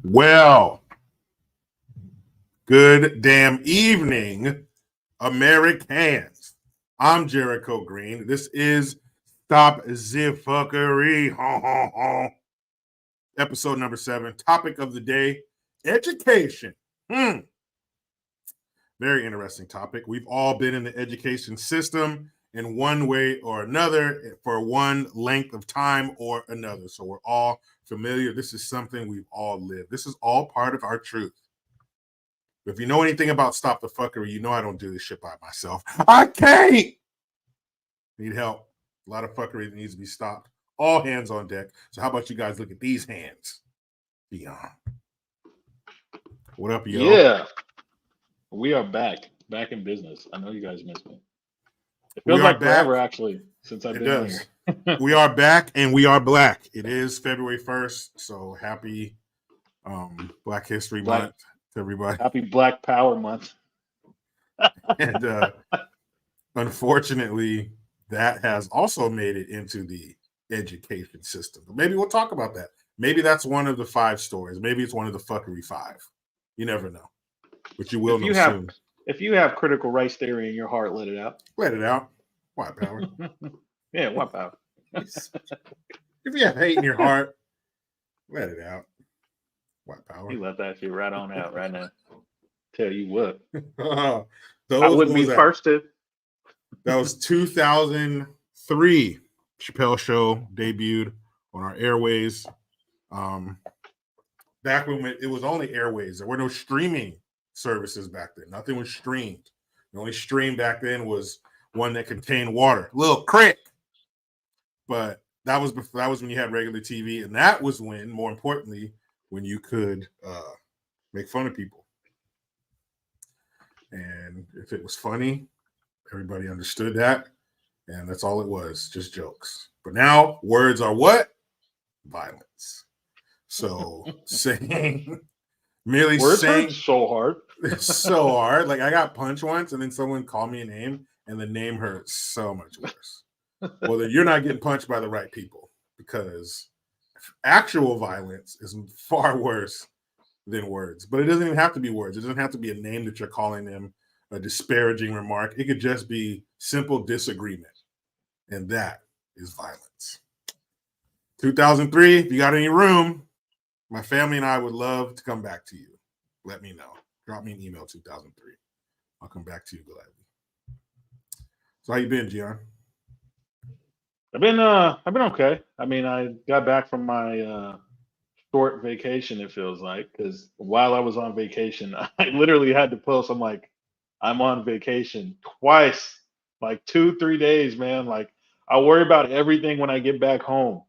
Well, good damn evening, Americans. I'm Jericho Green. This is Stop the Fuckery. Episode number 7. Topic of the day, education. Very interesting topic. We've all been in the education system in one way or another for one length of time or another. So we're all familiar. This is something we've all lived. This is all part of our truth. If you know anything about Stop the Fuckery, you know I don't do this shit by myself. I can't. Need help. A lot of fuckery that needs to be stopped. All hands on deck. So how about you guys look at these hands? Beyond. What up, yo? Yeah. We are back in business. I know you guys missed me. It feels like forever, actually, since I've been here. We are back and we are black. It is February 1st, so happy Black History Month to everybody. Happy Black Power Month. And unfortunately, that has also made it into the education system. But maybe we'll talk about that. Maybe that's one of the 5 stories. Maybe it's one of the fuckery 5. You never know. But you will know soon. If you have critical race theory in your heart, let it out. Let it out. White power. Yeah, white power. If you have hate in your heart, let it out. White power. You let that shit right on out right now. Tell you what. I wouldn't be first to. That was 2003. Chappelle Show debuted on our airways. Back when it was only airways. There were no streaming services back then. Nothing was streamed. The only stream back then was one that contained water. Little crick. But that was when you had regular TV, and that was when, more importantly, when you could make fun of people. And if it was funny, everybody understood that, and that's all it was, just jokes. But now words are what? Violence. So merely words saying hurt so hard. so hard. Like I got punched once, and then someone called me a name, and the name hurt so much worse. Well, then you're not getting punched by the right people, because actual violence is far worse than words. But it doesn't even have to be words. It doesn't have to be a name that you're calling them, a disparaging remark. It could just be simple disagreement, and that is violence. 2003, if you got any room, my family and I would love to come back to you. Let me know. Drop me an email, 2003. I'll come back to you gladly. So how you been, Gian? I've been okay. I mean, I got back from my short vacation, it feels like, because while I was on vacation, I literally had to post, I'm like, I'm on vacation twice, like 2-3 days, man. Like I worry about everything when I get back home,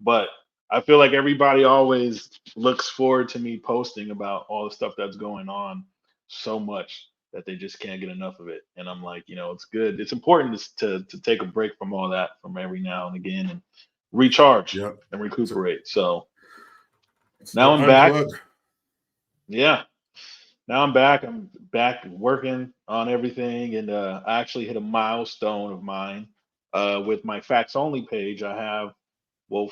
but I feel like everybody always looks forward to me posting about all the stuff that's going on so much that they just can't get enough of it. And I'm like, it's good. It's important to take a break from all that from every now and again and recharge and recuperate. So now I'm back. Yeah. Now I'm back. I'm back working on everything. And I actually hit a milestone of mine with my facts only page. I have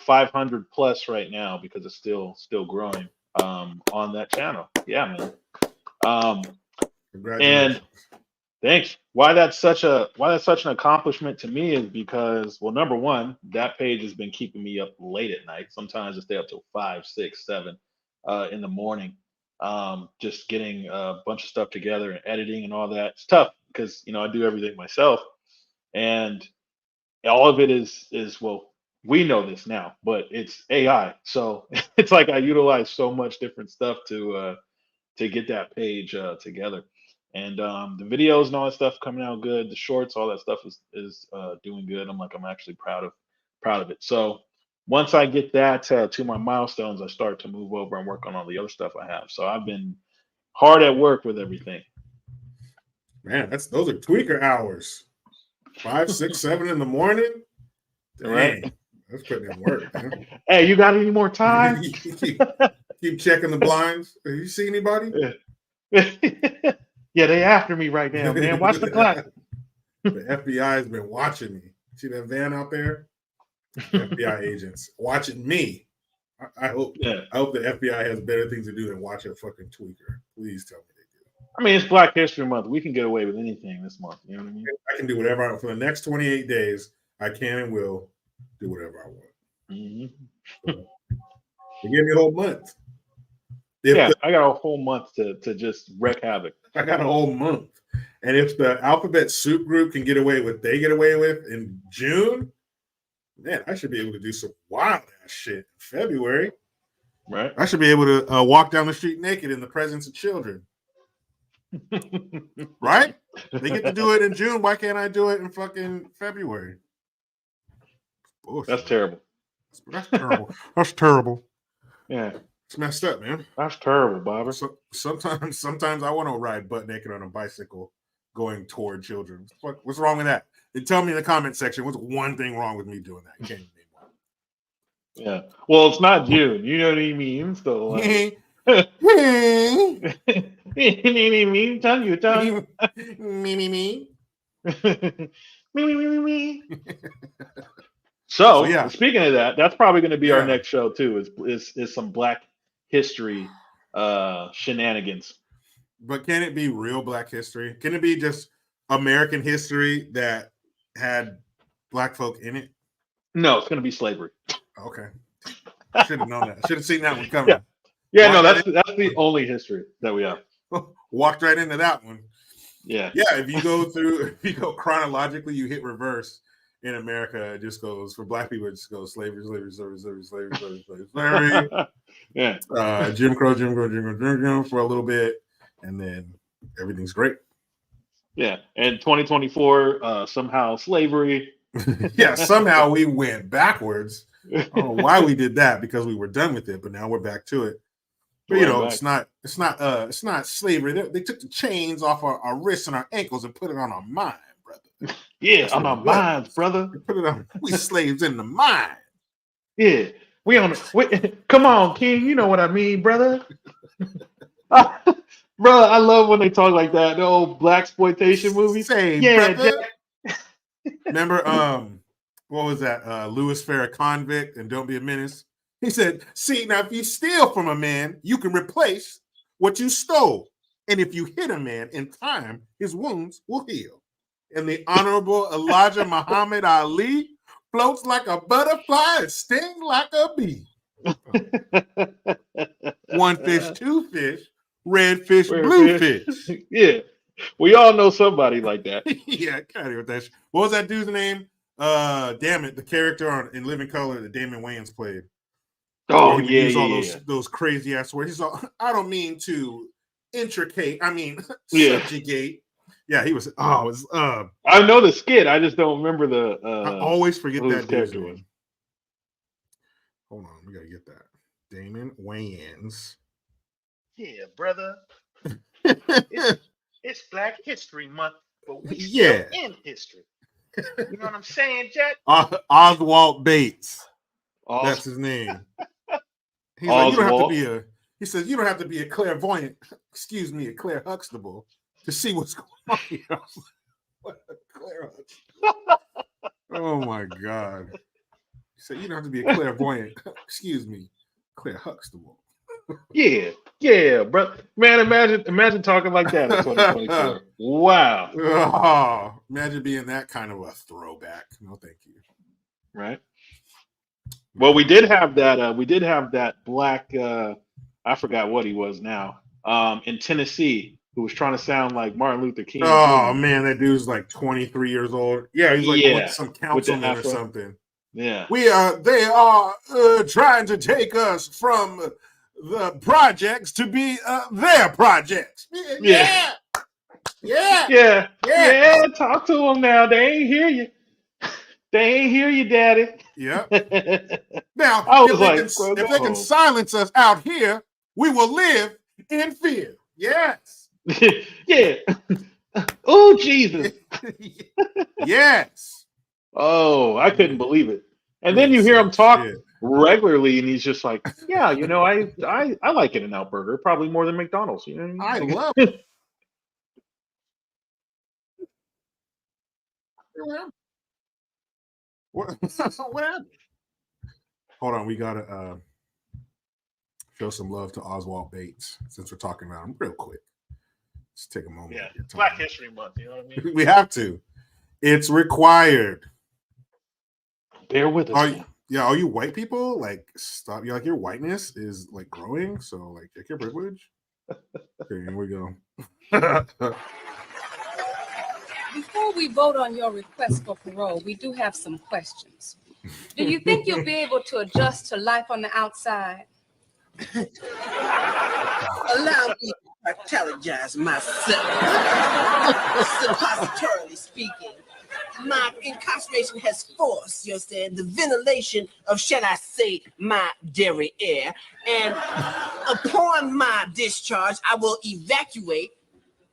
500 plus right now because it's still growing on that channel. Yeah, man. And thanks. Why that's such an accomplishment to me is because, well, number one, that page has been keeping me up late at night. Sometimes I stay up till 5, 6, 7 in the morning, just getting a bunch of stuff together and editing and all that. It's tough because I do everything myself, and all of it is we know this now, but it's AI. So it's like I utilize so much different stuff to get that page together. And the videos and all that stuff coming out good. The shorts, all that stuff is doing good. I'm actually proud of it. So once I get that to my milestones, I start to move over and work on all the other stuff I have. So I've been hard at work with everything. Man, those are tweaker hours. 5, 6, 7 in the morning. Dang, right. That's putting in work, man. Hey, you got any more time? keep checking the blinds. Have you see anybody? Yeah, they after me right now, man. Watch the clock. The FBI has been watching me. See that van out there? FBI agents watching me. I hope. Yeah. I hope the FBI has better things to do than watch a fucking tweaker. Please tell me they do. I mean, it's Black History Month. We can get away with anything this month. You know what I mean? I can do whatever I want for the next 28 days. I can and will do whatever I want. Mm-hmm. They gave me a whole month. I got a whole month to just wreak havoc. I got a whole month. And if the Alphabet Soup Group can get away with what they get away with in June, man, I should be able to do some wild ass shit in February. Right. I should be able to walk down the street naked in the presence of children. Right? They get to do it in June. Why can't I do it in fucking February? Bullshit. That's terrible. That's terrible. That's terrible. Yeah. It's messed up, man. That's terrible, Bobber. So, sometimes I want to ride butt naked on a bicycle going toward children. What's wrong with that? And tell me in the comment section what's one thing wrong with me doing that. You can't name one. Yeah. Well, it's not June. You know what he means, though. Like... me. Tell you. Me. Me. So yeah. Speaking of that, that's probably going to be our next show too. Is some Black history shenanigans. But can it be real Black history? Can it be just American history that had Black folk in it? No, it's going to be slavery. Okay. I should have known that. I should have seen that one coming. Yeah, no, that's the only history that we have. Walked right into that one. Yeah. Yeah, if you go chronologically, you hit reverse in America, it just goes, for Black people, it just goes slavery. Yeah. Jim Crow for a little bit, and then everything's great. Yeah. And 2024, somehow slavery. Yeah, somehow we went backwards. I don't know why we did that, because we were done with it, but now we're back to it. But it's not slavery. They took the chains off our wrists and our ankles and put it on our mind, brother. Yeah, on our minds, brother. Put it on. We slaves in the mind. Yeah, come on, King. You know what I mean, brother. Bro, I love when they talk like that. The old blaxploitation movies. Brother. Remember, what was that? Louis Farrakhan and Don't Be a Menace. He said, "See, now if you steal from a man, you can replace what you stole, and if you hit a man in time, his wounds will heal." And the Honorable Elijah Muhammad Ali floats like a butterfly and stings like a bee. One fish, two fish, red fish, blue fish. Yeah, we all know somebody like that. Yeah, kind of with that. What was that dude's name? Damn it, the character in Living Color that Damon Wayans played. Oh yeah, all those crazy ass words. He's all, I don't mean to intricate. I mean subjugate. Yeah, he was. I know the skit. I just don't remember the. I always forget that character was. Hold on, we gotta get that. Damon Wayans. Yeah, brother. it's Black History Month, but we still in history. You know what I'm saying, Jack? Oswald Bates. That's his name. He's like, you don't have to be he says, you don't have to be a clairvoyant, excuse me, a Claire Huxtable to see what's going on here. I was like, what a Claire Huxtable. Oh my God. He said, you don't have to be a clairvoyant, excuse me, Claire Huxtable. Yeah, bro. Man, imagine talking like that in 2024. Wow. Oh, imagine being that kind of a throwback. No, thank you. Right. Well, we did have that black. I forgot what he was now. In Tennessee, who was trying to sound like Martin Luther King. Oh man, that dude's like 23 years old. Yeah, he's like some councilman or something. Yeah, they are trying to take us from the projects to be their projects. Yeah. Talk to them now. They ain't hear you. They ain't hear you, Daddy. Yeah. Now, if they can silence us out here, we will live in fear. Yes. Yeah. Oh, Jesus. Yes. Oh, I couldn't believe it. And then you hear him talk regularly, and he's just like, "Yeah, you know, I like In-N-Out Burger probably more than McDonald's." You know, I love it. What happened? Hold on, we gotta show some love to Oswald Bates since we're talking about him real quick. Just take a moment. Yeah, of your time. Black History Month. You know what I mean? We have to. It's required. Bear with us. All you white people, like, stop. You're like, your whiteness is like growing, so like, check your privilege. Okay, here we go. Before we vote on your request for parole, we do have some questions. Do you think you'll be able to adjust to life on the outside? Allow me to intelligize myself. Suppositorily speaking, my incarceration has forced, you understand, the ventilation of, shall I say, my derriere. And upon my discharge, I will evacuate,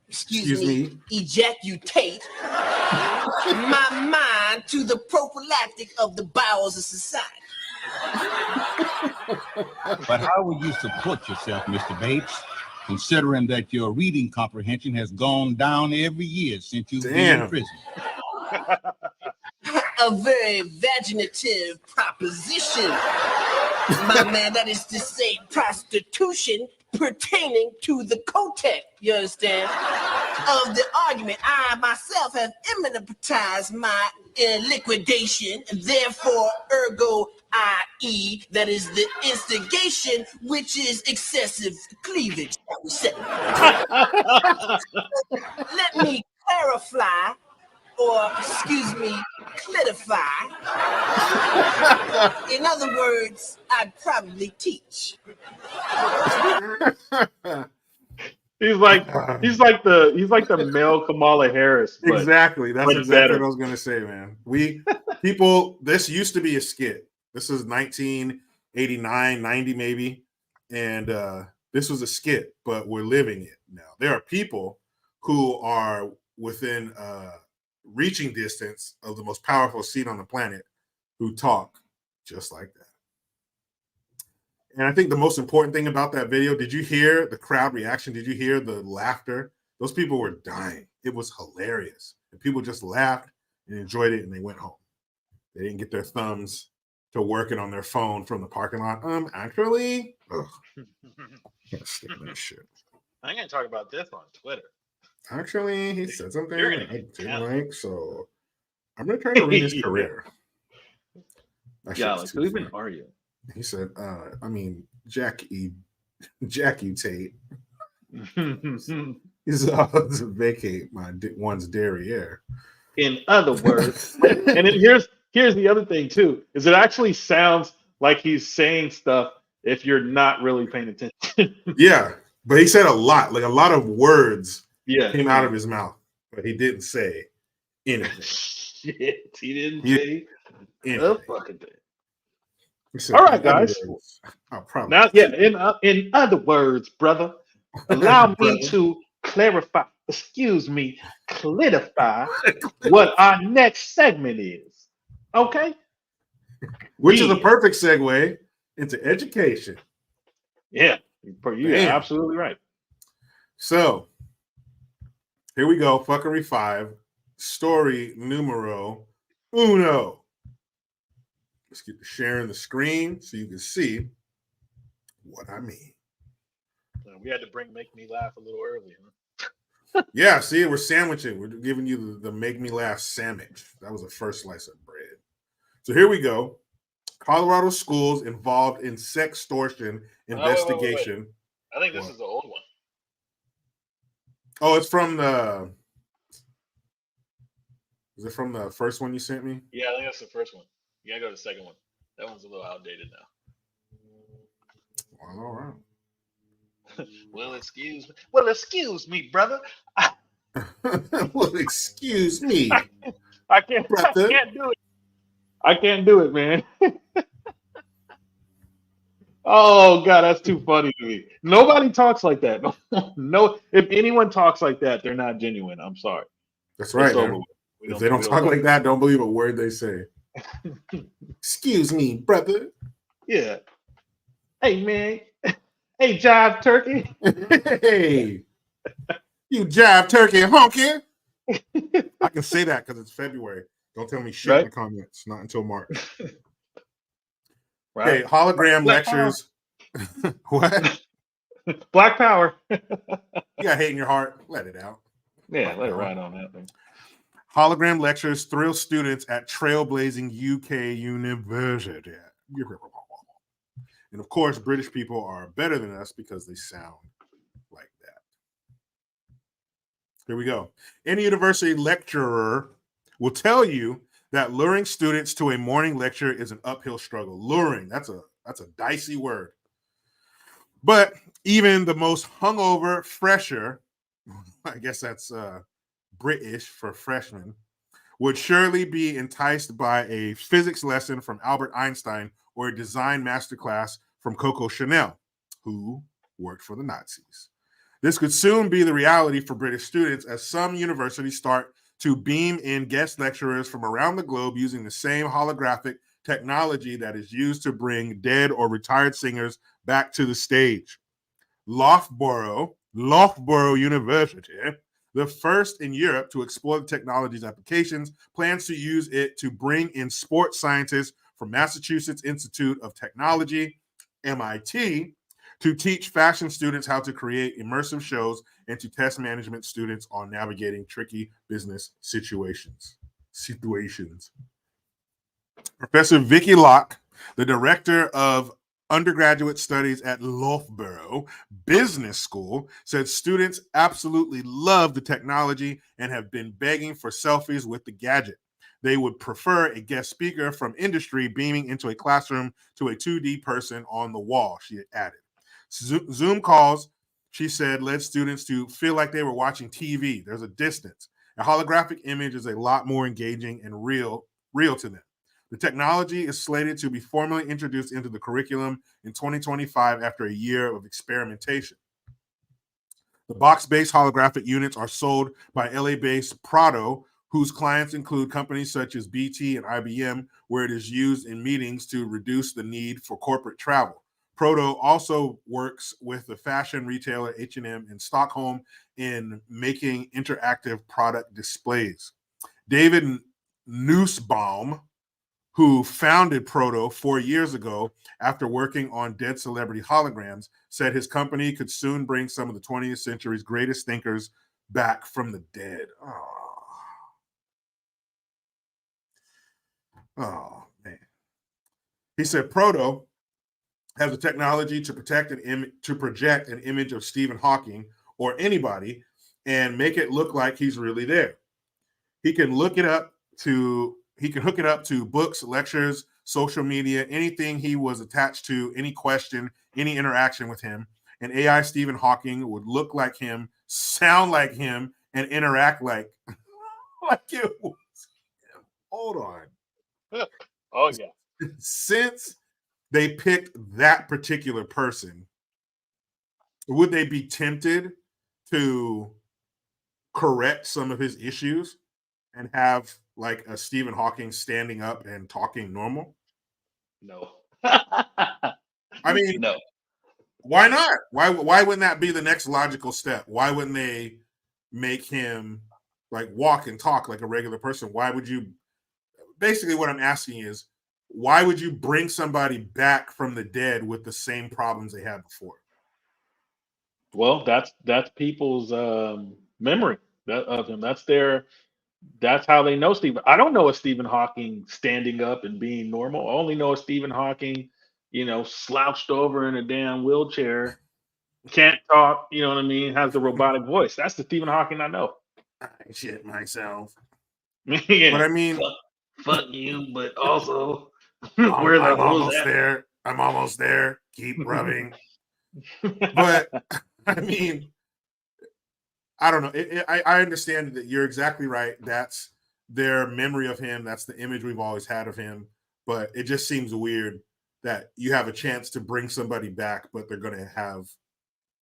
excuse me, ejaculate my mind to the prophylactic of the bowels of society. But how will you support yourself, Mr. Bates, considering that your reading comprehension has gone down every year since you've been in prison? A very vaginative proposition, my man. That is to say, prostitution pertaining to the cotex, you understand, of the argument. I myself have imminentized my liquidation, therefore, ergo, i.e., that is the instigation, which is excessive cleavage, shall we say. Let me clarify, or excuse me, clarify. In other words, I'd probably teach. He's like the male Kamala Harris. Exactly. That's exactly better. what I was gonna say, man. This used to be a skit. This is 1989, 90 maybe. And this was a skit, but we're living it now. There are people who are within reaching distance of the most powerful seat on the planet who talk just like that. And I think the most important thing about that video, did you hear the crowd reaction? Did you hear the laughter? Those people were dying. It was hilarious. And people just laughed and enjoyed it, and they went home. They didn't get their thumbs to working on their phone from the parking lot. Actually, can't stand that shit. I'm gonna talk about this on Twitter. Actually, he said something I didn't like, so I'm gonna try to read his career. Yeah, like who even are you? He said, Jackie Tate is to vacate one's derriere. In other words, and then here's the other thing too, is it actually sounds like he's saying stuff if you're not really paying attention. Yeah, but he said a lot of words came out of his mouth, but he didn't say anything. Shit, he didn't say anything. A fucking thing. All right, guys. Now, in other words, brother, allow me to clarify, clarify what our next segment is. Okay? Which is a perfect segue into education. Yeah, you're absolutely right. So, here we go. Fuckery 5. Story numero uno. Let's get to sharing the screen so you can see what I mean. We had to make me laugh a little early, huh? Yeah, see, we're sandwiching. We're giving you the make me laugh sandwich. That was the first slice of bread. So here we go. Colorado schools involved in sextortion investigation. Wait. I think this is the old one. Oh, it's from the... Is it from the first one you sent me? Yeah, I think that's the first one. You gotta go to the second one. That one's a little outdated now. Well, all right. Well, excuse me, brother. Well, excuse me. I can't do it. I can't do it, man. Oh God, that's too funny to me. Nobody talks like that. No, if anyone talks like that, they're not genuine. I'm sorry. That's right. If they don't talk like that, don't believe a word they say. Excuse me, brother. Yeah. Hey, man. Hey, jive turkey. Hey. You jive turkey honky. I can say that because it's February. Don't tell me shit in the comments. Not until March. Right. Okay, hologram lectures. What? Black power. You got hate in your heart. Let it out. Yeah, let it ride on that thing. Hologram lectures thrill students at trailblazing UK university. And of course, British people are better than us because they sound like that. Here we go. Any university lecturer will tell you that luring students to a morning lecture is an uphill struggle. Luring, that's a dicey word. But even the most hungover fresher, I guess that's British for freshman, would surely be enticed by a physics lesson from Albert Einstein or a design masterclass from Coco Chanel, who worked for the Nazis. This could soon be the reality for British students as some universities start to beam in guest lecturers from around the globe using the same holographic technology that is used to bring dead or retired singers back to the stage. Loughborough University, the first in Europe to explore the technology's applications, plans to use it to bring in sports scientists from Massachusetts Institute of Technology, MIT, to teach fashion students how to create immersive shows and to test management students on navigating tricky business situations. Professor Vicky Locke, the director of undergraduate studies at Loughborough Business School, said students absolutely love the technology and have been begging for selfies with the gadget. They would prefer a guest speaker from industry beaming into a classroom to a 2D person on the wall, she added. Zoom calls, she said, led students to feel like they were watching TV. There's a distance. A holographic image is a lot more engaging and real to them. The technology is slated to be formally introduced into the curriculum in 2025 after a year of experimentation. The box-based holographic units are sold by LA-based Prado, whose clients include companies such as BT and IBM, where it is used in meetings to reduce the need for corporate travel. Proto also works with the fashion retailer H&M in Stockholm in making interactive product displays. David Nussbaum, who founded Proto 4 years ago after working on dead celebrity holograms, said his company could soon bring some of the 20th century's greatest thinkers back from the dead. Oh man. He said Proto has the technology to project an image of Stephen Hawking or anybody and make it look like he's really there. He can hook it up to books, lectures, social media, anything he was attached to, any question, any interaction with him. And AI Stephen Hawking would look like him, sound like him, and interact like it was him. Hold on. Oh yeah. Since they picked that particular person, would they be tempted to correct some of his issues and have like a Stephen Hawking standing up and talking normal? No. I mean, no. Why not? Why wouldn't that be the next logical step? Why wouldn't they make him like walk and talk like a regular person? Why would you? Basically, what I'm asking is, why would you bring somebody back from the dead with the same problems they had before? Well, that's people's memory of him. That's how they know Stephen. I don't know a Stephen Hawking standing up and being normal. I only know a Stephen Hawking, slouched over in a damn wheelchair, can't talk, you know what I mean, has the robotic voice. That's the Stephen Hawking I know. I shit myself. Yeah. But I mean, fuck you, but also I'm almost there. I'm almost there. Keep rubbing. But I mean, I don't know. I understand that you're exactly right. That's their memory of him. That's the image we've always had of him. But it just seems weird that you have a chance to bring somebody back, but they're going to have,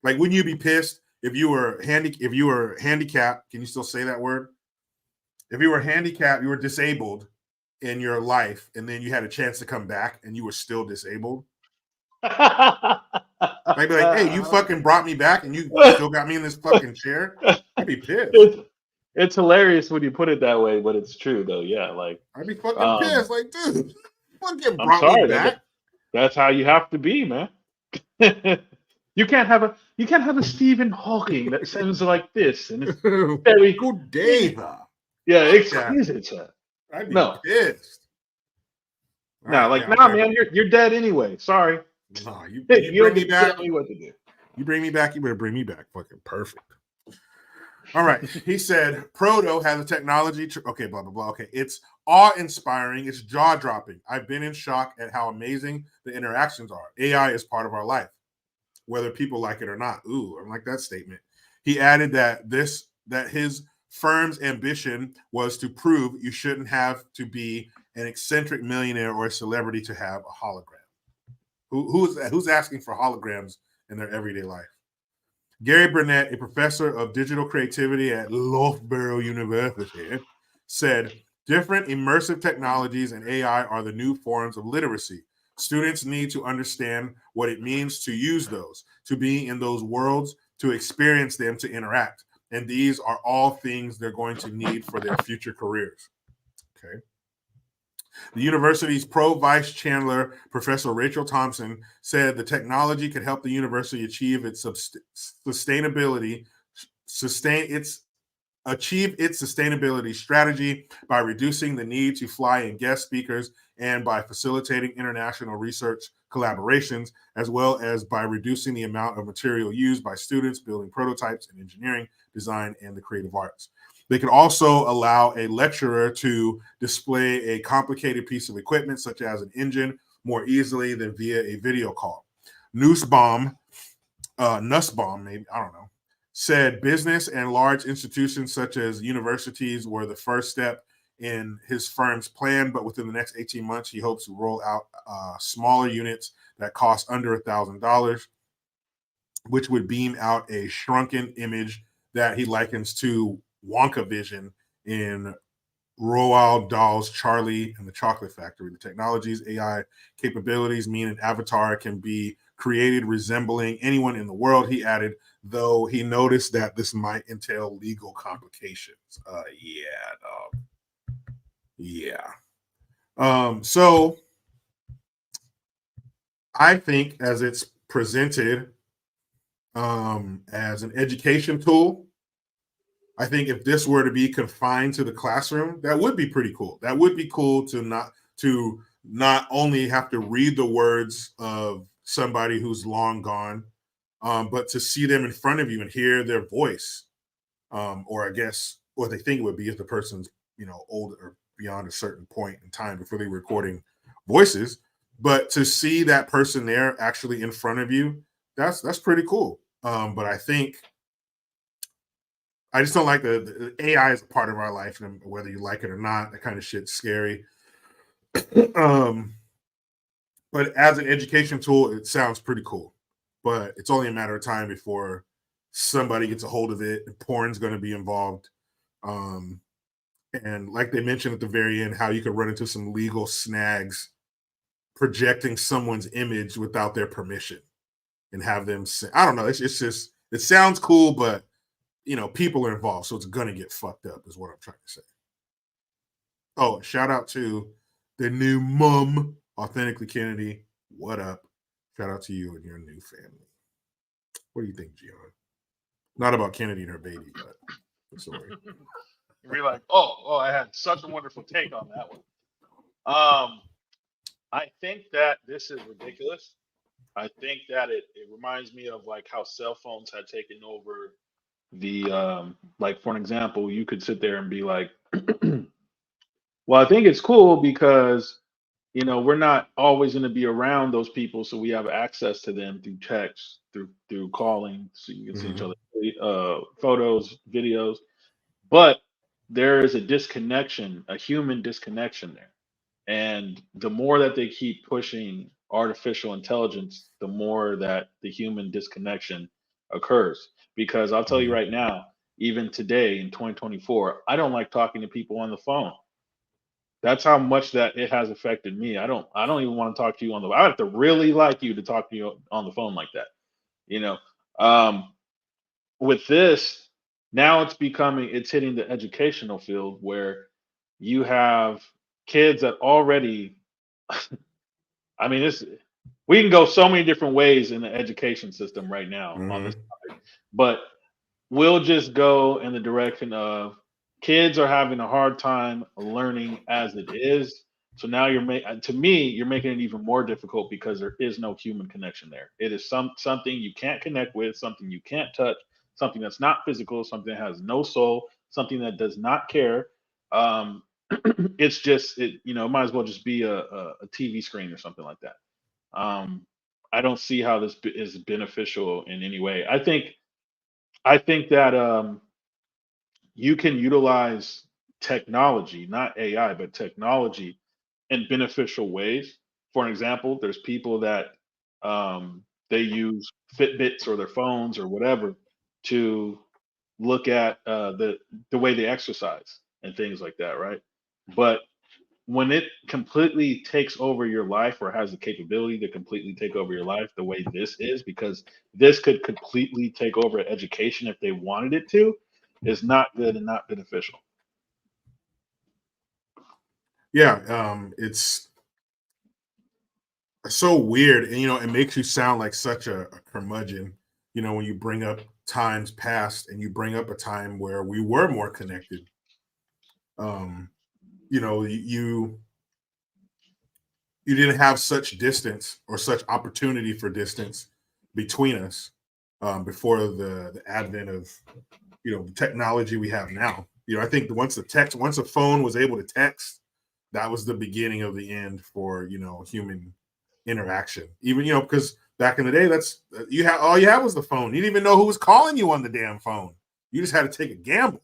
like, wouldn't you be pissed if you were handicapped? Can you still say that word? If you were handicapped, you were disabled in your life, and then you had a chance to come back and you were still disabled. I'd be like, hey, you fucking brought me back and you still got me in this fucking chair. I'd be pissed. It's hilarious when you put it that way, but it's true though. Yeah, like I'd be fucking pissed. Like, dude, I'm sorry, that's how you have to be, man. You can't have a Stephen Hawking that sounds like this, and it's very Good day, sir. yeah, Fuck exquisite, sir. I'd be No. pissed. All No, right, like, yeah, nah, okay. man, you're dead anyway. Sorry. Nah, you You bring don't me get to back. tell me what to do. You bring me back, you better bring me back. Fucking perfect. All right. He said, Proto has a technology. Okay, blah, blah, blah. Okay. It's awe-inspiring. It's jaw-dropping. I've been in shock at how amazing the interactions are. AI is part of our life, whether people like it or not. Ooh, I like that statement. He added that his firm's ambition was to prove you shouldn't have to be an eccentric millionaire or a celebrity to have a hologram. Who's asking for holograms in their everyday life? Gary Burnett, a professor of digital creativity at Loughborough University, said, different immersive technologies and AI are the new forms of literacy. Students need to understand what it means to use those, to be in those worlds, to experience them, to interact. And these are all things they're going to need for their future careers. Okay. The university's pro-vice chancellor, Professor Rachel Thompson, said the technology could help the university achieve its sustainability strategy by reducing the need to fly in guest speakers and by facilitating international research collaborations, as well as by reducing the amount of material used by students building prototypes in engineering, design, and the creative arts. They could also allow a lecturer to display a complicated piece of equipment, such as an engine, more easily than via a video call. Nussbaum, maybe, I don't know, said business and large institutions such as universities were the first step in his firm's plan, but within the next 18 months, he hopes to roll out smaller units that cost under $1,000, which would beam out a shrunken image that he likens to Wonka vision in Roald Dahl's Charlie and the Chocolate Factory. The technology's AI capabilities mean an avatar can be created resembling anyone in the world, he added, though he noticed that this might entail legal complications. So I think as it's presented as an education tool, I think if this were to be confined to the classroom, that would be pretty cool. That would be cool to not only have to read the words of somebody who's long gone, but to see them in front of you and hear their voice, or I guess what they think it would be if the person's old or beyond a certain point in time before they're recording voices. But to see that person there actually in front of you, that's pretty cool. But I think I just don't like the AI is a part of our life, and whether you like it or not, that kind of shit's scary. But as an education tool, it sounds pretty cool. But it's only a matter of time before somebody gets a hold of it, and porn's going to be involved. And like they mentioned at the very end, how you could run into some legal snags projecting someone's image without their permission and have them say, I don't know. It's just, it sounds cool, but people are involved, so it's gonna get fucked up, is what I'm trying to say. Oh, shout out to the new mom, Authentically Kennedy. What up? Shout out to you and your new family. What do you think, GION? Not about Kennedy and her baby, but sorry. You're like, oh, I had such a wonderful take on that one. I think that this is ridiculous. I think that it reminds me of like how cell phones had taken over the like, for an example, you could sit there and be like, well, I think it's cool because we're not always going to be around those people, so we have access to them through text, through calling, so you can see each other, photos, videos. But there is a disconnection, a human disconnection there. And the more that they keep pushing artificial intelligence, the more that the human disconnection occurs. Because I'll tell you right now, even today in 2024, I don't like talking to people on the phone. That's how much that it has affected me. I don't even want to talk to you on the. I have to really like you to talk to you on the phone like that. With this, now it's hitting the educational field where you have kids that already, I mean, we can go so many different ways in the education system right now on this topic, but we'll just go in the direction of kids are having a hard time learning as it is. So now to me, you're making it even more difficult because there is no human connection there. It is something you can't connect with, something you can't touch, something that's not physical, something that has no soul, something that does not care. It's just it might as well just be a TV screen or something like that. I don't see how this is beneficial in any way. I think that you can utilize technology, not AI, but technology in beneficial ways. For an example, there's people that they use Fitbits or their phones or whatever to look at the way they exercise and things like that, right? But when it completely takes over your life or has the capability to completely take over your life the way this is, because this could completely take over education if they wanted it to, is not good and not beneficial. Yeah, it's so weird, and it makes you sound like such a curmudgeon. When you bring up times past and you bring up a time where we were more connected. You didn't have such distance or such opportunity for distance between us before the advent of the technology we have now. I think once a phone was able to text, that was the beginning of the end for human interaction. Even because back in the day, that's all you had was the phone. You didn't even know who was calling you on the damn phone. You just had to take a gamble.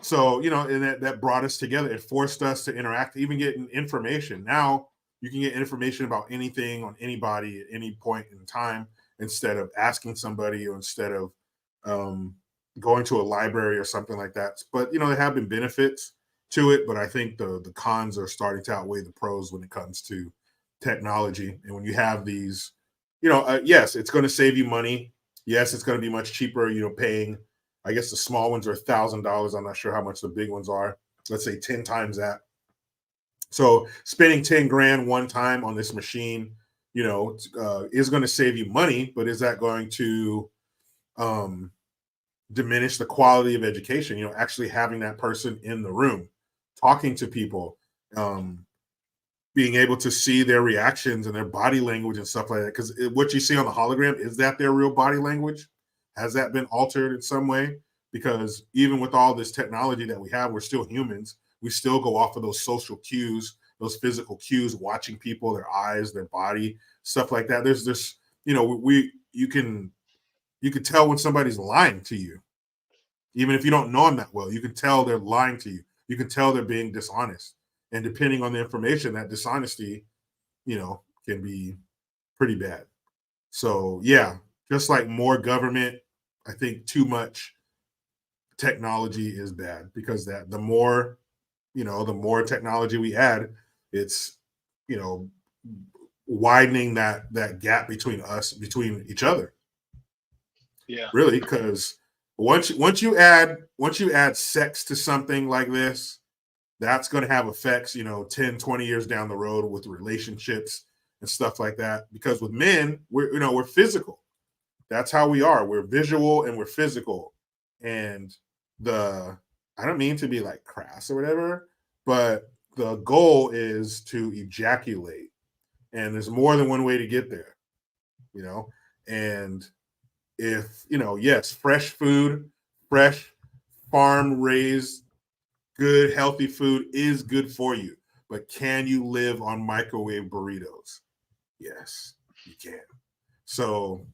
So and that brought us together. It forced us to interact, even getting information. Now you can get information about anything on anybody at any point in time instead of asking somebody or instead of going to a library or something like that. But there have been benefits to it, but I think the cons are starting to outweigh the pros when it comes to technology. And when you have these, yes, it's going to save you money. Yes, it's going to be much cheaper. Paying, I guess the small ones are $1,000. I'm not sure how much the big ones are. Let's say 10 times that. So spending 10 grand one time on this machine, is going to save you money, but is that going to diminish the quality of education? Actually having that person in the room, talking to people, being able to see their reactions and their body language and stuff like that. Because what you see on the hologram, is that their real body language? Has that been altered in some way? Because even with all this technology that we have, we're still humans. We still go off of those social cues, those physical cues, watching people, their eyes, their body, stuff like that. There's this, you can tell when somebody's lying to you. Even if you don't know them that well, you can tell they're lying to you. You can tell they're being dishonest. And depending on the information, that dishonesty, can be pretty bad. So yeah, just like more government, I think too much technology is bad, because the more technology we add, it's widening that gap between each other. Yeah, really, because once you add sex to something like this, that's going to have effects 10, 20 years down the road with relationships and stuff like that. Because with men, we're physical. That's how we are. We're visual and we're physical. And I don't mean to be like crass or whatever, but the goal is to ejaculate. And there's more than one way to get there, and if, yes, fresh food, fresh farm raised, good, healthy food is good for you. But can you live on microwave burritos? Yes, you can. So,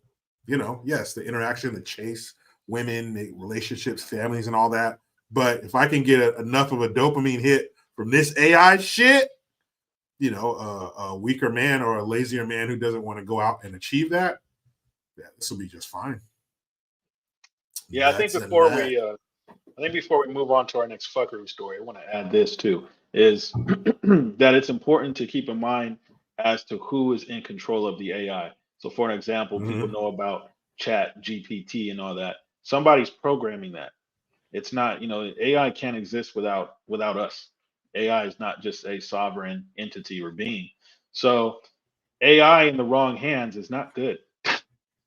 yes, the interaction, the chase, women, relationships, families, and all that. But if I can get enough of a dopamine hit from this AI shit, a weaker man or a lazier man who doesn't want to go out and achieve that, this will be just fine. Yeah, I think before we move on to our next fuckery story, I want to add this too, is that it's important to keep in mind as to who is in control of the AI. So for an example, people know about Chat GPT and all that. Somebody's programming that. It's not, AI can't exist without us. AI is not just a sovereign entity or being. So AI in the wrong hands is not good.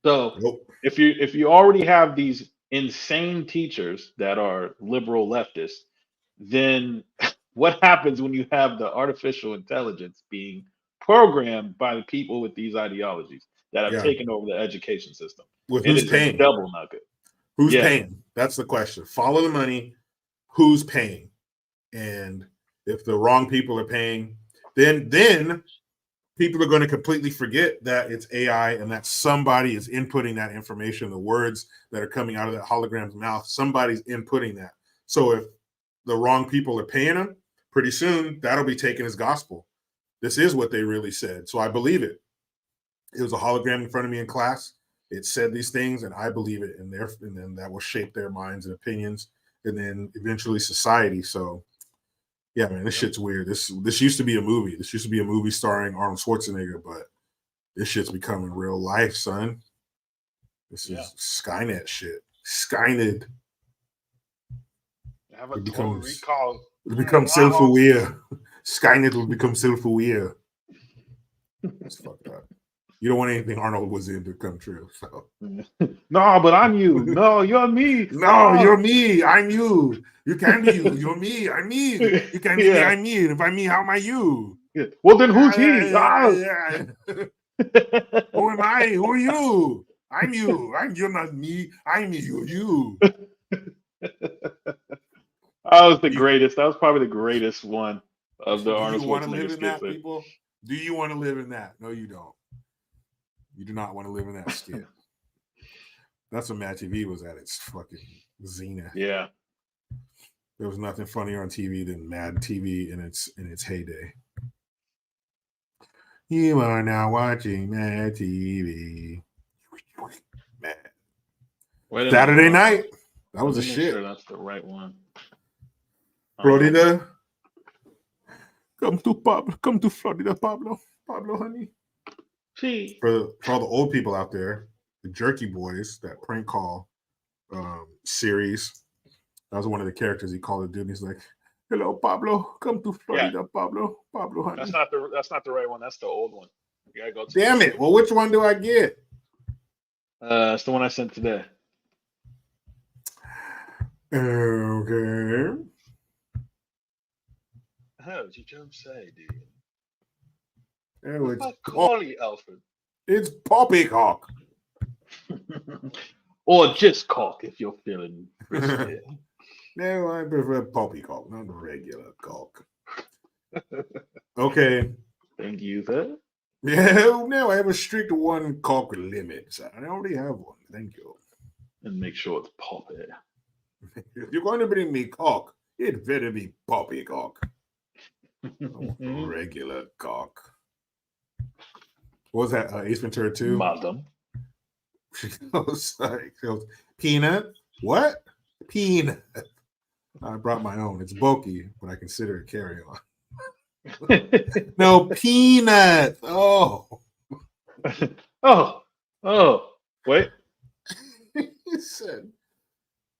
So Nope. if you already have these insane teachers that are liberal leftists, then what happens when you have the artificial intelligence being programmed by the people with these ideologies that have Yeah. taken over the education system? With It who's is paying? a double nugget. Who's Yeah. paying? That's the question. Follow the money. Who's paying? And if the wrong people are paying, then people are going to completely forget that it's AI and that somebody is inputting that information, the words that are coming out of that hologram's mouth. Somebody's inputting that. So if the wrong people are paying them, pretty soon that'll be taken as gospel. This is what they really said. So I believe it. It was a hologram in front of me in class. It said these things, and I believe it. And then that will shape their minds and opinions, and then eventually society. So yeah, man, this shit's weird. This used to be a movie. This used to be a movie starring Arnold Schwarzenegger, but this shit's becoming real life, son. This is Skynet shit. Skynet. Have a It total becomes- recall. It becomes self-aware. Skynet will become self-aware. That's fucked up. You don't want anything Arnold was in to come true. So. No, but I'm you. No, you're me. No, you're me. I'm you. You can be you. You're me. I'm me. You can be me. I'm me. And if I'm me, how am I you? Yeah. Well, then who's he? Who am I? Who are you? I'm you. You're not me. I'm me. You're you. That was the greatest. That was probably the greatest one of the Arnold Do you want to live Schwarzenegger in that, skits. people? Do you want to live in that? No, you don't. You do not want to live in that skit. That's when Mad TV was at its fucking zenith. Yeah. There was nothing funnier on TV than Mad TV in its heyday. You are now watching Mad TV. Mad. Wait a Saturday minute. night. That was a Let me make shit. sure that's the right one. Florida. Come to Florida, Pablo, honey. See. For all the old people out there, the Jerky Boys, that prank call series. That was one of the characters he called the dude. He's like, "Hello, Pablo. Come to Florida, Pablo, honey." That's not the right one. That's the old one. You gotta go to Damn it. Well, which one do I get? It's the one I sent today. Okay. How did you just say, dude? Oh, it's Collie Alfred. It's poppycock. Or just cock if you're feeling frisky. No, I prefer poppycock, not regular cock. Okay. Thank you, sir. Yeah, no, I have a strict one cock limit. So I already have one. Thank you. And make sure it's poppy. If you're going to bring me cock, it better be poppycock. Regular cock. What was that? Ace Ventura 2? Madam. She goes, peanut? What? Peanut. I brought my own. It's bulky, but I consider it carry on. No, peanut. Oh. Oh. Wait. He said,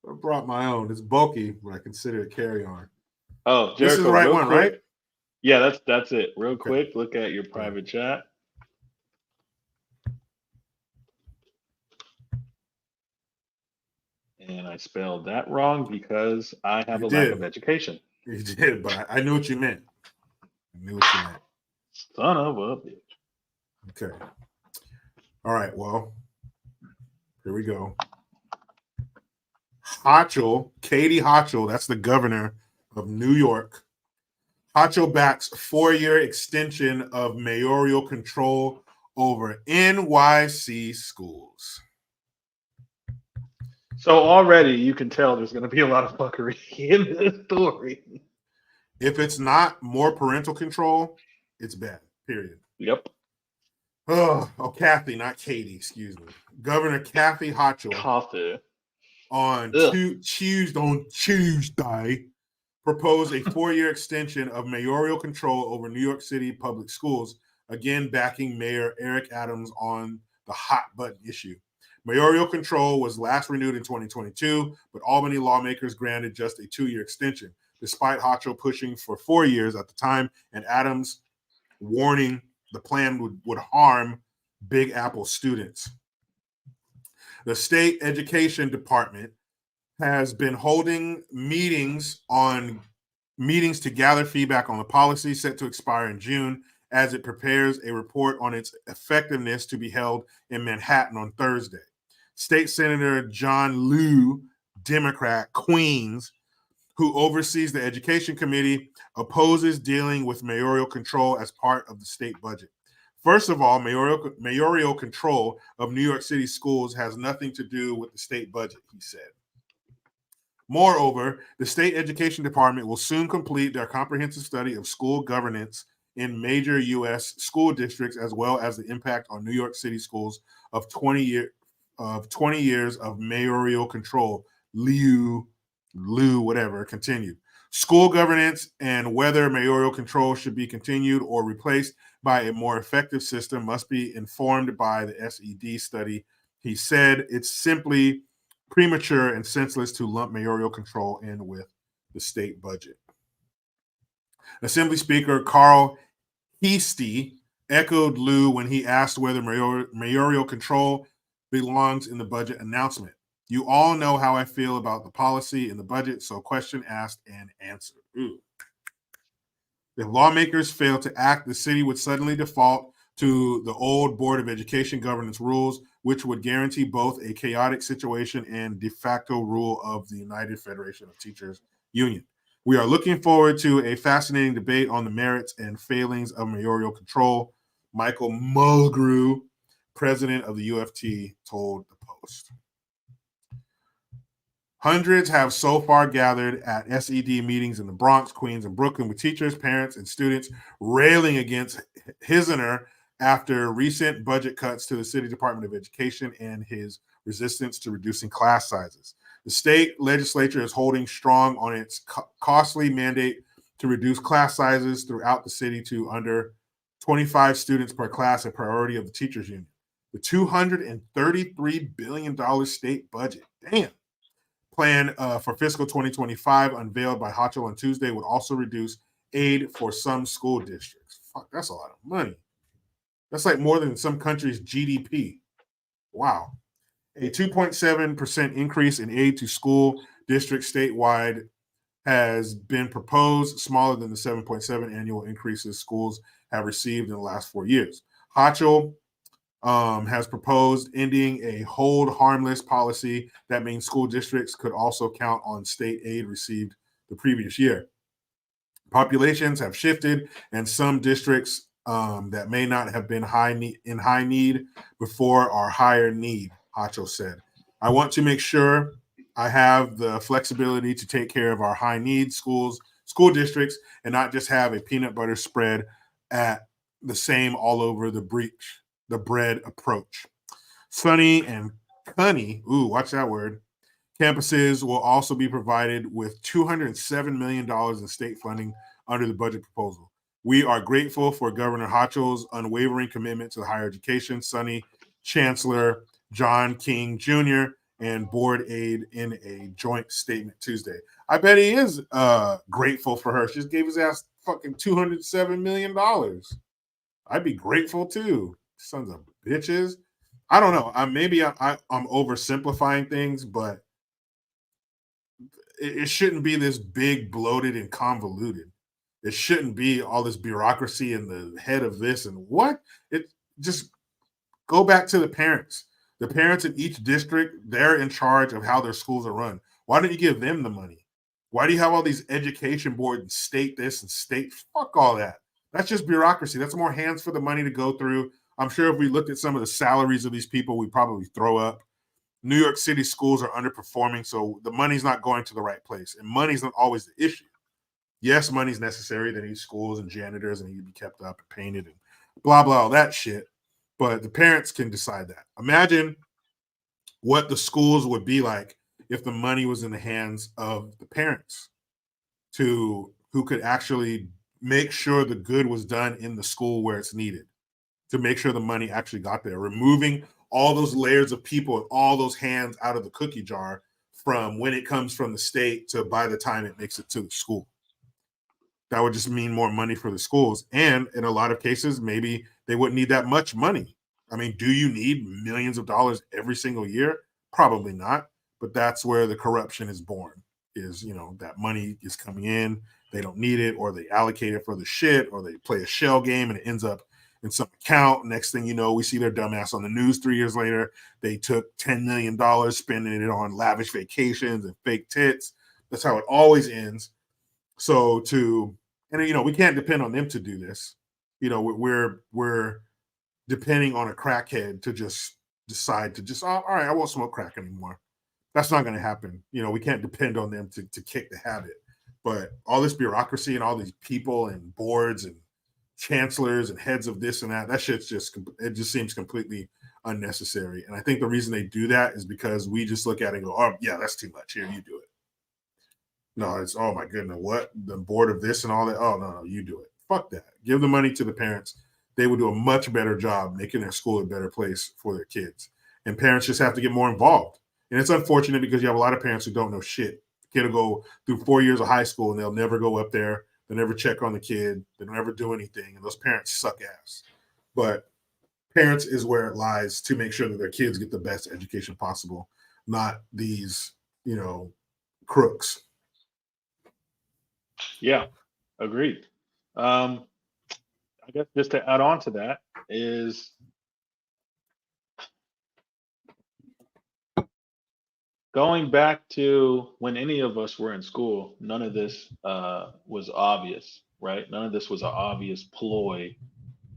I brought my own. It's bulky, but I consider it carry on. Oh, Jericho, this is the right one, quick. right? Yeah, that's it. Real quick, look at your private chat. And I spelled that wrong because I have a lack of education. You did, but I knew what you meant. Son of a bitch. Okay. All right, well, here we go. Hochul, Katie Hochul, that's the governor of New York. Hochul backs 4-year extension of mayoral control over NYC schools. So already you can tell there's going to be a lot of fuckery in this story. If it's not more parental control, it's bad, period. Yep. Oh, Kathy, not Katie, excuse me. Governor Kathy Hochul on Tuesday proposed a 4-year extension of mayoral control over New York City public schools, again backing Mayor Eric Adams on the hot button issue. Mayoral control was last renewed in 2022, but Albany lawmakers granted just a 2-year extension, despite Hochul pushing for 4 years at the time and Adams warning the plan would harm Big Apple students. The state education department has been holding meetings to gather feedback on the policy set to expire in June as it prepares a report on its effectiveness to be held in Manhattan on Thursday. State Senator John Liu, Democrat, Queens, who oversees the Education Committee, opposes dealing with mayoral control as part of the state budget. First of all, mayoral control of New York City schools has nothing to do with the state budget, he said. Moreover, the state education department will soon complete their comprehensive study of school governance in major U.S. school districts, as well as the impact on New York City schools of 20 years of mayoral control. Liu, whatever, continued. School governance and whether mayoral control should be continued or replaced by a more effective system must be informed by the SED study. He said it's simply premature and senseless to lump mayoral control in with the state budget. Assembly Speaker Carl Heastie echoed Liu when he asked whether mayoral control belongs in the budget announcement. You all know how I feel about the policy in the budget, so question asked and answered. Ooh. If lawmakers fail to act, the city would suddenly default to the old Board of Education governance rules, which would guarantee both a chaotic situation and de facto rule of the United Federation of Teachers Union. We are looking forward to a fascinating debate on the merits and failings of mayoral control, Michael Mulgrew, president of the UFT, told the Post. Hundreds have so far gathered at SED meetings in the Bronx, Queens, and Brooklyn with teachers, parents, and students railing against Hisner after recent budget cuts to the City Department of Education and his resistance to reducing class sizes. The state legislature is holding strong on its costly mandate to reduce class sizes throughout the city to under 25 students per class, a priority of the teachers union. The $233 billion state budget, plan for fiscal 2025 unveiled by Hochul on Tuesday would also reduce aid for some school districts. Fuck, that's a lot of money. That's like more than some countries' GDP. Wow. A 2.7% increase in aid to school districts statewide has been proposed, smaller than the 7.7 annual increases schools have received in the last 4 years. Hochul has proposed ending a hold harmless policy that means school districts could also count on state aid received the previous year. Populations have shifted, and some districts that may not have been in high need before are higher need, Hochul said. I want to make sure I have the flexibility to take care of our high need school districts and not just have a peanut butter spread at the same all over the bread approach. Sunny and Cunny, watch that word, campuses will also be provided with $207 million in state funding under the budget proposal. We are grateful for Governor Hochul's unwavering commitment to higher education, Sunny Chancellor John King Jr., and board aide in a joint statement Tuesday. I bet he is grateful for her. She just gave his ass fucking $207 million. I'd be grateful too. Sons of bitches. I don't know. Maybe I'm oversimplifying things, but it shouldn't be this big, bloated, and convoluted. It shouldn't be all this bureaucracy in the head of this and what. It just go back to the parents. The parents in each district, they're in charge of how their schools are run. Why don't you give them the money? Why do you have all these education boards and state this and state? Fuck all that. That's just bureaucracy. That's more hands for the money to go through. I'm sure if we looked at some of the salaries of these people, we'd probably throw up. New York City schools are underperforming, so the money's not going to the right place. And money's not always the issue. Yes, money's necessary. They need schools and janitors and need to be kept up and painted and blah, blah, all that shit. But the parents can decide that. Imagine what the schools would be like if the money was in the hands of the parents who could actually make sure the good was done in the school where it's needed, to make sure the money actually got there, removing all those layers of people and all those hands out of the cookie jar from when it comes from the state to by the time it makes it to the school. That would just mean more money for the schools. And in a lot of cases, maybe they wouldn't need that much money. I mean, do you need millions of dollars every single year? Probably not. But that's where the corruption is born, is, that money is coming in, they don't need it, or they allocate it for the shit, or they play a shell game and it ends up in some account. Next thing you know, we see their dumbass on the news 3 years later. They took $10 million, spending it on lavish vacations and fake tits. That's how it always ends. So we can't depend on them to do this. We're depending on a crackhead to just decide to just, all right, I won't smoke crack anymore. That's not going to happen. We can't depend on them to kick the habit. But all this bureaucracy and all these people and boards and chancellors and heads of this and that shit's it just seems completely unnecessary. And I think the reason they do that is because we just look at it and go, oh yeah, that's too much. Here, you do it. No, it's, oh my goodness, what? The board of this and all that? Oh, no, you do it. Fuck that. Give the money to the parents. They would do a much better job making their school a better place for their kids. And parents just have to get more involved. And it's unfortunate because you have a lot of parents who don't know shit. The kid will go through 4 years of high school and they'll never go up there. They'll never check on the kid. They don't ever do anything. And those parents suck ass. But parents is where it lies to make sure that their kids get the best education possible, not these, crooks. Yeah, agreed. I guess just to add on to that is going back to when any of us were in school, none of this was obvious, right? None of this was an obvious ploy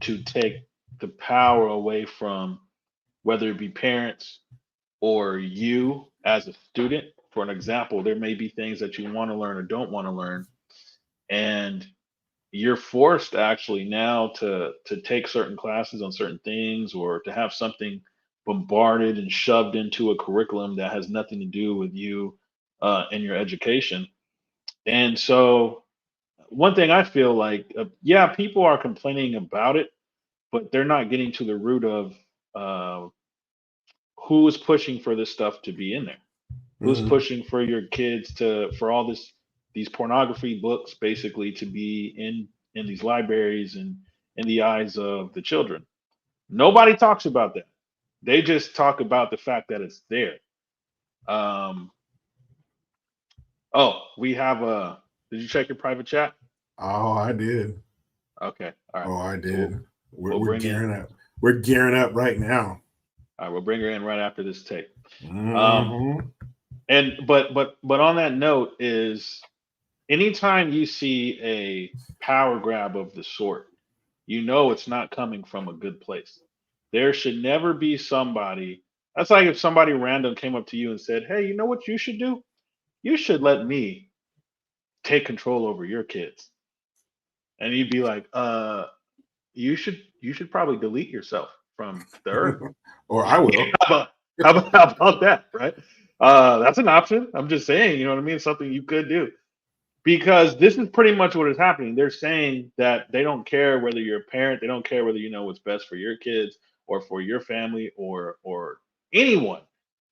to take the power away from whether it be parents or you as a student. For an example, there may be things that you want to learn or don't want to learn, and you're forced actually now to take certain classes on certain things, or to have something bombarded and shoved into a curriculum that has nothing to do with you and your education. And so one thing I feel like, yeah, people are complaining about it, but they're not getting to the root of who is pushing for this stuff to be in there. Who's pushing for your kids for all these pornography books basically to be in these libraries and in the eyes of the children? Nobody talks about that. They just talk about the fact that it's there. We have did you check your private chat? Oh, I did. Okay. All right. Oh, I did. We're gearing up. We're gearing up right now. All right, we'll bring her in right after this tape. Mm-hmm. And but on that note is, anytime you see a power grab of the sort, it's not coming from a good place. There should never be somebody. That's like if somebody random came up to you and said, "Hey, you know what you should do? You should let me take control over your kids." And you'd be like, you should probably delete yourself from the earth." Or I will. How about that, right? That's an option. I'm just saying, you know what I mean? Something you could do. Because this is pretty much what is happening. They're saying that they don't care whether you're a parent, they don't care whether you know what's best for your kids or for your family or anyone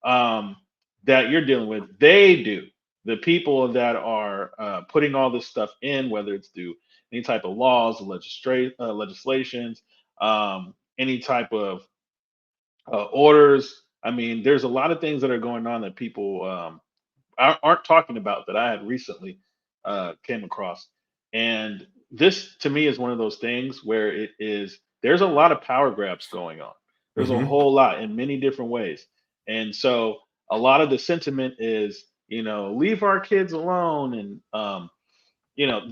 that you're dealing with. They do. The people that are putting all this stuff in, whether it's through any type of laws, legislations, any type of orders. I mean, there's a lot of things that are going on that people aren't talking about that I had recently came across. And this to me is one of those things where there's a lot of power grabs going on. There's a whole lot in many different ways. And so a lot of the sentiment is, leave our kids alone and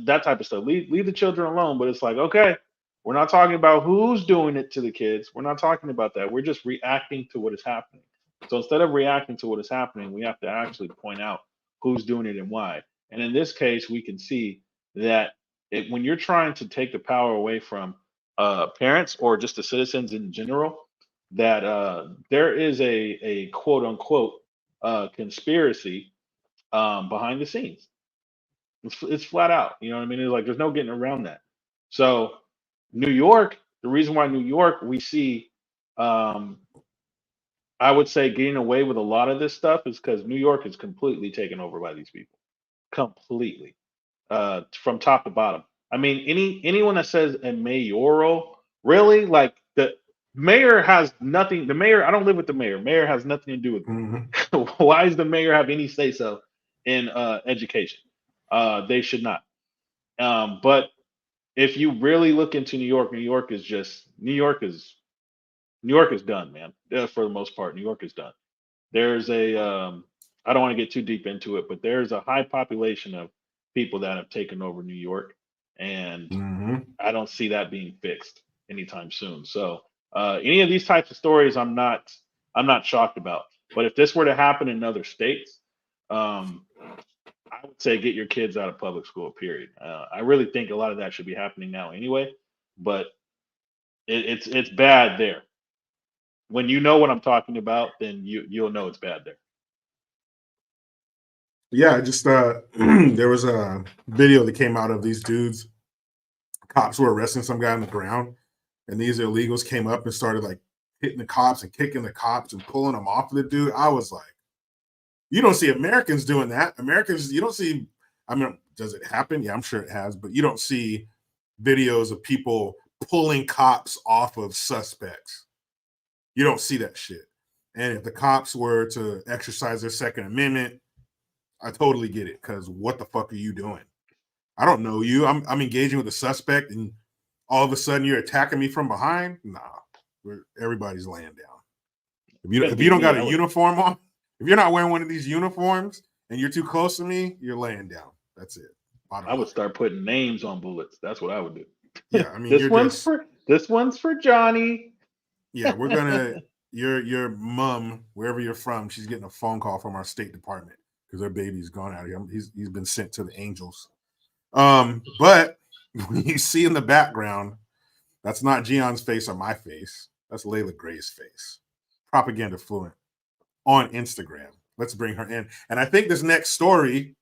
that type of stuff. Leave the children alone. But it's like, okay, we're not talking about who's doing it to the kids. We're not talking about that. We're just reacting to what is happening. So instead of reacting to what is happening, we have to actually point out who's doing it and why. And in this case, we can see that when you're trying to take the power away from parents or just the citizens in general, that there is a quote unquote conspiracy behind the scenes. It's flat out. You know what I mean? It's like there's no getting around that. So New York, the reason why New York we see, I would say, getting away with a lot of this stuff is because New York is completely taken over by these people, completely, from top to bottom. I mean, anyone that says a mayoral, really, like the mayor has nothing. The mayor, I don't live with the mayor. Mayor has nothing to do with it. Mhm. Why does the mayor have any say so in education? They should not. But if you really look into New York, New York is done, man. For the most part, New York is done. There's I don't want to get too deep into it, but there's a high population of people that have taken over New York, and Mhm. I don't see that being fixed anytime soon. So any of these types of stories, I'm not shocked about. But if this were to happen in other states, I would say get your kids out of public school. Period. I really think a lot of that should be happening now anyway, but it's bad there. When you know what I'm talking about, then you'll know it's bad there. Yeah, I just there was a video that came out of these dudes. Cops were arresting some guy on the ground, and these illegals came up and started like hitting the cops and kicking the cops and pulling them off of the dude. I was like, you don't see Americans doing that. Americans, you don't see. I mean, does it happen? Yeah, I'm sure it has, but you don't see videos of people pulling cops off of suspects. You don't see that shit. And if the cops were to exercise their Second Amendment, I totally get it, because what the fuck are you doing? I don't know you. I'm engaging with a suspect, and all of a sudden you're attacking me from behind. Nah, everybody's laying down. If you don't got a uniform on, if you're not wearing one of these uniforms and you're too close to me, you're laying down. That's it. I would start putting names on bullets. That's what I would do. Yeah, I mean, this one's for Johnny. Yeah, we're gonna your mom, wherever you're from, she's getting a phone call from our State Department because her baby's gone out of here. He's been sent to the angels. But when you see in the background, that's not GION's face or my face. That's Layla Grey's face. Propaganda fluent on Instagram. Let's bring her in. And I think this next story,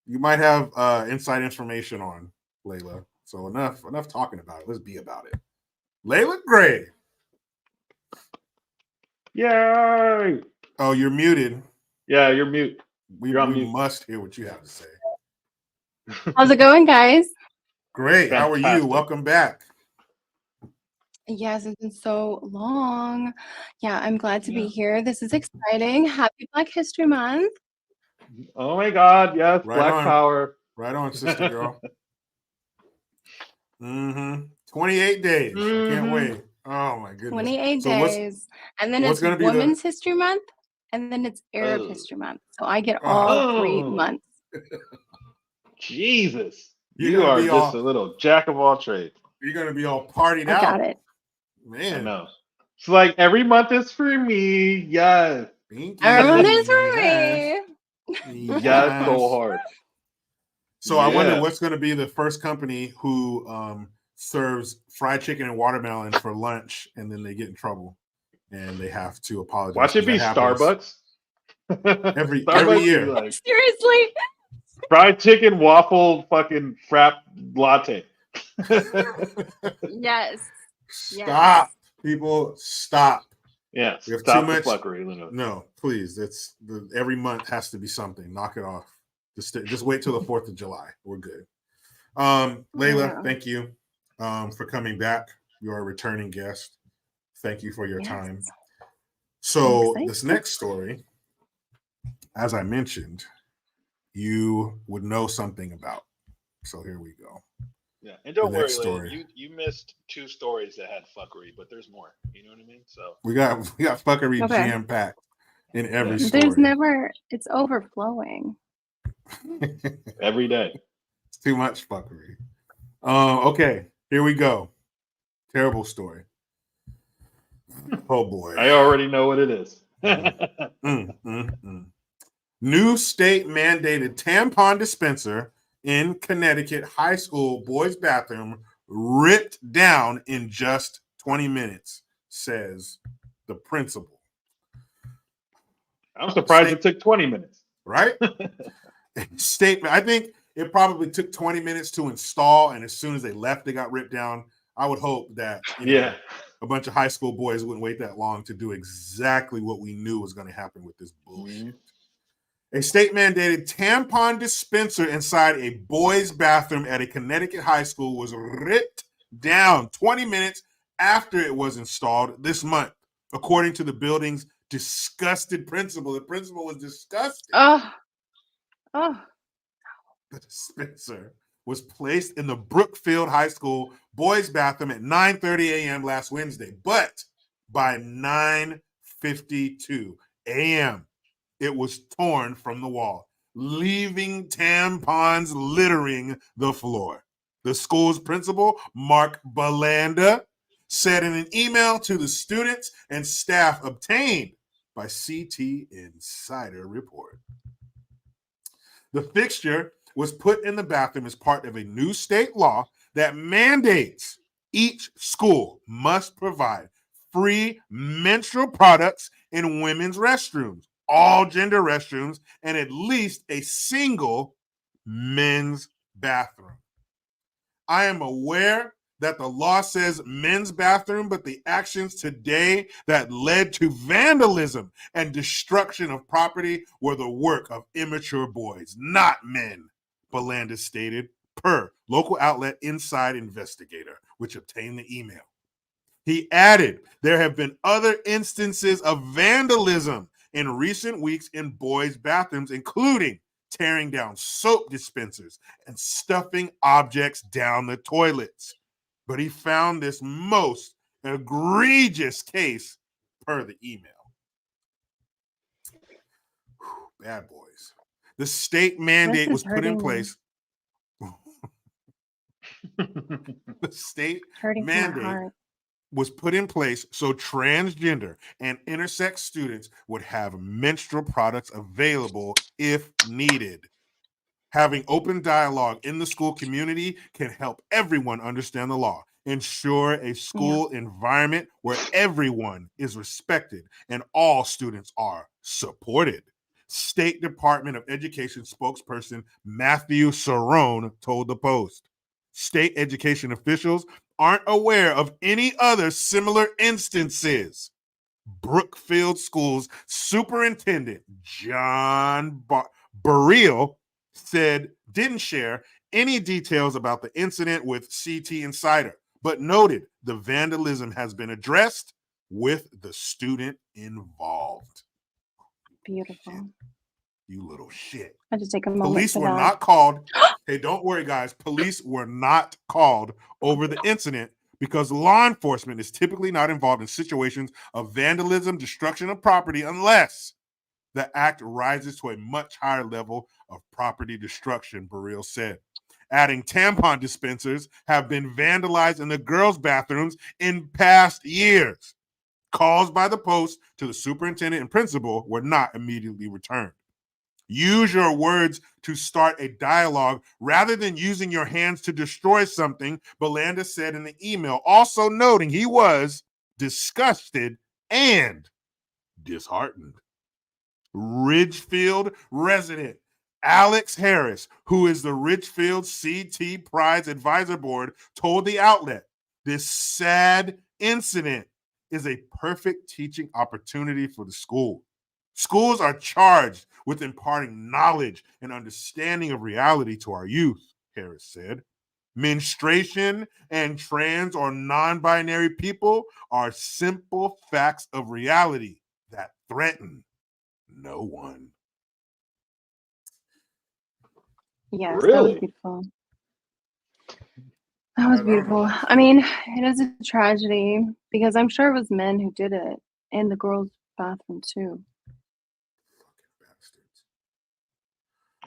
you might have inside information on Layla. So enough talking about it. Let's be about it. Layla Grey. Yay! Oh, you're muted. Yeah, you're mute. We must hear what you have to say. How's it going, guys? Great. How are you? Fantastic. Welcome back. Yes, it's been so long. Yeah, I'm glad to be here. This is exciting. Happy Black History Month. Oh my God! Yes, Right Black on. Power. Right on, sister girl. 28 days. I can't wait. Oh my goodness. 28 So days. And then what's it's gonna be Women's History Month, and then it's Arab History Month. So I get all 3 months. Jesus. You're You gonna are be just all- a little jack of all trades. You're gonna be all partied I out. got it. Man. I know. It's like every month is for me. Yes. Everyone is for Yes. me. Yes, so hard. So I wonder Yeah. what's going to be the first company who serves fried chicken and watermelon for lunch, and then they get in trouble and they have to apologize. Watch it be That happens Starbucks. every Starbucks year. be like, Seriously. fried chicken, waffle, fucking frap latte. Yes. Stop, people! Stop. Yeah, We have stop too the much- fuckery, Luna. No, please. Every month has to be something. Knock it off. Just wait till the 4th of July. We're good. Layla, Yeah. thank you for coming back. You're a returning guest. Thank you for your time. So I'm this excited. next story, as I mentioned, you would know something about. So here we go. Yeah, and don't The worry, next story. Lady, you missed 2 stories that had fuckery, but there's more. You know what I mean? So We got fuckery Okay. jam packed in every story. There's never, it's overflowing. every day. It's too much fuckery. Okay, here we go. Terrible story. Oh boy. I already know what it is. New state mandated tampon dispenser in Connecticut high school boys' bathroom ripped down in just 20 minutes, says the principal. I'm surprised it took 20 minutes. Right? Statement. I think it probably took 20 minutes to install, and as soon as they left, they got ripped down. I would hope that a bunch of high school boys wouldn't wait that long to do exactly what we knew was going to happen with this bullshit. A state mandated tampon dispenser inside a boys' bathroom at a Connecticut high school was ripped down 20 minutes after it was installed this month, according to the building's disgusted principal. The principal was disgusted. Oh. The dispenser was placed in the Brookfield High School boys' bathroom at 9:30 a.m. last Wednesday, but by 9:52 a.m., it was torn from the wall, leaving tampons littering the floor. The school's principal, Mark Belanda, said in an email to the students and staff obtained by CT Insider Report. The fixture was put in the bathroom as part of a new state law that mandates each school must provide free menstrual products in women's restrooms, all gender restrooms, and at least a single men's bathroom. I am aware that the law says men's bathroom, but the actions today that led to vandalism and destruction of property were the work of immature boys, not men, Belanda stated, per local outlet Inside Investigator, which obtained the email. He added, there have been other instances of vandalism in recent weeks in boys' bathrooms, including tearing down soap dispensers and stuffing objects down the toilets. But he found this most egregious case per the email. Bad boys. The state mandate was put in place. The state mandate was put in place so transgender and intersex students would have menstrual products available if needed. Having open dialogue in the school community can help everyone understand the law, ensure a school environment where everyone is respected and all students are supported. State Department of Education spokesperson Matthew Cerrone told the Post. State education officials aren't aware of any other similar instances. Brookfield School's superintendent, John Burrell, said didn't share any details about the incident with CT Insider, but noted the vandalism has been addressed with the student involved. Beautiful. You little shit. I just take a moment. Police were not called. Hey, don't worry, guys. Police were not called over the incident because law enforcement is typically not involved in situations of vandalism, destruction of property, unless the act rises to a much higher level of property destruction, Burrell said. Adding, tampon dispensers have been vandalized in the girls' bathrooms in past years. Calls by the Post to the superintendent and principal were not immediately returned. Use your words to start a dialogue rather than using your hands to destroy something, Belanda said in the email, also noting he was disgusted and disheartened. Ridgefield resident Alex Harris, who is the Ridgefield CT Pride's advisor board, told the outlet, this sad incident is a perfect teaching opportunity for the school. Schools are charged with imparting knowledge and understanding of reality to our youth, Harris said. Menstruation and trans or non-binary people are simple facts of reality that threaten no one. Yes, Really? that was beautiful. That was beautiful. I mean, it is a tragedy because I'm sure it was men who did it in the girls' bathroom too.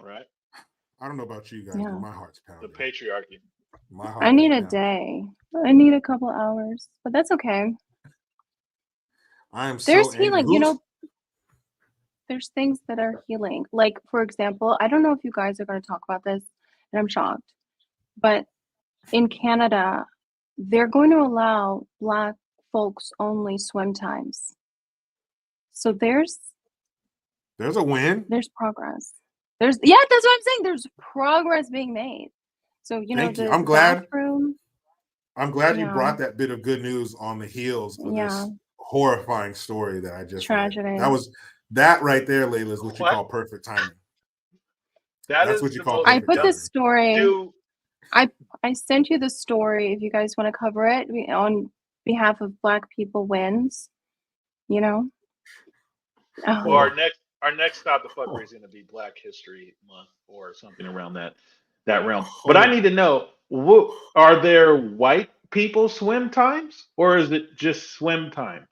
Right. I don't know about you guys, Yeah. but my heart's pounding. The patriarchy. My heart I need is a pounding. day. I need a couple hours, but that's okay. I am There's so angry. healing, you know. There's things that are healing. Like, for example, I don't know if you guys are going to talk about this, and I'm shocked, but in Canada, they're going to allow Black folks only swim times. So there's a win. There's progress. That's what I'm saying. There's progress being made. So Thank you. the I'm glad. bathroom. I'm glad you brought that bit of good news on the heels of this horrifying story that I just tragedy. read. That right there, Layla, is what you call perfect timing. That's what you call perfect timing. I put this story. I sent you the story if you guys want to cover it on behalf of Black people wins. You know. Well, our next stop the fuckery is going to be Black History Month or something around that realm. But I need to know: are there white people swim times, or is it just swim times?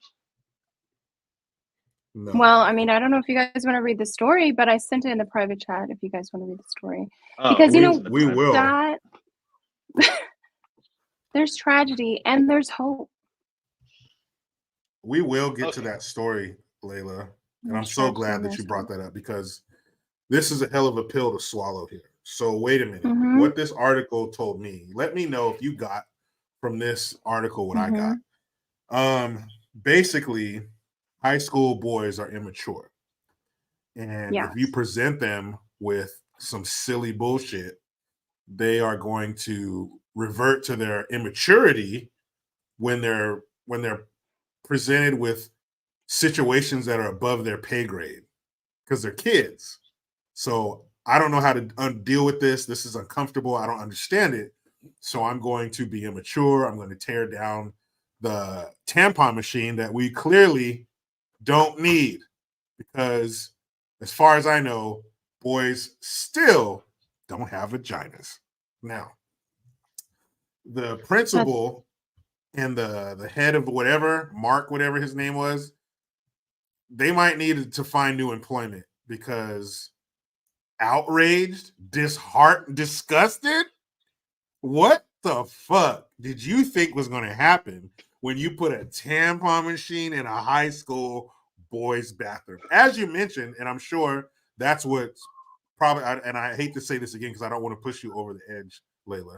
No. Well, I mean, I don't know if you guys want to read the story, but I sent it in the private chat if you guys want to read the story. Oh, Because you know we will. that there's tragedy and there's hope. We will get to that story, Layla. And I'm so glad that you brought that up because this is a hell of a pill to swallow here. So wait a minute. What this article told me, let me know if you got from this article what I got. Basically, high school boys are immature. And if you present them with some silly bullshit, they are going to revert to their immaturity when they're presented with situations that are above their pay grade because they're kids. So I don't know how to deal with this. This is uncomfortable. I don't understand it. So I'm going to be immature. I'm going to tear down the tampon machine that we clearly don't need because as far as I know, boys still don't have vaginas. Now, the principal and the head of whatever, Mark, whatever his name was, they might need to find new employment because outraged, disheartened, disgusted. What the fuck did you think was going to happen when you put a tampon machine in a high school boys' bathroom? As you mentioned, and I'm sure that's what's probably, and I hate to say this again because I don't want to push you over the edge, Layla,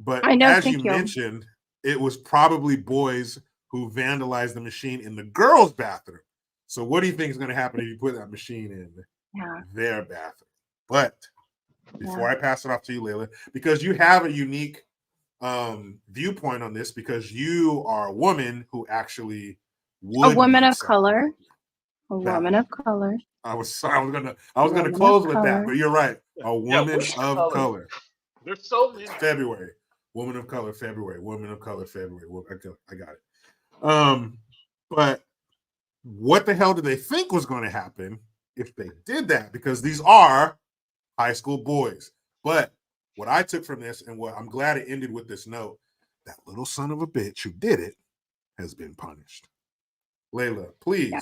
but as you mentioned, it was probably boys who vandalized the machine in the girls' bathroom. So what do you think is going to happen if you put that machine in their bathroom? But before I pass it off to you, Layla, because you have a unique viewpoint on this because you are a woman who actually would a woman of color. A woman of color. I was gonna close with that, but you're right. A woman of color. There's so many. February. Woman of color, February. Woman of color, February. I got it. But what the hell did they think was going to happen if they did that? Because these are high school boys. But what I took from this, and what I'm glad it ended with this note, that little son of a bitch who did it has been punished. Layla, please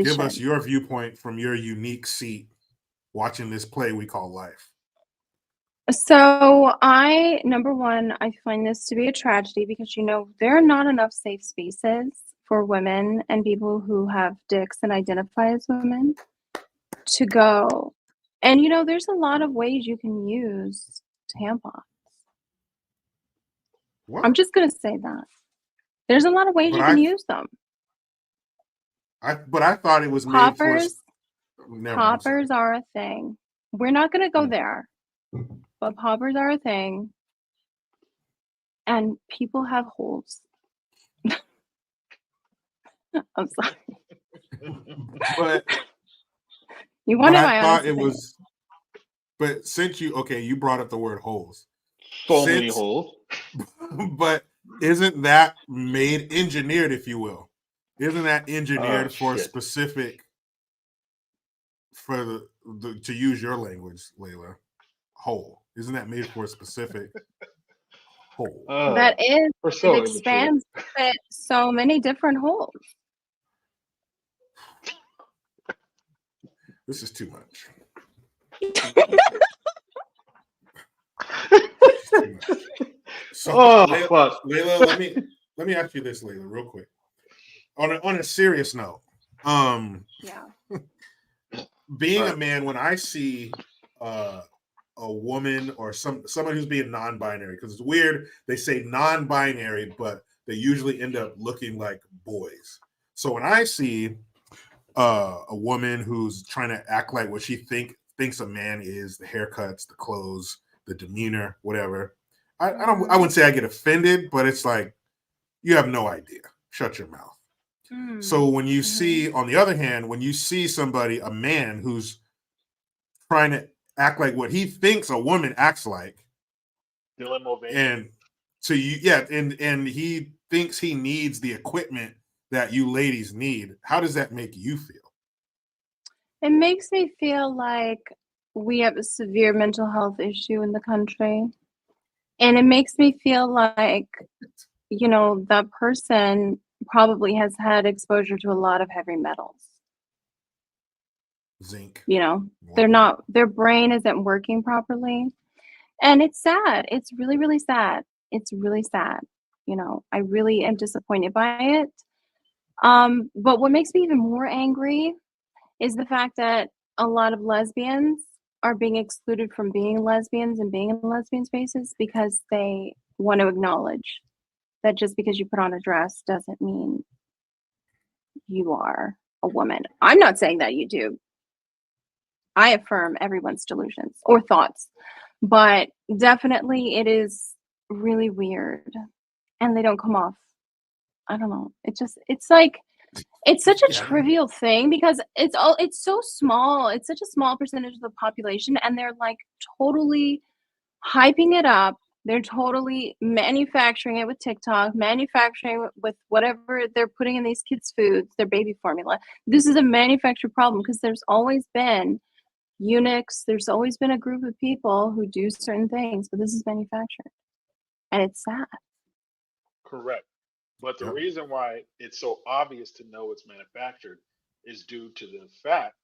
give us your viewpoint from your unique seat watching this play we call life. So number one, I find this to be a tragedy because, there are not enough safe spaces for women and people who have dicks and identify as women to go. And, there's a lot of ways you can use tampons. What? I'm just going to say that. There's a lot of ways you can use them. But I thought it was poppers. Poppers are a thing. We're not going to go there. But poppers are a thing. And people have holes. I'm sorry. But you wanted my I thought it was. But since you brought up the word holes. So many holes. But isn't that engineered, if you will? Isn't that engineered for specific, for the to use your language, Layla, hole? Isn't that made for a specific hole? That is. It expands so many different holes. This is too much. So, Layla, let me ask you this, Layla, real quick. On a serious note, being a man, when I see a woman or someone who's being non-binary, because it's weird, they say non-binary, but they usually end up looking like boys. So when I see a woman who's trying to act like what she thinks a man is, the haircuts, the clothes, the demeanor, whatever, I wouldn't say I get offended, but it's like, you have no idea. Shut your mouth. So when you see, on the other hand, when you see somebody, a man who's trying to act like what he thinks a woman acts like, and to you, and he thinks he needs the equipment that you ladies need. How does that make you feel? It makes me feel like we have a severe mental health issue in the country. And it makes me feel like, you know, that person probably has had exposure to a lot of heavy metals. Zinc. You know, they're not, their brain isn't working properly. And it's sad. It's really, really sad. It's really sad. You know, I really am disappointed by it. But what makes me even more angry is the fact that a lot of lesbians are being excluded from being lesbians and being in lesbian spaces because they want to acknowledge that just because you put on a dress doesn't mean you are a woman. I'm not saying that you do. I affirm everyone's delusions or thoughts, but definitely it is really weird and they don't come off. I don't know. It's like, it's such a trivial thing because it's so small. It's such a small percentage of the population and they're like totally hyping it up. They're totally manufacturing it with TikTok, manufacturing it with whatever they're putting in these kids' foods, their baby formula. This is a manufactured problem because there's always been eunuchs, there's always been a group of people who do certain things, but this is manufactured. And it's sad. Correct. But the reason why it's so obvious to know it's manufactured is due to the fact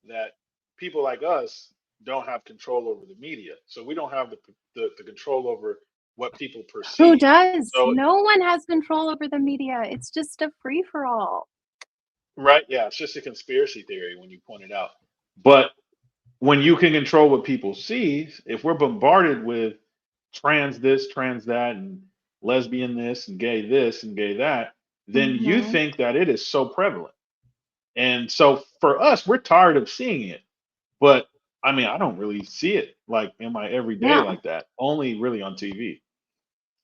that people like us don't have control over the media. So we don't have the control over what people perceive. Who does? So, no one has control over the media. It's just a free-for-all. right? Yeah, it's just a conspiracy theory when you point it out. But when you can control what people see, if we're bombarded with trans this, trans that, and lesbian this, and gay that, then you think that it is so prevalent. And so for us, we're tired of seeing it. But I mean, I don't really see it like in my everyday like that, only really on TV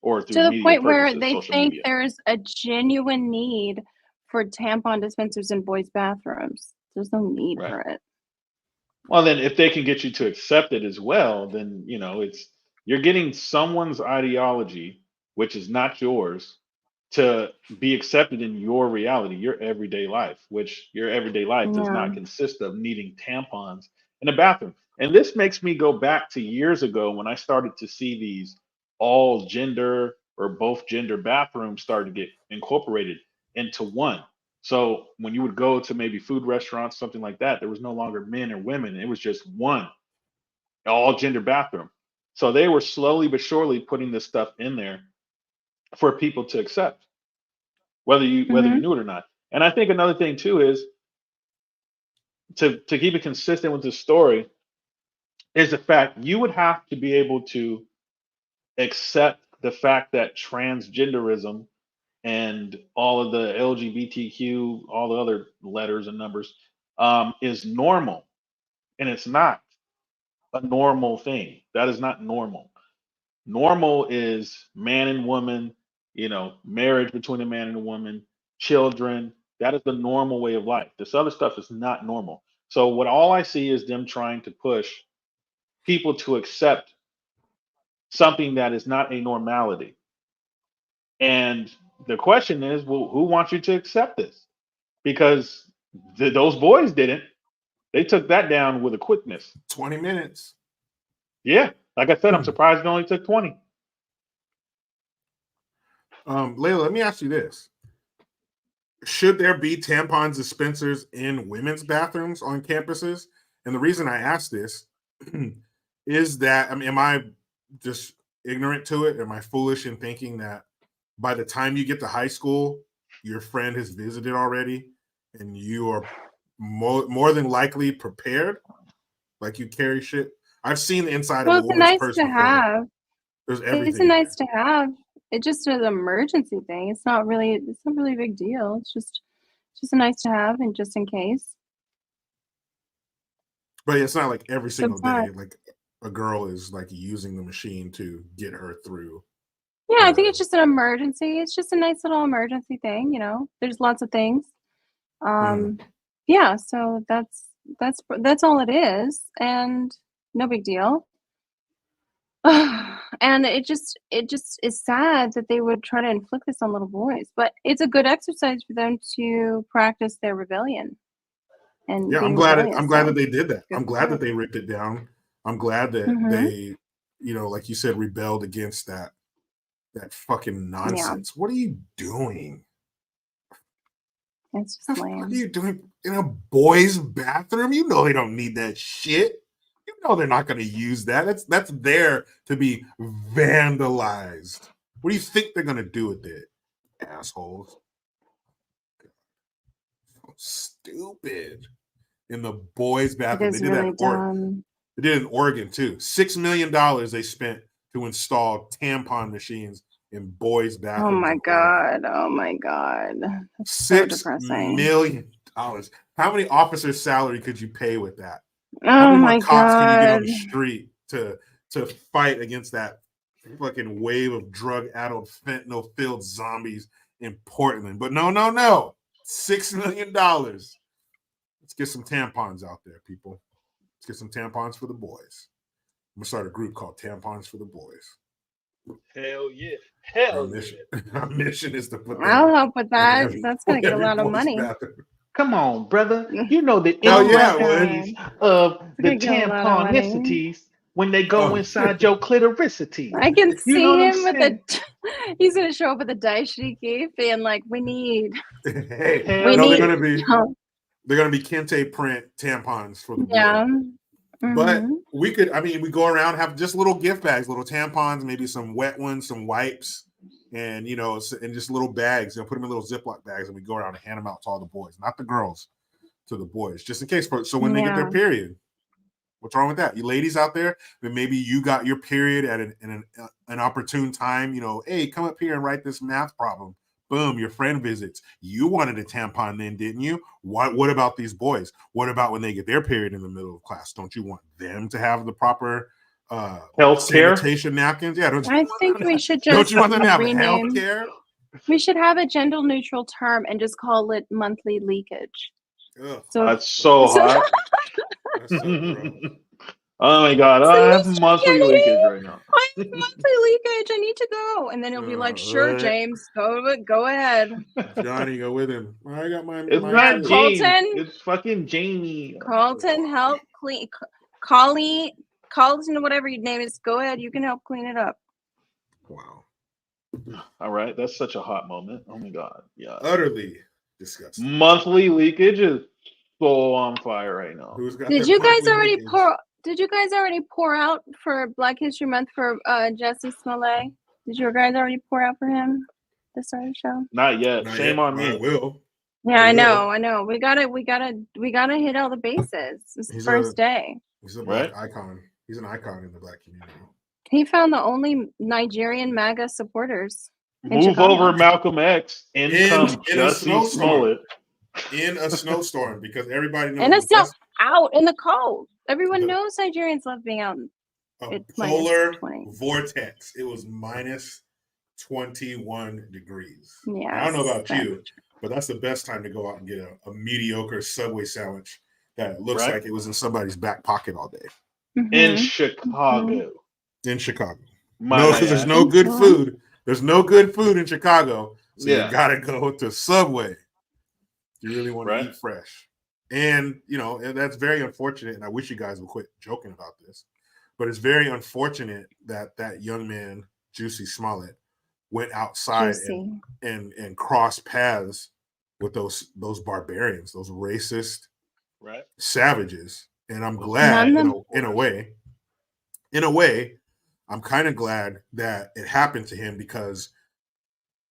or through To the media point where purposes, they social think media. there's a genuine need for tampon dispensers in boys' bathrooms. There's no need for it. Well, then if they can get you to accept it as well, then you know you're getting someone's ideology, which is not yours, to be accepted in your reality, your everyday life, which your everyday life does not consist of needing tampons in a bathroom. And this makes me go back to years ago when I started to see these all gender or both gender bathrooms start to get incorporated into one. So when you would go to maybe food restaurants, something like that, there was no longer men or women. It was just one all gender bathroom. So they were slowly but surely putting this stuff in there for people to accept, whether you knew it or not. And I think another thing too is to keep it consistent with the story is the fact you would have to be able to accept the fact that transgenderism and all of the LGBTQ, all the other letters and numbers, is normal. And it's not a normal thing. That is not normal. Normal is man and woman, you know, marriage between a man and a woman, children. That is the normal way of life. This other stuff is not normal. So what all I see is them trying to push people to accept something that is not a normality. And the question is, well, who wants you to accept this? Because those boys didn't. They took that down with a quickness. 20 minutes. Yeah. Like I said, I'm surprised it only took 20. Layla, let me ask you this. Should there be tampon dispensers in women's bathrooms on campuses? And the reason I ask this is that, I mean, am I just ignorant to it? Am I foolish in thinking that by the time you get to high school, your friend has visited already and you are more than likely prepared? Like you carry shit. I've seen the inside of a woman's nice purse to before. have. There's everything. It's a nice to have. It's just an emergency thing. It's not really a big deal. It's just a nice to have and just in case. But it's not like every single day, like a girl is like using the machine to get her through. Yeah, I think it's just an emergency. It's just a nice little emergency thing, you know. There's lots of things. Yeah, so that's all it is, and no big deal. and it just is sad that they would try to inflict this on little boys. But it's a good exercise for them to practice their rebellion. And Yeah, being I'm glad that rebellious, they did that. good I'm glad for that they ripped it down. I'm glad that Mhm. they, like you said, rebelled against that fucking nonsense. What are you doing? It's What just the fuck are lame. you doing in a boys' bathroom? You know they don't need that shit. You know they're not going to use that. That's there to be vandalized. What do you think they're going to do with it, assholes? So stupid. In the boys' It bathroom, is really dumb. They did it in Oregon too. $6 million they spent to install tampon machines in boys' Oh bathrooms. my in Oregon. god! Oh my god! That's so $6 depressing. million. How many officers' salary could you pay with that? How Oh many more my cops can you get on god! the street to fight against that fucking wave of drug-addled, fentanyl-filled zombies in Portland? But no. $6 million. Let's get some tampons out there, people. Let's get some tampons for the boys. I'm gonna start a group called Tampons for the Boys. Hell yeah. Our Hell mission, yeah. our mission is to put that I'll help with in that. every, That's gonna get a every lot of boys' money. bathroom. Come on, brother. You know the Hell Oh my yeah, well, intricacies of It's the gonna get a lot of money. tamponicities when they go Oh. inside your clitoricity. I can You know see what I'm him with saying? he's gonna show up with a daishiki being like, we need hey, Hell no, yeah. they're gonna be kente print tampons for the boys. Yeah. But Mhm. we go around, have just little gift bags, little tampons, maybe some wet ones, some wipes, and and just little bags. Put them in little Ziploc bags, and we go around and hand them out to all the boys, not the girls, to the boys, just in case. So when they get their Yeah. period, what's wrong with that? You ladies out there, but maybe you got your period at an opportune time. Hey, come up here and write this math problem. Boom, your friend visits. You wanted a tampon then, didn't you? What about these boys? What about when they get their period in the middle of class? Don't you want them to have the proper Health care? sanitation napkins? Yeah, I think we should don't just you want them to have health rename. care? We should have a gender neutral term and just call it monthly leakage. Ugh, So That's so hot. that's so gross. Oh my god, So I have Mr. monthly Kennedy, leakage right now. I have monthly leakage. I need to go. And then he'll be like, sure, Right. James, go ahead. Johnny, go with him. I got my. It's mine not too. James. Colton. It's fucking Jamie. Carlton, help clean. Colleen, Carlton, whatever your name is, go ahead. You can help clean it up. Wow. All right, that's such a hot moment. Oh my god, yeah. Utterly disgusting. Monthly leakage is so on fire right now. Who's got Did their you guys monthly already leakage? pour out for Black History Month for Jussie Smollett? Did you guys already pour out for him to start the show? Not yet. Not Shame yet, on but I me. will. Yeah, I I will. know. We gotta hit all the bases. It's the He's first day. He's a black Right? icon. He's an icon in the black community. He found the only Nigerian MAGA supporters in Move Chicago. over Malcolm X. In comes in a Jussie snowstorm. Smollett. In a snowstorm, because everybody knows And it's the not best- out in the cold. Everyone The- knows Nigerians love being out. a It's polar -20. vortex. It was minus 21 degrees. Yeah, I don't know about you, but that's the best time to go out and get a mediocre Subway sandwich that looks Right. like it was in somebody's back pocket all day In Chicago. in Chicago. Might No, I because there's add. no good food. There's no good food in Chicago, so Yeah. you gotta go to Subway. You really want Right. to eat fresh. And and that's very unfortunate. And I wish you guys would quit joking about this, but it's very unfortunate that that young man, Jussie Smollett, went outside and crossed paths with those barbarians, those racist Right. savages. And I'm Those glad, None in a way, I'm kind of glad that it happened to him, because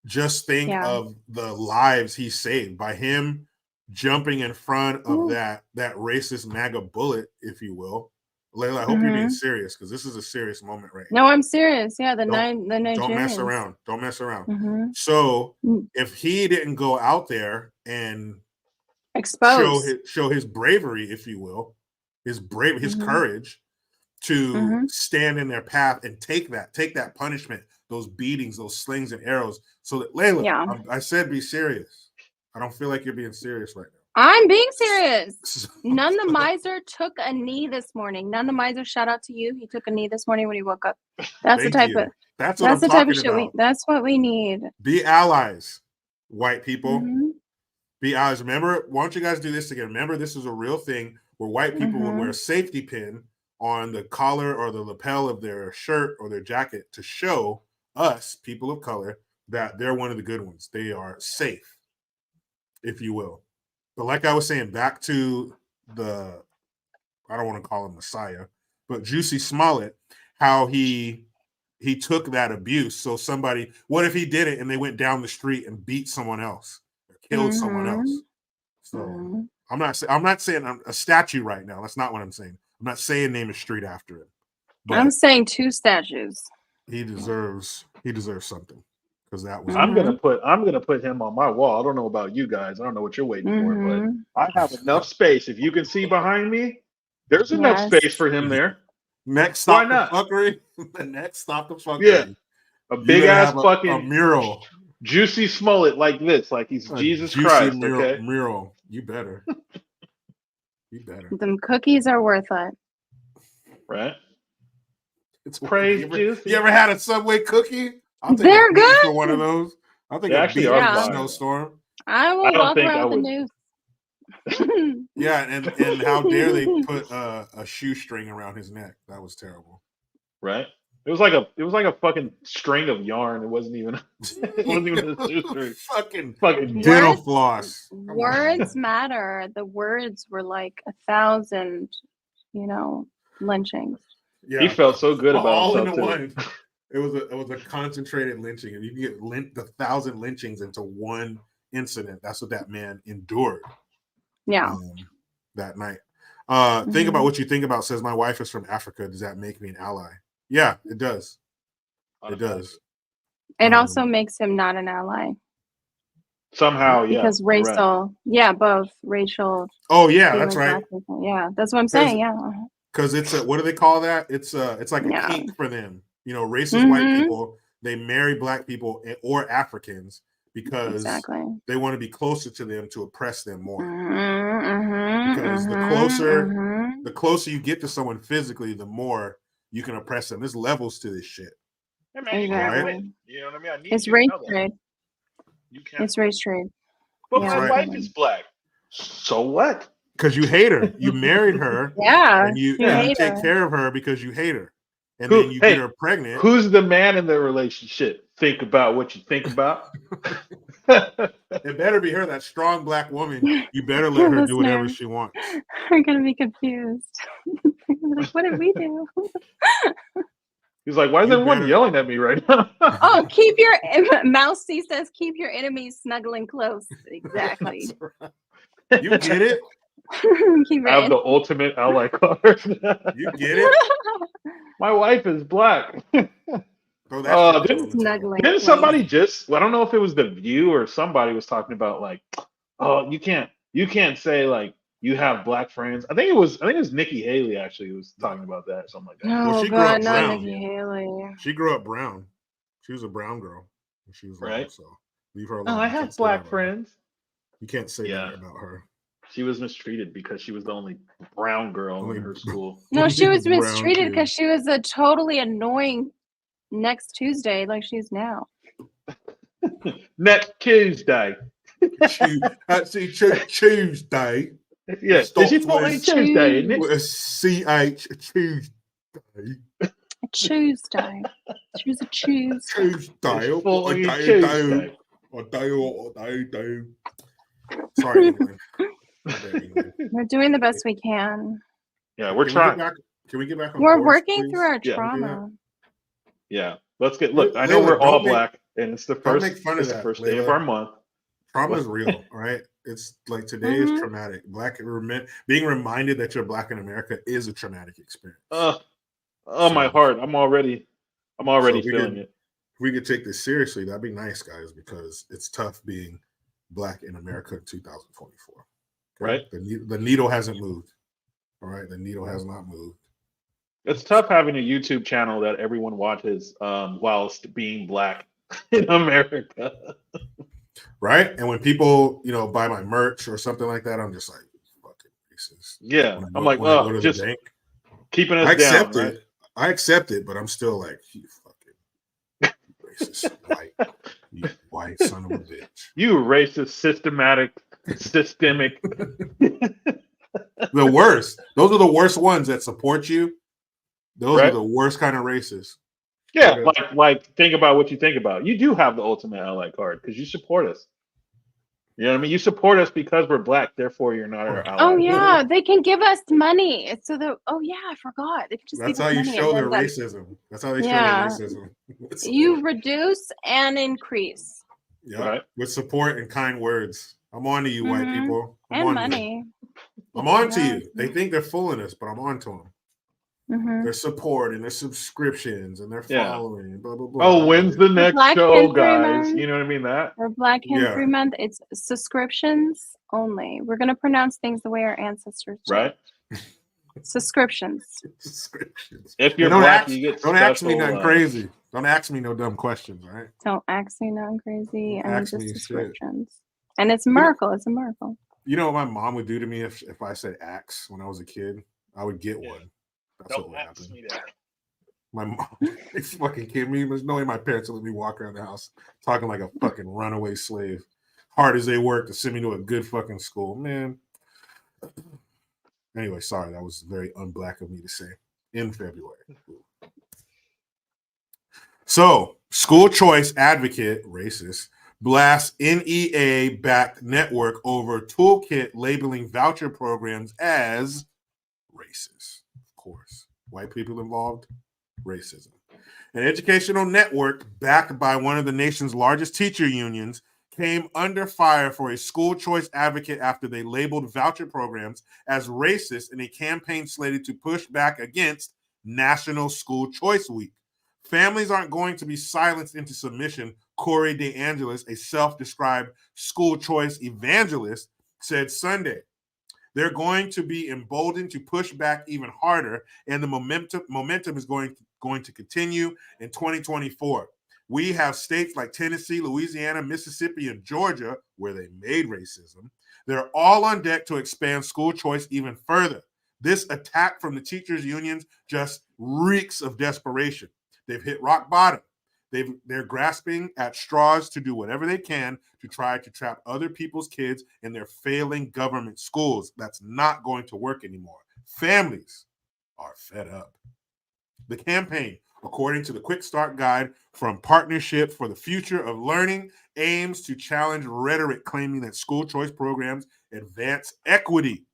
just think of the lives he saved by him jumping in front of that racist MAGA bullet, if you will. Layla, I hope you're being serious, because this is a serious moment right No, I'm serious. Yeah, the Don't- Nigerians. Don't mess around. Don't mess around. Mhm. So if he didn't go out there and Expose. show his bravery, if you will, his courage to stand in their path and take that punishment, those beatings, those slings and arrows, so that Layla, Yeah. I said be serious. I don't feel like you're being serious right now. I'm being serious. So- None the Miser took a knee this morning. None the Miser, shout out to you. He took a knee this morning when he woke up. That's the Thank type you. of That's what that's I'm the type talking of shit about. that's what we need. Be allies, white people. Mhm. Be allies. Remember, why don't you guys do this again? Remember, this was a real thing where white people would wear a safety pin on the collar or the lapel of their shirt or their jacket to show us, people of color, that they're one of the good ones. They are safe, if you will. But like I was saying, back to the, I don't want to call him Messiah, but Jussie Smollett, how he took that abuse. So somebody, what if he did it and they went down the street and beat someone else or killed someone else? So I'm not saying I'm a statue right now. That's not what I'm saying. I'm not saying name a street after him. But I'm saying 2 statues. he deserves something because that was. I'm gonna put him on my wall. I don't know about you guys. I don't know what you're waiting for, but I have enough space. If you can see behind me, there's enough space for him there. Next Why stop not? the fuckery. The next stop the fuckery. Yeah, a You big gotta ass have a fucking mural. Jussie Smollett like this, like he's A Jesus juicy Christ. mural, Okay, mural. You better. You better. Them cookies are worth it. right? It's Praise you ever had a Subway cookie? I'll take They're a beat good. for one of those. I'll take They a actually beat are in a fire. snowstorm. I will I don't walk think around I with would. the news. Yeah, and how dare they put a shoestring around his neck? That was terrible. Right? It was like a fucking string of yarn. It wasn't even a shoestring. Fucking dental Words- floss. Come on. Words matter. The words were like 1,000, lynchings. Yeah, He felt so good about all himself into too. one. It was a concentrated lynching, and you can get 1,000 lynchings into one incident. That's what that man endured. Yeah. That night. Think about what you think about. Says my wife is from Africa. Does that make me an ally? Yeah, it does. It does. It also makes him not an ally. Somehow, yeah. Because you're right. racial, yeah, both racial. Oh yeah, being that's like right. black people. Yeah, that's what I'm saying. Yeah. Because it's a, what do they call that? It's like a kink for them. Racist white people, they marry black people or Africans because they want to be closer to them to oppress them more. Because the closer you get to someone physically, the more you can oppress them. There's levels to this shit. Hey man, you can't win. You know what I mean? I need It's you to race know that. trade. You can't. It's race trade. But Yeah, my wife is black. So what? Because you hate her. You married her. Yeah. And you take care of her because you hate her. And then you get her pregnant. Who's the man in the relationship? Think about what you think about. It better be her, that strong black woman. You better let her do whatever she wants. I'm gonna be confused. Like, what did we do? He's like, why is everyone yelling at me right now? Oh, keep your Mouse C says, keep your enemies snuggling close. Exactly. Right. You get it? I have the ultimate ally card. You get it? My wife is black. Didn't somebody just, I don't know if it was The View or somebody was talking about like, oh, you can't say like you have black friends. I think it was Nikki Haley actually who was talking about that or something like that. Oh, well, she God, grew up not brown. Nikki Haley. She grew up brown. She was a brown girl. She was right. So leave her alone. Oh, I have black friends. You can't say that about her. She was mistreated because she was the only brown girl in her school. No, she was mistreated because she was a totally annoying next Tuesday, like she's now. Next Tuesday. Tuesday. Yeah, she told me Tuesday, isn't it? With a CH Tuesday. Tuesday. She was a Tuesday. Tuesday. A day. Sorry, England. We're doing the best we can. Yeah, we're trying. Can we get back on We're course, working please? through our trauma. Yeah. Let's get, look, I know we're all black and it's the first day of our month. Trauma is real, right? It's like today is traumatic. Being reminded that you're black in America is a traumatic experience. My heart. I'm already feeling it. If we could take this seriously, that'd be nice, guys, because it's tough being black in America in 2024. Okay? Right? The needle hasn't moved. All right, the needle has not moved. It's tough having a YouTube channel that everyone watches whilst being black in America. right? And when people, buy my merch or something like that, I'm just like, fucking racist. Yeah, When I'm like, I go to the just bank, keeping I us down, accept right? it. I accept it, but I'm still like, you fucking racist you white son of a bitch. You racist, systemic. The worst. Those are the worst ones that support you. Those are Right? the worst kind of racists. Yeah, Okay. like think about what you think about. You do have the ultimate ally card because you support us. You know what I mean? You support us because we're black, therefore you're not our ally. Oh yeah, they can give us money. So I forgot. They can just That's give how us you money show and their then racism. That's how they show their yeah, racism. With you support. reduce and increase. Yep. Right. With support and kind words. I'm on to you, white people. I'm And on money. you. I'm on to Yeah. you. They think they're fooling us, but I'm on to them. Mm-hmm. Their support and their subscriptions and their Yeah. following, blah, blah, blah. Oh, when's the next Black show, History guys? Month. You know what I mean? That For Black History Yeah. Month, it's subscriptions only. We're gonna pronounce things the way our ancestors did. right? Subscriptions. Subscriptions. If you're And black, you get don't ask me special. nothing crazy. Don't ask me no dumb questions, all right? Don't ask me nothing crazy. Don't And ask just me shit. subscriptions. And it's a miracle. It's a miracle. You know what my mom would do to me if I said axe when I was a kid? I would get Yeah. one. That's what Don't would ask happen. me that. My mom, they fucking kidding me. There's no way my parents would let me walk around the house talking like a fucking runaway slave. Hard as they work to send me to a good fucking school, man. Anyway, sorry, that was very unblack of me to say in February. So, school choice advocate, racist, blasts NEA-backed network over toolkit labeling voucher programs as racist. Of course, white people involved, racism. An educational network backed by one of the nation's largest teacher unions came under fire for a school choice advocate after they labeled voucher programs as racist in a campaign slated to push back against National School Choice Week. Families aren't going to be silenced into submission, Corey DeAngelis, a self-described school choice evangelist, said Sunday. They're going to be emboldened to push back even harder, and the momentum is going to continue in 2024. We have states like Tennessee, Louisiana, Mississippi, and Georgia, where they made racism. They're all on deck to expand school choice even further. This attack from the teachers' unions just reeks of desperation. They've hit rock bottom. They're grasping at straws to do whatever they can to try to trap other people's kids in their failing government schools. That's not going to work anymore. Families are fed up. The campaign, according to the Quick Start Guide from Partnership for the Future of Learning, aims to challenge rhetoric claiming that school choice programs advance equity.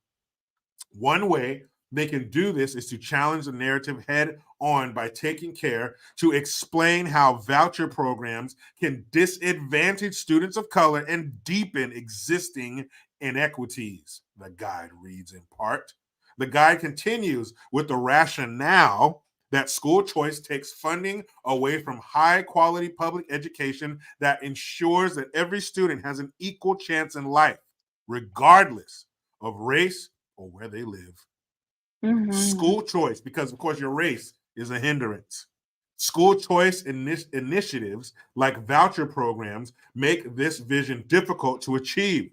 One way they can do this is to challenge the narrative head on by taking care to explain how voucher programs can disadvantage students of color and deepen existing inequities. The guide reads in part. The guide continues with the rationale that school choice takes funding away from high quality public education that ensures that every student has an equal chance in life, regardless of race or where they live. Mm-hmm. School choice, because of course your race is a hindrance. School choice initiatives like voucher programs make this vision difficult to achieve.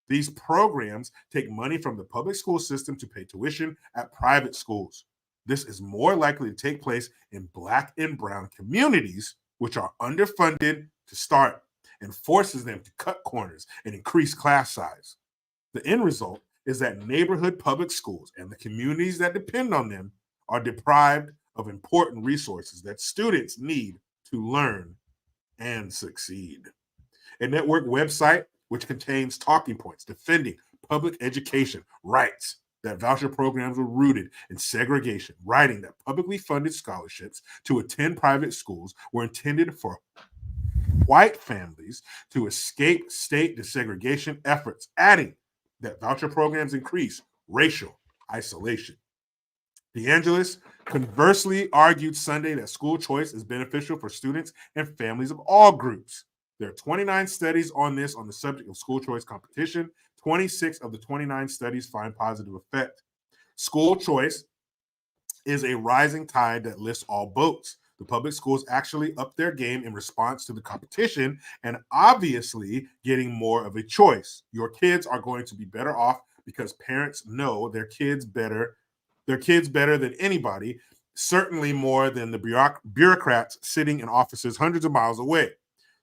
These programs take money from the public school system to pay tuition at private schools. This is more likely to take place in Black and brown communities, which are underfunded to start, and forces them to cut corners and increase class size. The end result is that neighborhood public schools and the communities that depend on them are deprived of important resources that students need to learn and succeed. A network website which contains talking points defending public education writes that voucher programs were rooted in segregation, writing that publicly funded scholarships to attend private schools were intended for white families to escape state desegregation efforts, adding that voucher programs increase racial isolation. DeAngelis conversely argued Sunday that school choice is beneficial for students and families of all groups. There are 29 studies on this on the subject of school choice competition. 26 of the 29 studies find positive effect. School choice is a rising tide that lifts all boats. The public schools actually upped their game in response to the competition and obviously getting more of a choice. Your kids are going to be better off because parents know their kids better than anybody, certainly more than the bureaucrats sitting in offices hundreds of miles away.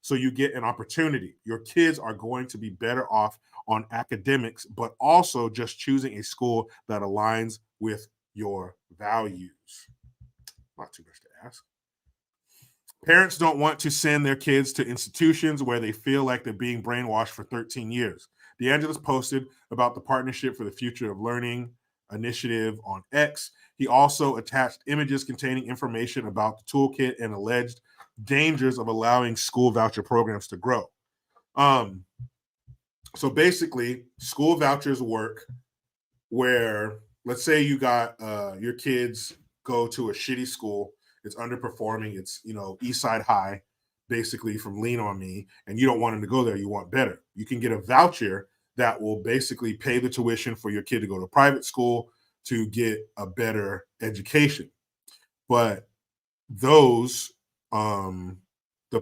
So you get an opportunity. Your kids are going to be better off on academics, but also just choosing a school that aligns with your values. Not too much to ask. Parents don't want to send their kids to institutions where they feel like they're being brainwashed for 13 years. DeAngelis posted about the Partnership for the Future of Learning initiative on X. He also attached images containing information about the toolkit and alleged dangers of allowing school voucher programs to grow. So basically, school vouchers work where, let's say you got your kids go to a shitty school. It's underperforming. It's, East Side High, basically from Lean On Me, and you don't want them to go there. You want better. You can get a voucher that will basically pay the tuition for your kid to go to private school to get a better education. But those, the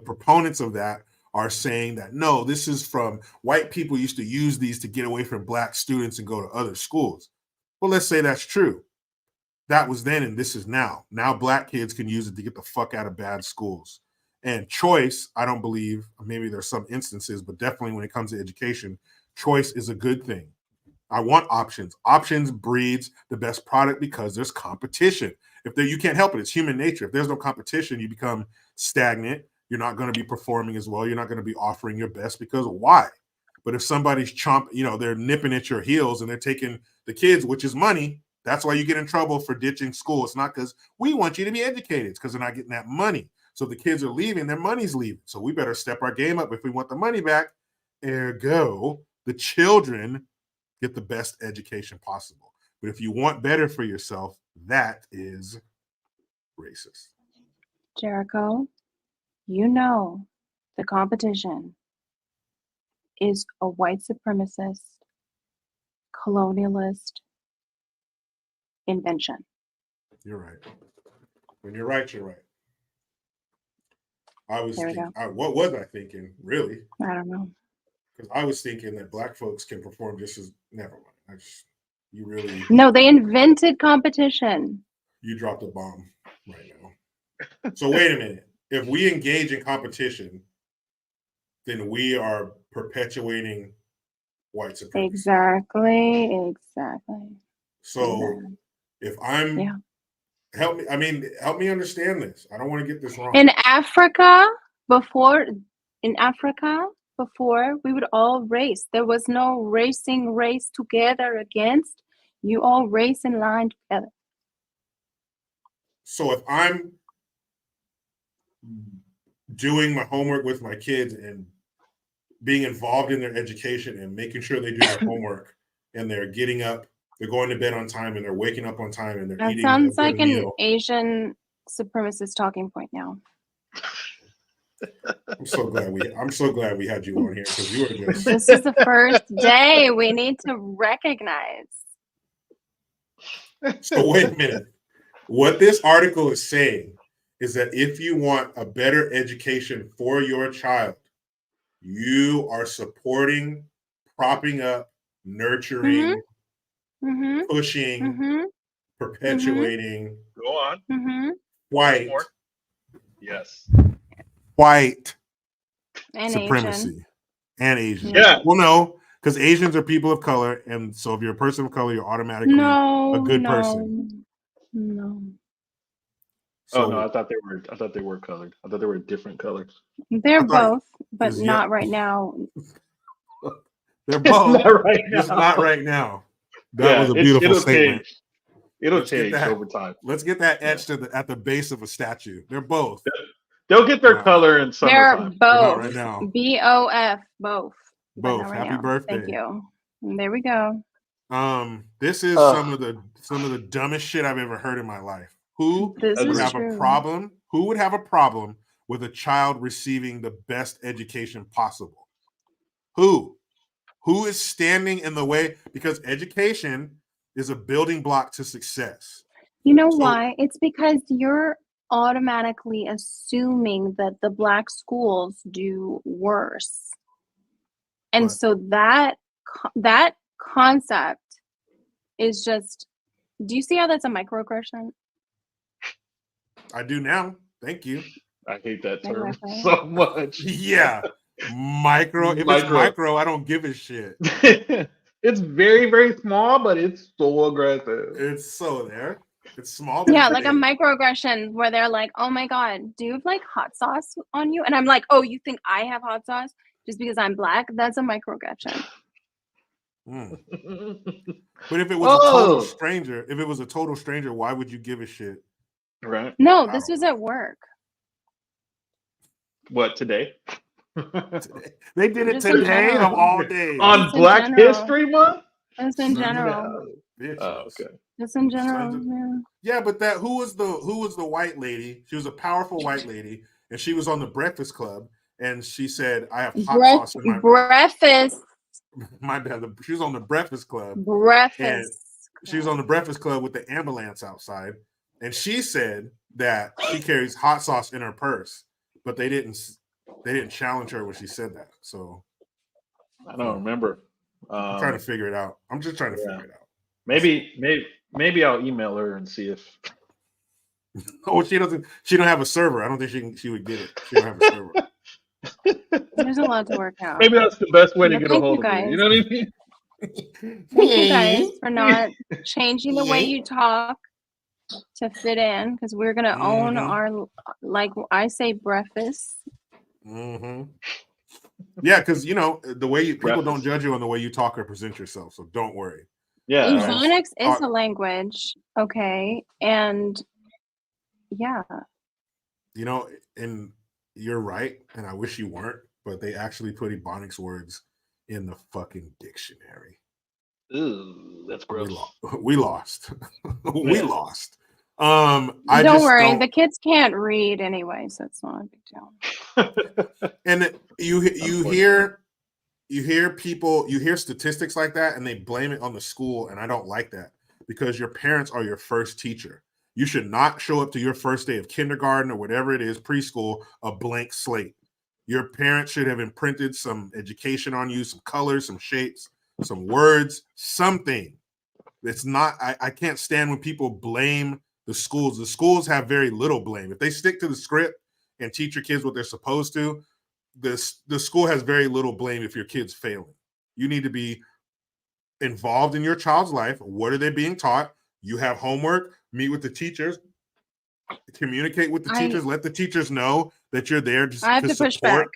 proponents of that are saying that, no, this is from white people used to use these to get away from black students and go to other schools. Well, let's say that's true. That was then and this is now. Now black kids can use it to get the fuck out of bad schools. And choice, I don't believe, maybe there's some instances, but definitely when it comes to education, choice is a good thing. I want options. Options breeds the best product because there's competition. You can't help it. It's human nature. If there's no competition, you become stagnant. You're not going to be performing as well. You're not going to be offering your best because why? But if somebody's they're nipping at your heels and they're taking the kids, which is money, that's why you get in trouble for ditching school. It's not because we want you to be educated. It's because they're not getting that money. So the kids are leaving, their money's leaving. So we better step our game up if we want the money back. Ergo, the children get the best education possible. But if you want better for yourself, that is racist. Jericho, the competition is a white supremacist, colonialist invention. You're right. When you're right, you're right. I was thinking, what was I thinking, really? I don't know. Because I was thinking that black folks can perform just as, never mind. No, they invented competition. You dropped a bomb right now. So wait a minute. If we engage in competition, then we are perpetuating white supremacy. Exactly. So if I'm help me understand this. I don't want to get this wrong. In Africa, before we would all race. There was no race together against. You all race in line together. So if I'm doing my homework with my kids and being involved in their education and making sure they do their homework and they're getting up, they're going to bed on time and they're waking up on time and they're eating. That sounds like an Asian supremacist talking point now. I'm so glad we had you on here because you were just. This is the first day. We need to recognize. So wait a minute. What this article is saying is that if you want a better education for your child, you are supporting, propping up, nurturing, pushing, perpetuating. Go on. White. Yes. White and supremacy. Asian. And Asian. Yeah. Well, no, because Asians are people of color, and so if you're a person of color, you're automatically a good person. No. So, no, I thought they were colored. I thought they were different colors. They're both, but not right now. They're both. Not right now. Just not right now. That was a beautiful statement. Change. It'll change over time. Let's get that etched at the base of a statue. They're both. They'll get their color in summertime. They're both. Right now. BOF, both. Both. Right Happy now. birthday. Thank you. And there we go. This is some of the dumbest shit I've ever heard in my life. Who would have a problem? Who would have a problem with a child receiving the best education possible? Who is standing in the way? Because education is a building block to success. You know why? It's because you're automatically assuming that the black schools do worse. And But- so that concept is just, do you see how that's a microaggression? I do now. Thank you. I hate that term Exactly. so much. Yeah. Micro. If it's Micro. micro, I don't give a shit. It's very, very small, but it's so aggressive. It's so there. It's small. but Yeah, it's like a big. microaggression where they're like, oh my God, do you have like hot sauce on you? And I'm like, oh, you think I have hot sauce just because I'm black? That's a microaggression. Mm. But if it was a total Oh. stranger, why would you give a shit? Right. No, this was at work. What, today? Today. They did it Just in today of general. all days. On Just in Black general. History Month? Just in Son of a general. Bitches. Oh, okay. Just in general. Sons of- Yeah. Yeah, but that who was the white lady? She was a powerful white lady, and she was on the Breakfast Club, and she said, "I have hot sauce in my Breakfast. my bad." She was on the Breakfast Club. Breakfast. She was on the Breakfast Club with the ambulance outside, and she said that she carries hot sauce in her purse, but they didn't challenge her when she said that. So I don't remember. I'm trying to figure it out. I'm just trying to figure it out. Maybe I'll email her and see if. Oh, she don't have a server. I don't think she would get it. She don't have a server. There's a lot to work out. Maybe that's the best way to But get a thank hold you of her. guys. You know what I mean? Thank you guys for not changing the way you talk to fit in, because we're gonna own Mhm. our, like I say, breakfast. Mm-hmm. Yeah, because the way people don't Breakfast. judge you on the way you talk or present yourself, so don't worry. Yeah. Ebonics is Uh, a language, okay, and yeah, And you're right, and I wish you weren't, but they actually put Ebonics words in the fucking dictionary. Ooh, that's gross. We lost. We Yeah. lost. don't worry, the kids can't read anyway, so it's not a big deal. And you hear statistics like that, and they blame it on the school, and I don't like that, because your parents are your first teacher. You should not show up to your first day of kindergarten or whatever it is, preschool, a blank slate. Your parents should have imprinted some education on you, some colors, some shapes, some words, something. It's not, I can't stand when people blame the schools. The schools have very little blame. If they stick to the script and teach your kids what they're supposed to, the school has very little blame if your kid's failing. You need to be involved in your child's life. What are they being taught? You have homework, meet with the teachers, communicate with the teachers, let the teachers know that you're there I have to push back.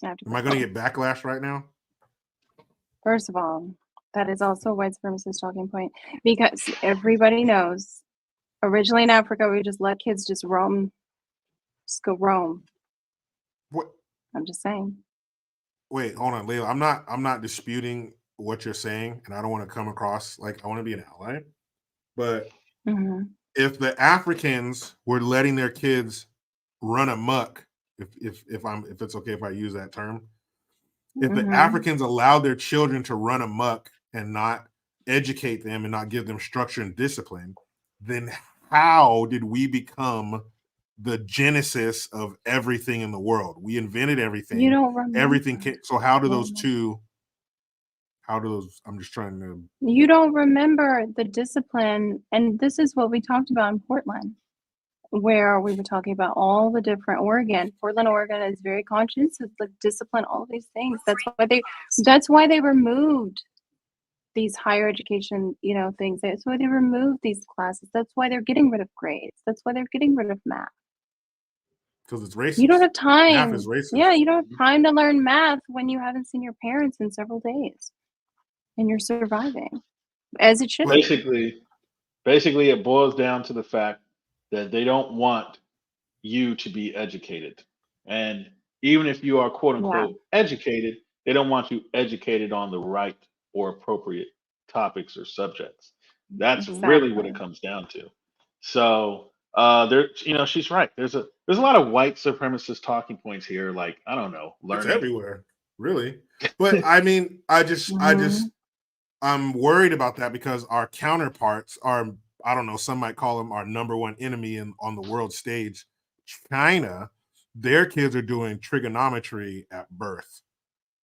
Am I going to get backlash right now? First of all, that is also a white supremacist talking point, because everybody knows originally in Africa, we just let kids just roam, just go roam. What? I'm just saying. Wait, hold on, Layla. I'm not disputing what you're saying, and I don't want to come across like I want to be an ally. But if the Africans were letting their kids run amok, if it's okay if I use that term, if the Africans allowed their children to run amok and not educate them and not give them structure and discipline, then how did we become the genesis of everything in the world? We invented everything. You don't remember. Everything came, so how do those two? I'm just trying to. You don't remember the discipline, and this is what we talked about in Portland, where we were talking about all the different Portland, Oregon is very conscious of the discipline, all of these things. That's why they removed these higher education, things. That's why they removed these classes. That's why they're getting rid of grades. That's why they're getting rid of math. Because it's racist. You don't have time. Math is racist. Yeah, you don't have time to learn math when you haven't seen your parents in several days, and you're surviving, as it should be. Basically, it boils down to the fact that they don't want you to be educated. And even if you are quote unquote educated, they don't want you educated on the right or appropriate topics or subjects. That's really what it comes down to. So she's right. There's a lot of white supremacist talking points here. Like, I don't know, learning. It's everywhere, really. But I mean, I'm worried about that, because our counterparts are I don't know, some might call them our number one enemy on the world stage, China. Their kids are doing trigonometry at birth,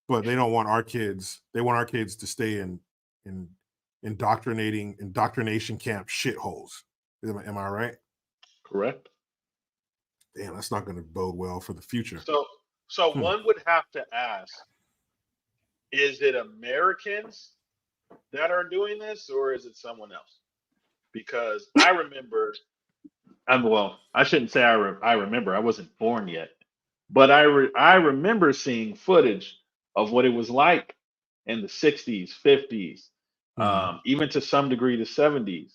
but they don't want our kids. They want our kids to stay in indoctrination camp shitholes. Am I right? Correct. Damn, that's not going to bode well for the future. So one would have to ask, is it Americans that are doing this, or is it someone else? Because I remember, I shouldn't say I remember. I wasn't born yet, but I remember seeing footage of what it was like in the 60s, 50s, even to some degree the 70s,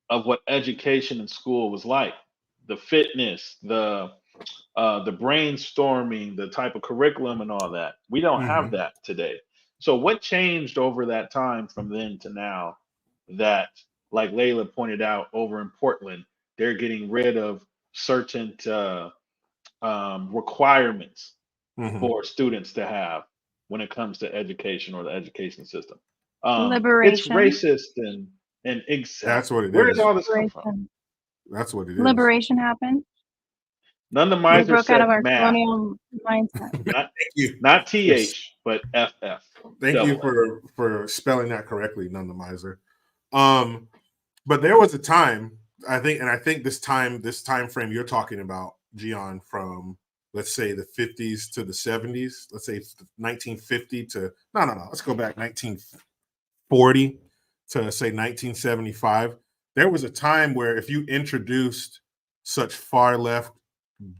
of what education in school was like. The fitness, the brainstorming, the type of curriculum and all that. We don't have that today. So what changed over that time from then to now that, like Layla pointed out, over in Portland, they're getting rid of certain requirements for students to have when it comes to education or the education system. It's Liberation. racist and exactly. That's what it Where is. does all this come from? That's what it is. Liberation happened. None of the We miser broke out of said our math. colonial mindset. Thank you. Not TH, but FF. Thank you for spelling that correctly, none the miser. But there was a time, I think this time frame you're talking about, Gion, from let's say the 50s to the 70s, let's say 1950 to let's go back 1940 to say 1975. There was a time where if you introduced such far left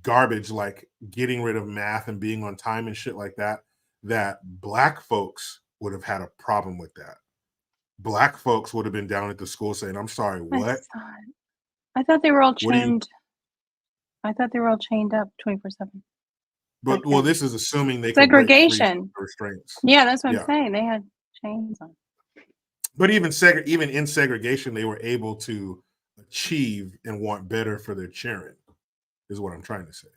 garbage like getting rid of math and being on time and shit like that, that black folks would have had a problem with that. Black folks would have been down at the school saying, I'm sorry, what? I thought they were all chained. I thought they were all chained up 24/7. But well, this is assuming they segregation could restraints. Yeah, that's what I'm saying. They had chains on. But even in segregation, they were able to achieve and want better for their children, is what I'm trying to say.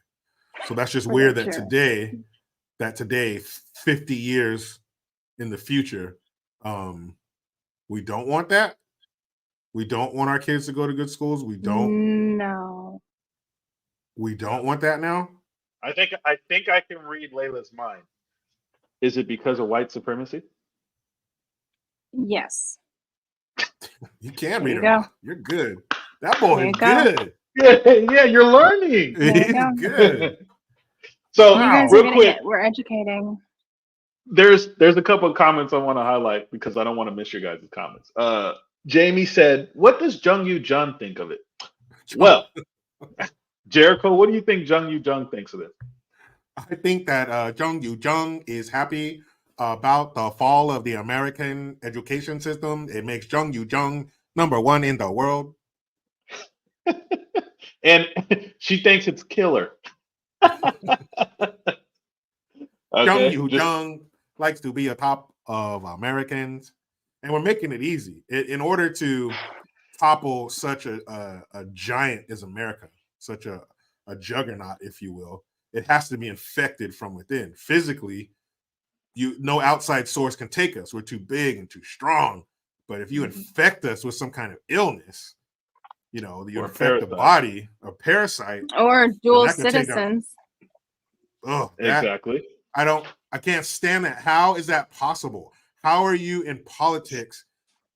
So that's just weird that today, 50 years in the future, we don't want that. We don't want our kids to go to good schools. We don't. No. We don't want that now. I think I can read Layla's mind. Is it because of white supremacy? Yes. You can read it. You're good. That boy is good. Yeah, you're learning. He's good. So you guys real quick, we're educating. There's a couple of comments I want to highlight because I don't want to miss your guys' comments. Jamie said, "What does Jung Yu Jung think of it?" Well, Jericho, what do you think Jung Yu Jung thinks of it? I think that Jung Yu Jung is happy about the fall of the American education system. It makes Jung Yu Jung #1 in the world. And she thinks it's killer. Jung Yu Jung likes to be atop of Americans, and we're making it easy. In order to topple such a giant as America, such a juggernaut, if you will, it has to be infected from within. Physically, no outside source can take us. We're too big and too strong. But if you infect us with some kind of illness, you infect the body, a parasite, or dual citizens. Exactly. I can't stand that. How is that possible? How are you in politics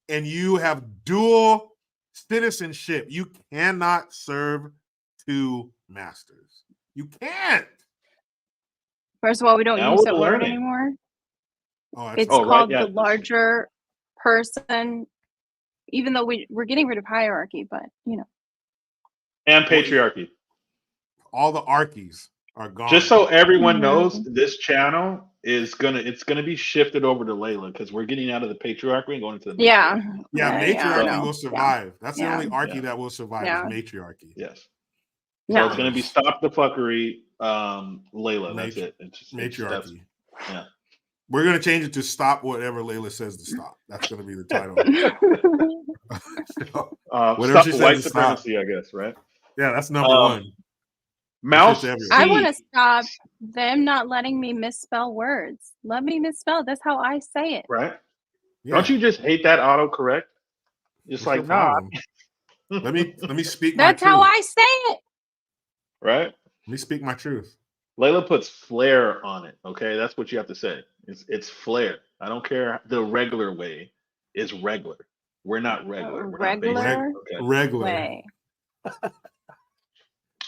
and you have dual citizenship? You cannot serve two masters. You can't. First of all, we don't use that word anymore. It's called the larger person, even though we're getting rid of hierarchy, but and patriarchy. All the archies are gone. Just so everyone knows, this channel is gonna be shifted over to Layla because we're getting out of the patriarchy and going into the matriarchy will survive. That's the only archy that will survive is matriarchy. Yes. So it's gonna be stop the fuckery, Layla. That's it. It's matriarchy. Yeah. We're gonna change it to stop whatever Layla says to stop. That's gonna be the title. Whatever she says white supremacy, I guess, right? Yeah, that's #1. Mouse. I want to stop them not letting me misspell words. Let me misspell. That's how I say it. Right? Yeah. Don't you just hate that autocorrect? It's like, nah. Let me speak my That's truth. how I say it. Right? Let me speak my truth. Layla puts flair on it. Okay, that's what you have to say. It's flair. I don't care. The regular way is regular. We're not regular. We're not basic. Regular Okay. Regular. way.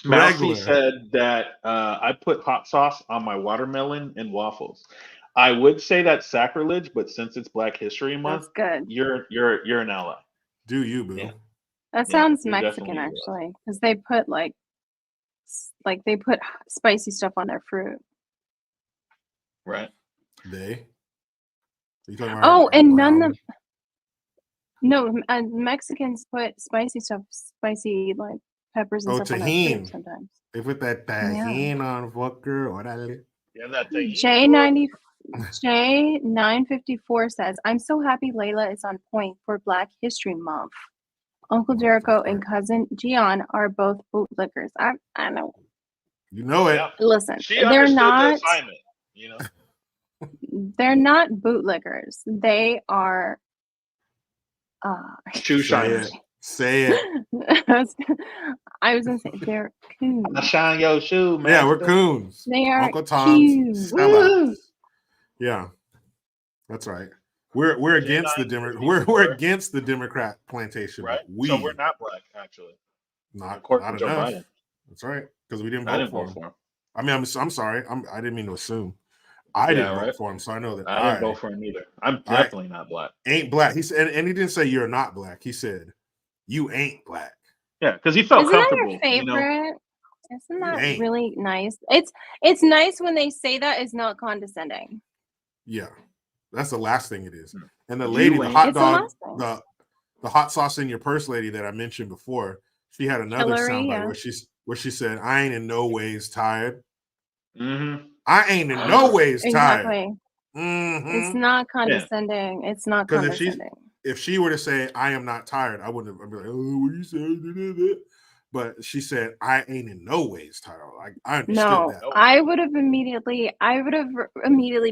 Mousy Regular. said that I put hot sauce on my watermelon and waffles. I would say that's sacrilege, but since it's Black History Month, That's good. you're an ally. Do you, boo? Yeah. That Yeah, sounds you're Mexican definitely actually, because they put like they put spicy stuff on their fruit. Right? They? Are you talking about Oh, and none brown? of no Mexicans put spicy stuff, spicy like peppers and Oh, stuff on their fruit tahini. sometimes. They put that tahini on fucker. Orale. Yeah, that thing. J954 says, "I'm so happy Layla is on point for Black History Month. Uncle Jericho and cousin GION are both bootlickers." I know. You know it. Yeah. Listen, She they're understood the not. assignment, you know. They're not bootlickers. They are. Shoe Say shiners. it. Say it. I was gonna say they're coons. I shine your shoe, man. Yeah, we're coons. They are Uncle Tom's coons. sellouts. Yeah, that's right. We're against the we're against the Democrat plantation. Right? We So we're not Black, actually. not According to Joe enough. Biden. That's right, because we didn't I vote didn't for vote him. for him. I mean, I'm sorry. I didn't mean to assume. I didn't vote for him, so I know that I didn't vote for him either. I'm definitely not Black. Ain't Black. He said, and he didn't say you're not Black. He said you ain't Black. Yeah, because he felt Isn't comfortable. that your favorite? You know? Isn't that ain't. really nice? It's nice when they say that is not condescending. Yeah, that's the last thing it is. And the You lady, the ain't. hot It's the dog, last thing. the hot sauce in your purse lady that I mentioned before, she had another Hillary, soundbite yeah. where she said, "I ain't in no ways tired. Mm-hmm. I ain't in no ways tired." Exactly. Mm-hmm. It's not condescending. It's not Because condescending. if she were to say, "I am not tired," I wouldn't. I'd be like, "Oh, what you say?" But she said, "I ain't in no ways tired." Like I understood No, that. I would have immediately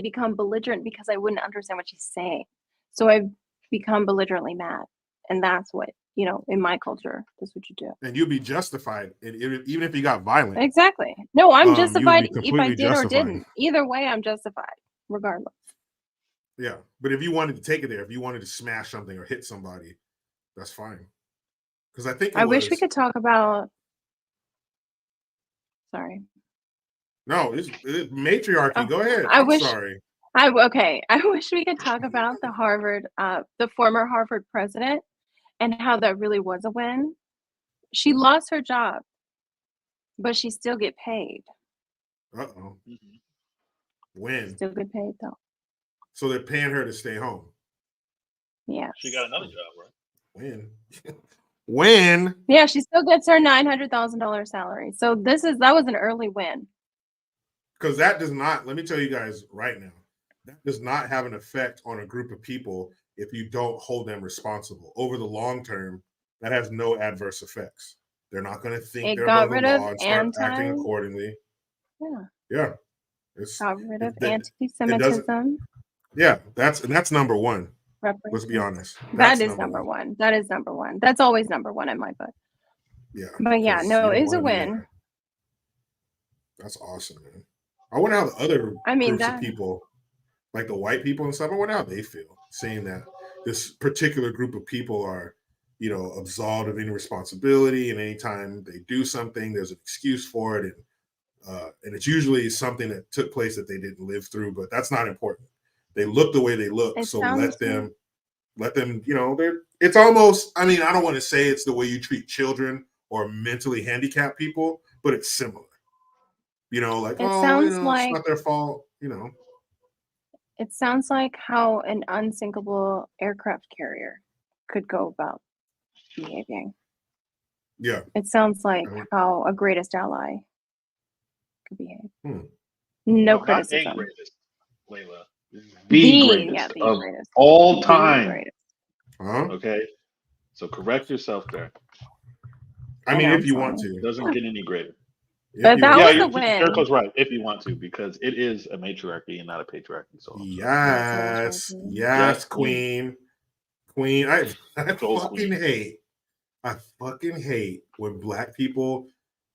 become belligerent because I wouldn't understand what she's saying. So I've become belligerently mad, and that's what in my culture. That's what you do. And you'd be justified, even if you got violent. Exactly. No, I'm You would justified be if I completely did or justified. didn't. Either way, I'm justified, regardless. Yeah, but if you wanted to take it there, if you wanted to smash something or hit somebody, that's fine. Because I think I wish we could talk about. Sorry. No, it's matriarchy. Oh, Go ahead. I I'm wish- sorry. I wish we could talk about the former Harvard president, and how that really was a win. She lost her job, but she still get paid. Uh-oh. When? Still get paid though. So they're paying her to stay home. Yeah. She got another job, right? When? When? Yeah, she still gets her $900,000 salary. So that was an early win. Because that does not, let me tell you guys right now, that does not have an effect on a group of people if you don't hold them responsible. Over the long term, that has no adverse effects. They're not going to think they're above the law and start acting accordingly. Yeah. Yeah. Got rid of anti-Semitism. Yeah, that's number one. Let's be honest. That is number one. That is number one. That's always number one in my book. Yeah. But yeah, no, it was a win. That's awesome, man. I wonder how the other groups of people, like the white people and stuff, I wonder how they feel seeing that this particular group of people are, absolved of any responsibility, and anytime they do something, there's an excuse for it, and it's usually something that took place that they didn't live through, but that's not important. They look the way they look, so let them, it's almost, I mean, I don't want to say it's the way you treat children or mentally handicapped people, but it's similar. It's not their fault, It sounds like how an unsinkable aircraft carrier could go about behaving. Yeah. It sounds like how a greatest ally could behave. No criticism. Not a greatest, Layla. The greatest of all time. Okay? So correct yourself there. I mean, if you want to. It doesn't get any greater. But that was the win. Jericho's right, if you want to, because it is a matriarchy and not a patriarchy. So yes, queen. I fucking hate. I fucking hate when black people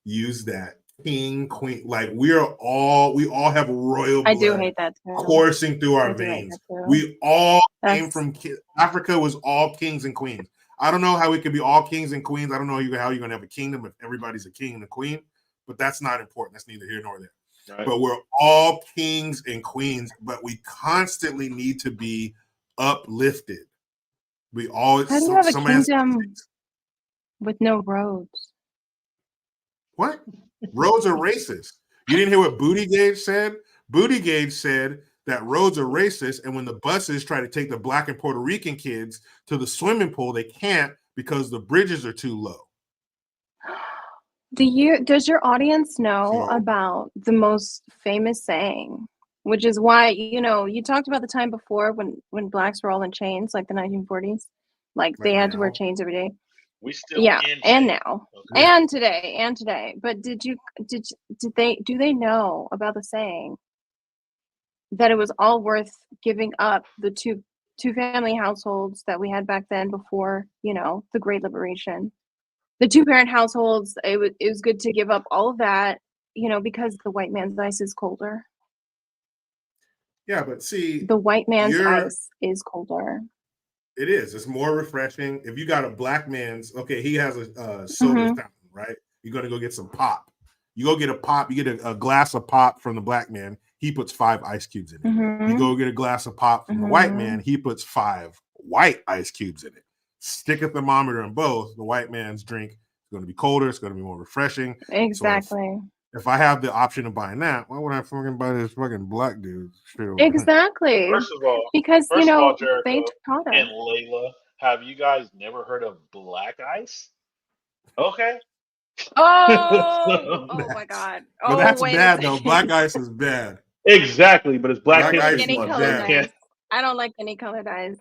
use that king, queen. Like we all have royal I do blood hate that too. coursing through I our do hate veins. that too. We all came That's from Africa was all kings and queens. I don't know how we could be all kings and queens. I don't know how you're going to have a kingdom if everybody's a king and a queen, but that's not important. That's neither here nor there. Right. But we're all kings and queens, but we constantly need to be uplifted. We always how do you have a somebody has- kingdom with no roads? What? Roads are racist. You didn't hear what Buttigieg said? Buttigieg said that roads are racist, and when the buses try to take the black and Puerto Rican kids to the swimming pool, they can't because the bridges are too low. Does your audience know So- about the most famous saying, which is why, you talked about the time before when blacks were all in chains, like the 1940s, like they Like had to wear now? chains every day. We still Yeah, in and shape. now, Okay. and today. But do they know about the saying that it was all worth giving up the two family households that we had back then before, the Great Liberation? The 2-parent households, it was good to give up all of that, because the white man's ice is colder. Yeah, but see, The white man's you're- ice is colder. it is. It's more refreshing. If you got a black man's, okay, he has a soda Mhm. fountain, right? You're going to go get some pop. You go get a pop, you get a glass of pop from the black man. He puts 5 ice cubes in it. Mhm. You go get a glass of pop from the white Mhm. man. He puts 5 white ice cubes in it. Stick a thermometer in both. The white man's drink is going to be colder. It's going to be more refreshing. Exactly. If I have the option of buying that, why would I fucking buy this fucking black dude? Straight over? Exactly. First of all, Because, Jericho they taught us. and Layla, have you guys never heard of black ice? Okay. Oh my God. But Oh, that's wait a bad though. second. Black ice is bad. Exactly, but it's Black Black I don't like ice History any is Month. colored So bad. you can't, eyes. I don't like any colored eyes.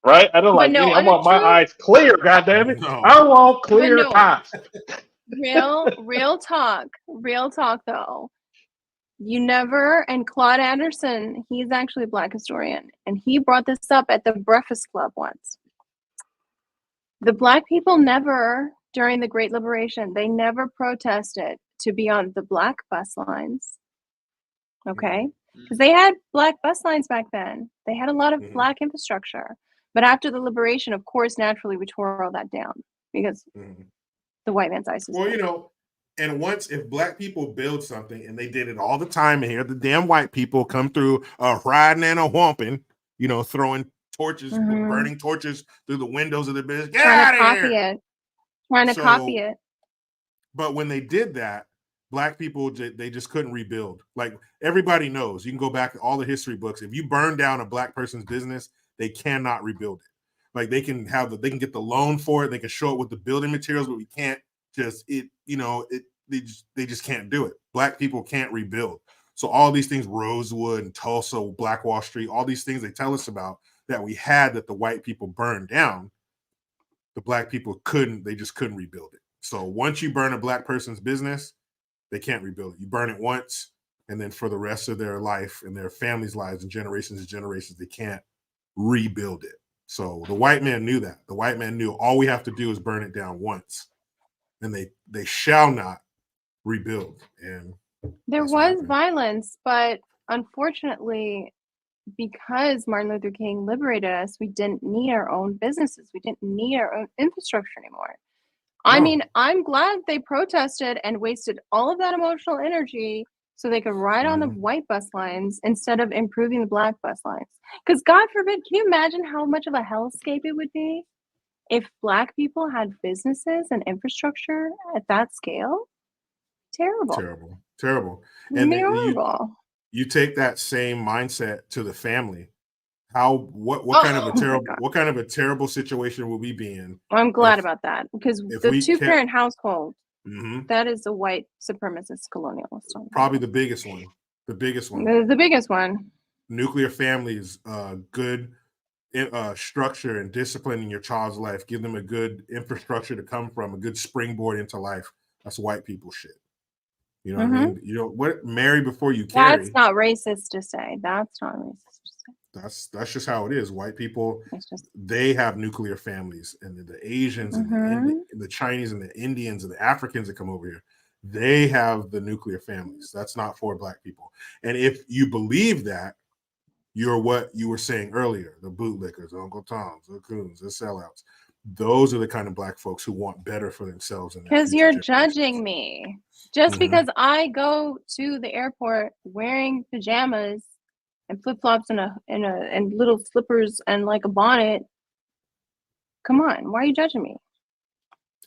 right? I don't But like no, any. I on a want my true- eyes clear, goddammit. No. I want clear no. eyes. Real talk though. You never, and Claude Anderson, he's actually a black historian, and he brought this up at the Breakfast Club once. The black people never, during the Great Liberation, they never protested to be on the black bus lines. Okay? Because they had black bus lines back then. They had a lot of black infrastructure. But after the liberation, of course, naturally, we tore all that down because the white man's ice is Well, cold. and once if black people build something and they did it all the time, and here the damn white people come through riding and a whomping, throwing torches, burning torches through the windows of the business. Get out of here! Trying to copy it. But when they did that, black people, they just couldn't rebuild. Like everybody knows, you can go back to all the history books. If you burn down a black person's business, they cannot rebuild it. Like they can get the loan for it. They can show it with the building materials, but we can't they just can't do it. Black people can't rebuild. So all these things, Rosewood and Tulsa, Black Wall Street, all these things they tell us about that we had that the white people burned down, the black people they just couldn't rebuild it. So once you burn a black person's business, they can't rebuild it. You burn it once, and then for the rest of their life and their families' lives and generations, they can't rebuild it. So the white man knew that. The white man knew all we have to do is burn it down once, and they shall not rebuild. And there was violence, but unfortunately, because Martin Luther King liberated us, we didn't need our own businesses. We didn't need our own infrastructure anymore. I mean, I'm glad they protested and wasted all of that emotional energy so they could ride on the white bus lines instead of improving the black bus lines. Because God forbid, can you imagine how much of a hellscape it would be if black people had businesses and infrastructure at that scale? Terrible. And Terrible. you take that same mindset to the family. What kind of a terrible situation will we be in? I'm glad about that, because the 2-parent household, that is a white supremacist colonialist. Probably the biggest one. The biggest one. Nuclear families, good structure and discipline in your child's life. Give them a good infrastructure to come from, a good springboard into life. That's white people shit. You know what I mean? Marry before you carry. That's not racist to say. That's just how it is. White people, It's just they have nuclear families, and the Asians and the Chinese and the Indians and the Africans that come over here, they have the nuclear families. That's not for Black people. And if you believe that, you're what you were saying earlier, the bootlickers, Uncle Toms, the coons, the sellouts. Those are the kind of Black folks who want better for themselves. Because you're judging me. Just because I go to the airport wearing pajamas and flip-flops and little slippers and like a bonnet. Come on, why are you judging me?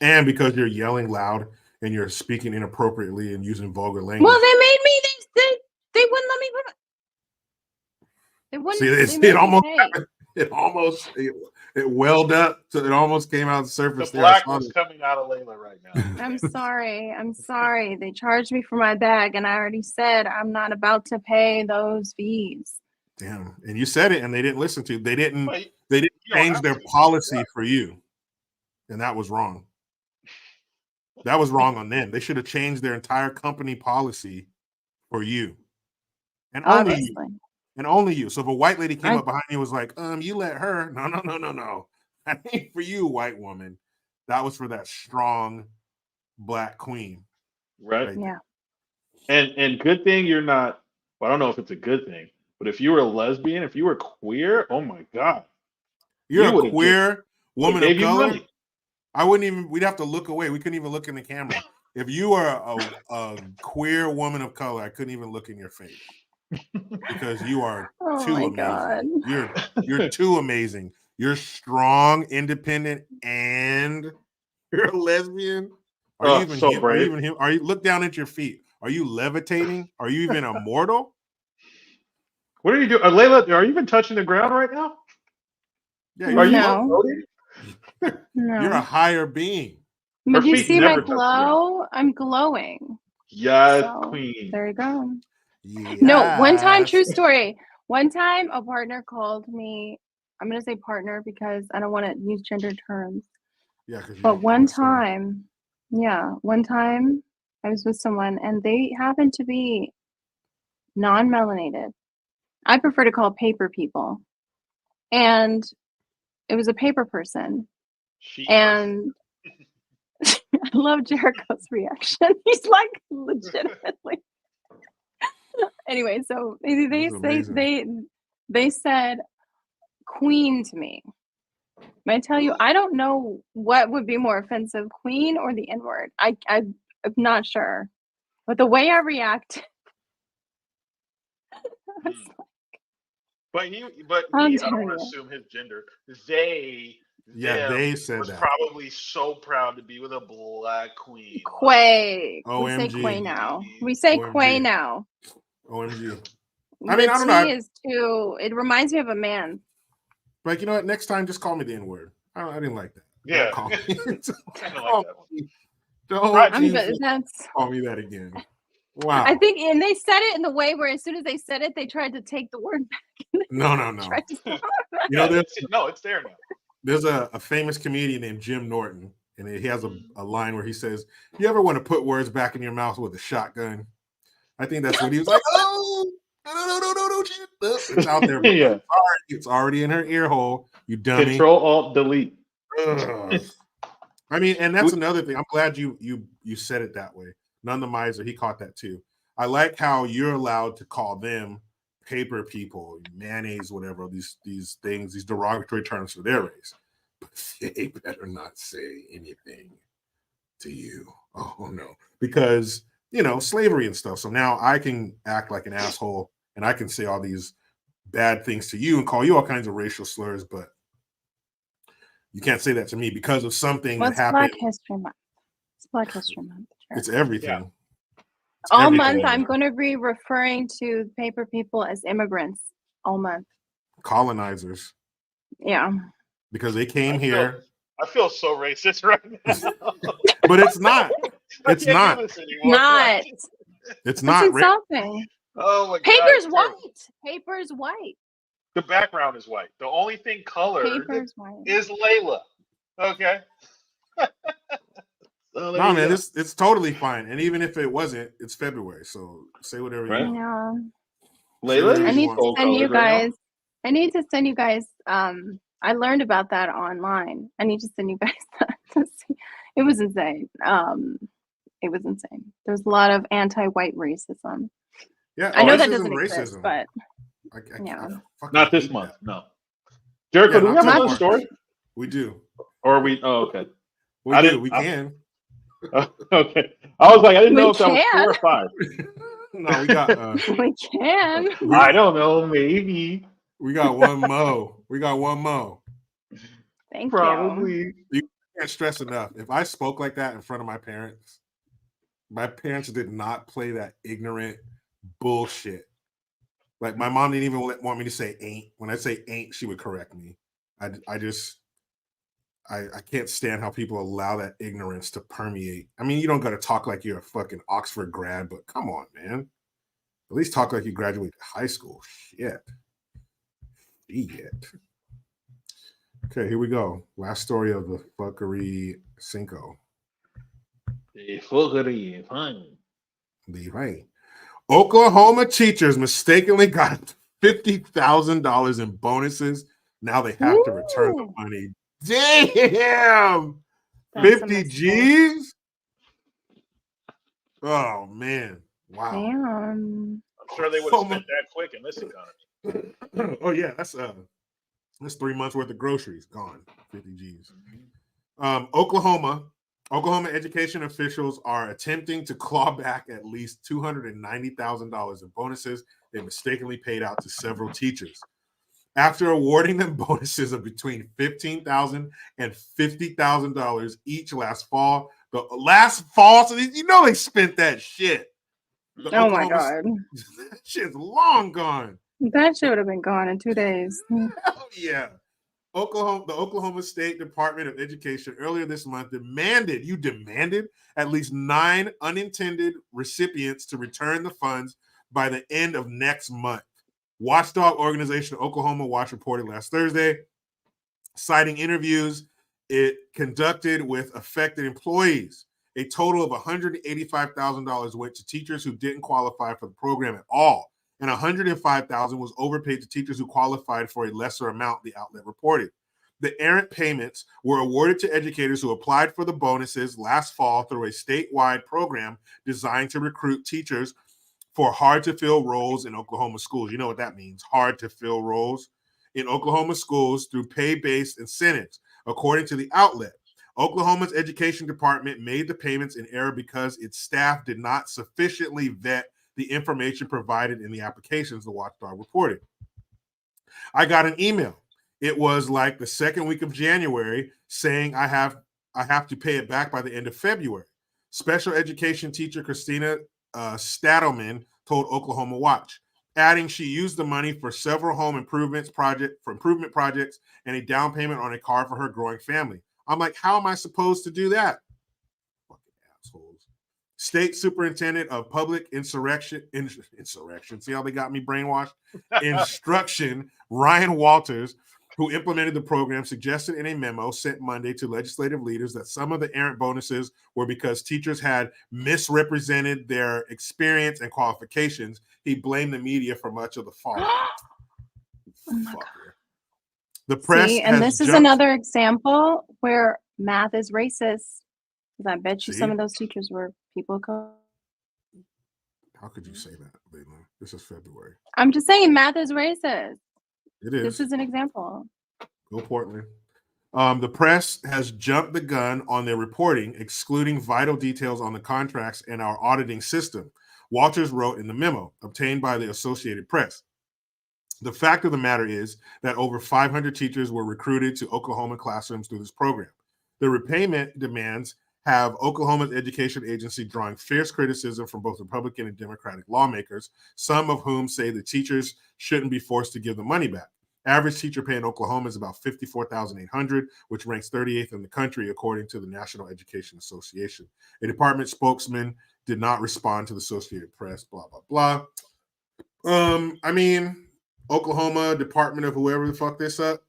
And because you're yelling loud and you're speaking inappropriately and using vulgar language. Well, they made me. They wouldn't let me put it. They wouldn't. See, it welled up, so it almost came out of the surface. The black was coming out of Layla right now. I'm sorry. They charged me for my bag, and I already said I'm not about to pay those fees. Damn, and you said it, and they didn't listen to you. They didn't change their policy for you, and that was wrong. That was wrong on them. They should have changed their entire company policy for you, and only you. And only you. So if a white lady came up behind you and was like, you let her. No. That ain't for you, white woman. That was for that strong Black queen. Right. Yeah. And good thing you're not, well, I don't know if it's a good thing, but if you were a lesbian, if you were queer, oh my God. You're a queer woman of color. I wouldn't even, we'd have to look away. We couldn't even look in the camera. If you are a queer woman of color, I couldn't even look in your face. Because you are too amazing. God. You're too amazing. You're strong, independent, and you're a lesbian. Are you look down at your feet? Are you levitating? Are you even immortal? What are you doing, Layla? Are you even touching the ground right now? Yeah, are you floating? No. You're a higher being. But you see my glow? I'm glowing. Yes, queen. There you go. Yes. No, one time, true story. One time a partner called me. I'm going to say partner because I don't want to use gender terms. Yeah. But one time I was with someone and they happened to be non-melanated. I prefer to call paper people. And it was a paper person. And I love Jericho's reaction. He's like legitimately. Anyway, so they said queen to me. May I tell you, I don't know what would be more offensive, queen or the N-word. I'm not sure. But the way I react, I don't want to assume his gender. They said was that. Probably so proud to be with a Black queen. Quay. OMG. We say Quay now. We say Quay now. OMG. I mean, I don't know. It reminds me of a man. But you know what? Next time, just call me the N-word. I didn't like that. Yeah. Don't call me. Call me that again. Wow. I think, and they said it in the way where as soon as they said it, they tried to take the word back. No. You know, it's there now. There's a famous comedian named Jim Norton, and he has a line where he says, "You ever want to put words back in your mouth with a shotgun?" I think that's what he was like. Oh, no, shit. It's out there. Yeah. It's already in her ear hole. You dummy. Control-Alt-Delete. I mean, and that's another thing. I'm glad you said it that way. None the miser, he caught that too. I like how you're allowed to call them paper people, mayonnaise, whatever, these things, these derogatory terms for their race. But they better not say anything to you. Oh no. Because, slavery and stuff. So now I can act like an asshole and I can say all these bad things to you and call you all kinds of racial slurs, but you can't say that to me because of something that happened. Black History Month. It's Black History Month. It's everything. Yeah. All month, I'm going to be referring to paper people as immigrants all month. Colonizers. Yeah. Because they came here. I feel so racist right now. But it's not. It's not. It's not. It's insulting. Oh my God. Paper's white. Paper's white. The background is white. The only thing colored is Layla. Okay. No, man, it's totally fine. And even if it wasn't, it's February. So say whatever you want. Yeah. Layla, I need to send you guys I need to send you guys. I learned about that online. I need to send you guys that to see. It was insane. It was insane. There's a lot of anti-white racism. Yeah, I know that racism, doesn't exist, racism. but I yeah. fucking Not this hate month. that. No. Jericho, Yeah, do we not have till another March. story? We do. Or are we? Oh, okay. We I do. didn't- We I- can. Okay. I was like, I didn't We know if that was 4 can. or 5. No, we got We can. I don't know. Maybe. we got one mo. We got one mo. Thank you. Probably. You can't stress enough. If I spoke like that in front of my parents did not play that ignorant bullshit. Like my mom didn't even want me to say ain't. When I say ain't, she would correct me. I can't stand how people allow that ignorance to permeate. I mean, you don't got to talk like you're a fucking Oxford grad, but come on, man. At least talk like you graduated high school. Shit. Okay, here we go. Last story of the fuckery Cinco. The fuckery. Fine. The right. Oklahoma teachers mistakenly got $50,000 in bonuses. Now they have to return the money. Damn! That's a 50 mistake. G's? Oh, man. Wow. Damn. I'm sure they would have spent that quick in this economy. Oh, yeah. That's 3 months worth of groceries gone. 50 G's. Oklahoma education officials are attempting to claw back at least $290,000 in bonuses they mistakenly paid out to several teachers. After awarding them bonuses of between $15,000 and $50,000 each last fall, so you know they spent that shit. Oh my God. That shit's long gone. That shit would have been gone in 2 days. Hell yeah. The Oklahoma State Department of Education earlier this month demanded at least 9 unintended recipients to return the funds by the end of next month. Watchdog organization Oklahoma Watch reported last Thursday, citing interviews it conducted with affected employees. A total of $185,000 went to teachers who didn't qualify for the program at all, and $105,000 was overpaid to teachers who qualified for a lesser amount, the outlet reported. The errant payments were awarded to educators who applied for the bonuses last fall through a statewide program designed to recruit teachers for hard-to-fill roles in Oklahoma schools. You know what that means, hard-to-fill roles in Oklahoma schools through pay-based incentives. According to the outlet, Oklahoma's education department made the payments in error because its staff did not sufficiently vet the information provided in the applications, the Watchdog reported. I got an email. It was like the second week of January saying I have to pay it back by the end of February. Special education teacher Christina Stadelman told Oklahoma Watch, adding she used the money for several home improvement projects and a down payment on a car for her growing family. I'm like, how am I supposed to do that? Fucking assholes. State Superintendent of Public Insurrection, see how they got me brainwashed? Instruction, Ryan Walters, who implemented the program, suggested in a memo sent Monday to legislative leaders that some of the errant bonuses were because teachers had misrepresented their experience and qualifications. He blamed the media for much of the fall. Oh my God. The press and this is another example where math is racist. Because I bet you some of those teachers were people of color. How could you say that, Layla? This is February. I'm just saying math is racist. It is. This is an example. Go Portland. The press has jumped the gun on their reporting, excluding vital details on the contracts and our auditing system, Walters wrote in the memo obtained by the Associated Press. The fact of the matter is that over 500 teachers were recruited to Oklahoma classrooms through this program. The repayment demands have Oklahoma's education agency drawing fierce criticism from both Republican and Democratic lawmakers, some of whom say the teachers shouldn't be forced to give the money back. Average teacher pay in Oklahoma is about $54,800, which ranks 38th in the country, according to the National Education Association. A department spokesman did not respond to the Associated Press, blah, blah, blah. I mean, Oklahoma Department of whoever the fuck this up,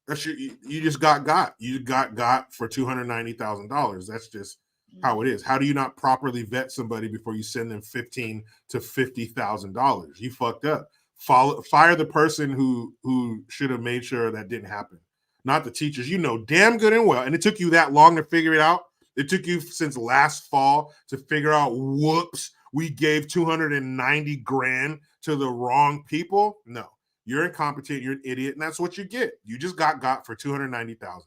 you just got. You got for $290,000. That's just how it is. How do you not properly vet somebody before you send them $15,000 to $50,000? You fucked up. fire the person who should have made sure that didn't happen, not the teachers. You know damn good and well, and it took you that long to figure it out. It took you since last fall to figure out, whoops, we gave 290 grand to the wrong people. No, you're incompetent, you're an idiot, and that's what you get. You just got for 290,000.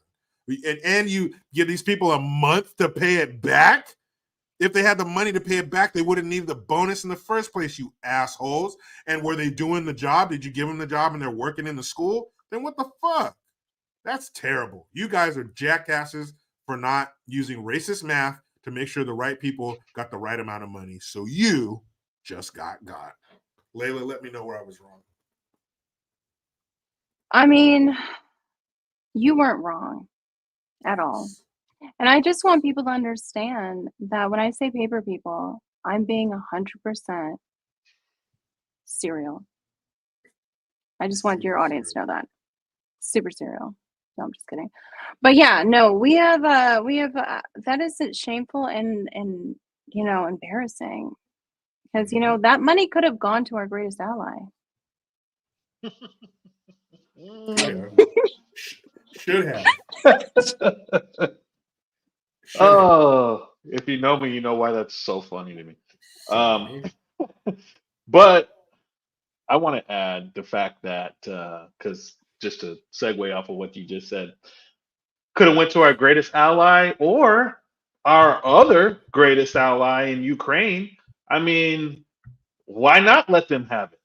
And you give these people a month to pay it back. If they had the money to pay it back, they wouldn't need the bonus in the first place, you assholes. And were they doing the job? Did you give them the job and they're working in the school? Then what the fuck? That's terrible. You guys are jackasses for not using racist math to make sure the right people got the right amount of money. So you just got. Layla, let me know where I was wrong. I mean, you weren't wrong at all. And I just want people to understand that when I say paper people, I'm being 100% serial. I just want your audience to know that. Super serial. No, I'm just kidding. But yeah, no, we have that is shameful and embarrassing, because that money could have gone to our greatest ally. Yeah. Should have. Oh, if you know me, you know why that's so funny to me. But I want to add the fact that because just to segue off of what you just said, could have went to our greatest ally or our other greatest ally in Ukraine. I mean, why not let them have it?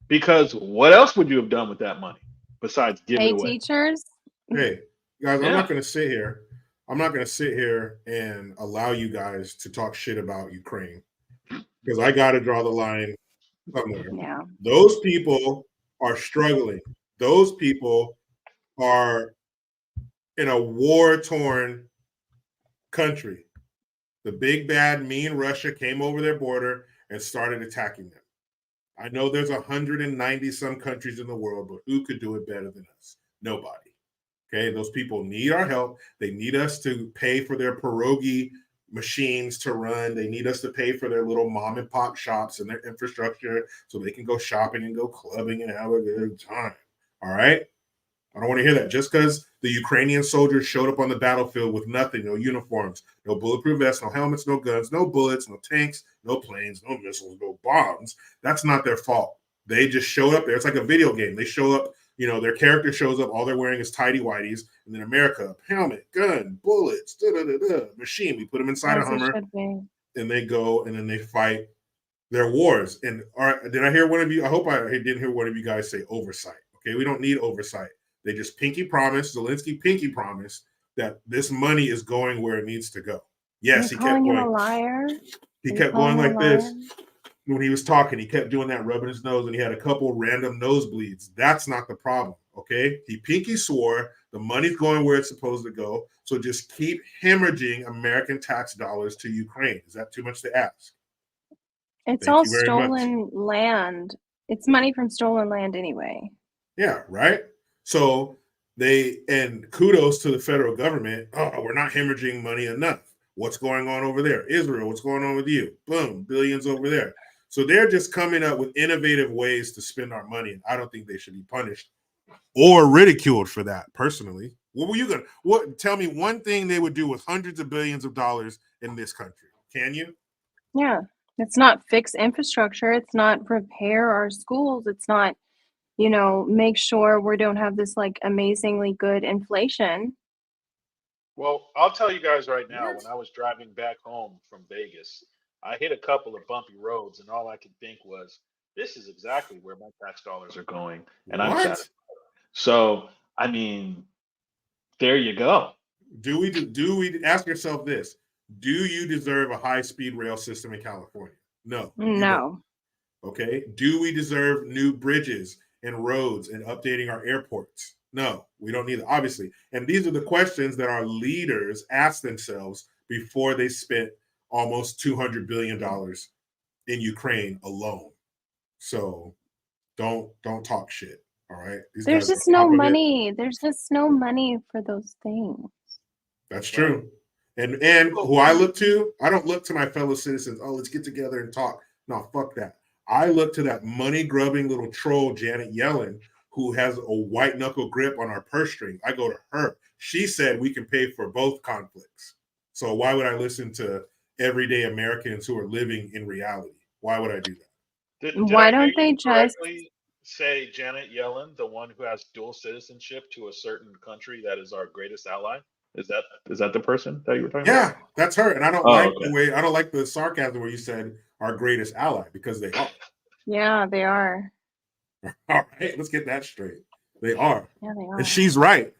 Because what else would you have done with that money besides giving it away? Teachers. Hey, guys, Yeah. I'm not going to sit here. I'm not going to sit here and allow you guys to talk shit about Ukraine, because I got to draw the line somewhere. Yeah. Those people are struggling. Those people are in a war-torn country. The big bad mean Russia came over their border and started attacking them. I know there's 190 some countries in the world, but who could do it better than us? Nobody. Okay, those people need our help. They need us to pay for their pierogi machines to run. They need us to pay for their little mom and pop shops and their infrastructure so they can go shopping and go clubbing and have a good time. All right? I don't want to hear that. Just because the Ukrainian soldiers showed up on the battlefield with nothing, no uniforms, no bulletproof vests, no helmets, no guns, no bullets, no tanks, no planes, no missiles, no bombs, that's not their fault. They just showed up there. It's like a video game. They show up, their character shows up, all they're wearing is tighty-whities, and then America, helmet, gun, bullets, machine. We put them inside a Hummer, and they go, and then they fight their wars. And did I hear one of you? I hope I didn't hear one of you guys say oversight. Okay, we don't need oversight. They just Zelensky pinky promised that this money is going where it needs to go. Yes, he kept going. A liar? He kept going like this. When he was talking, he kept doing that, rubbing his nose, and he had a couple random nosebleeds. That's not the problem, okay? He pinky swore the money's going where it's supposed to go, so just keep hemorrhaging American tax dollars to Ukraine. Is that too much to ask? It's all stolen land. It's money from stolen land anyway. Yeah, right? So and kudos to the federal government. Oh, we're not hemorrhaging money enough. What's going on over there? Israel, what's going on with you? Boom, billions over there. So they're just coming up with innovative ways to spend our money. And I don't think they should be punished or ridiculed for that, personally. What were you tell me one thing they would do with hundreds of billions of dollars in this country? Can you? Yeah. It's not fix infrastructure. It's not repair our schools. It's not, make sure we don't have this like amazingly good inflation. Well, I'll tell you guys right now, when I was driving back home from Vegas, I hit a couple of bumpy roads, and all I could think was, this is exactly where my tax dollars are going. And I'm satisfied. So, I mean, there you go. Do we ask yourself this? Do you deserve a high-speed rail system in California? No. No. Okay. Do we deserve new bridges and roads and updating our airports? No, we don't need it, obviously. And these are the questions that our leaders asked themselves before they spent almost $200 billion in Ukraine alone. So don't talk shit. All right. There's just no money. There's just no money for those things. That's true. And who I look to, I don't look to my fellow citizens. Oh, let's get together and talk. No, fuck that. I look to that money-grubbing little troll, Janet Yellen, who has a white-knuckle grip on our purse string. I go to her. She said we can pay for both conflicts. So why would I listen to everyday Americans who are living in reality? Why would I do that? Why don't they just say Janet Yellen, the one who has dual citizenship to a certain country that is our greatest ally? Is that the person that you were talking about? Yeah, that's her. And I don't I don't like the sarcasm where you said our greatest ally, because they are. Yeah, they are. All right, let's get that straight. They are. Yeah, they are. And she's right.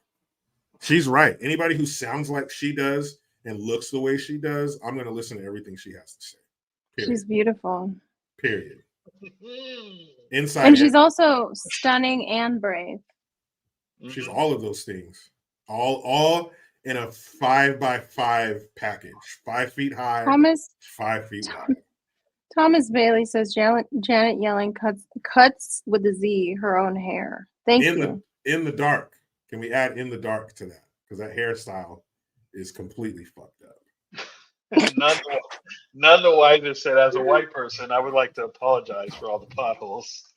She's right. Anybody who sounds like she does and looks the way she does, I'm going to listen to everything she has to say. Period. She's beautiful. Period. Inside and she's also stunning and brave. She's all of those things. All in a 5x5 package. 5 feet high. 5 feet wide. Thomas Bailey says Janet Yellen cuts with a Z her own hair. Thank you. In the dark. Can we add in the dark to that? Because that hairstyle is completely fucked up. None the wiser said, as a white person, I would like to apologize for all the potholes.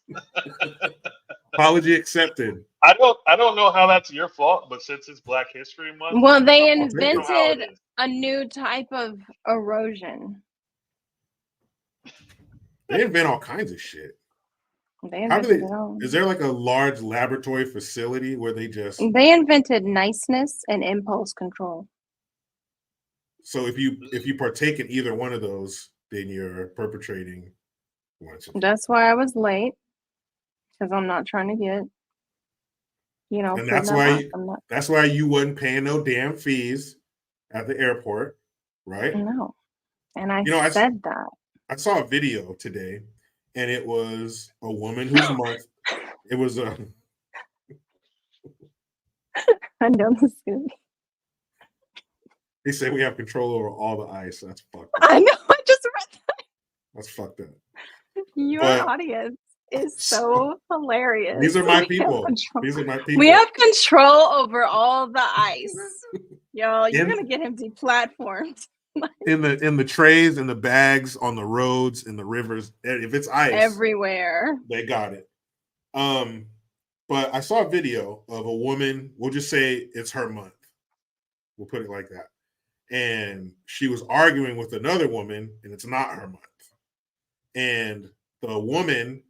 Apology accepted. I don't know how that's your fault, but since it's Black History Month, well, they invented a new type of erosion. They invent all kinds of shit. Is there like a large laboratory facility where they invented niceness and impulse control? So if you partake in either one of those, then you're perpetrating. That's why I was late, because I'm not trying to get, And that's why you wasn't paying no damn fees at the airport, right? No, and I said that. I saw a video today, and it was a woman whose month. It was a. I know this is gonna be. They say we have control over all the ice. That's fucked up. I know. I just read that. That's fucked up. Your audience is so hilarious. These are my people. These are my people. We have control over all the ice. Yo, you're gonna get him deplatformed. in the trays, in the bags, on the roads, in the rivers. If it's ice, everywhere, they got it. But I saw a video of a woman. We'll just say it's her month. We'll put it like that. And she was arguing with another woman, and it's not her month. And the woman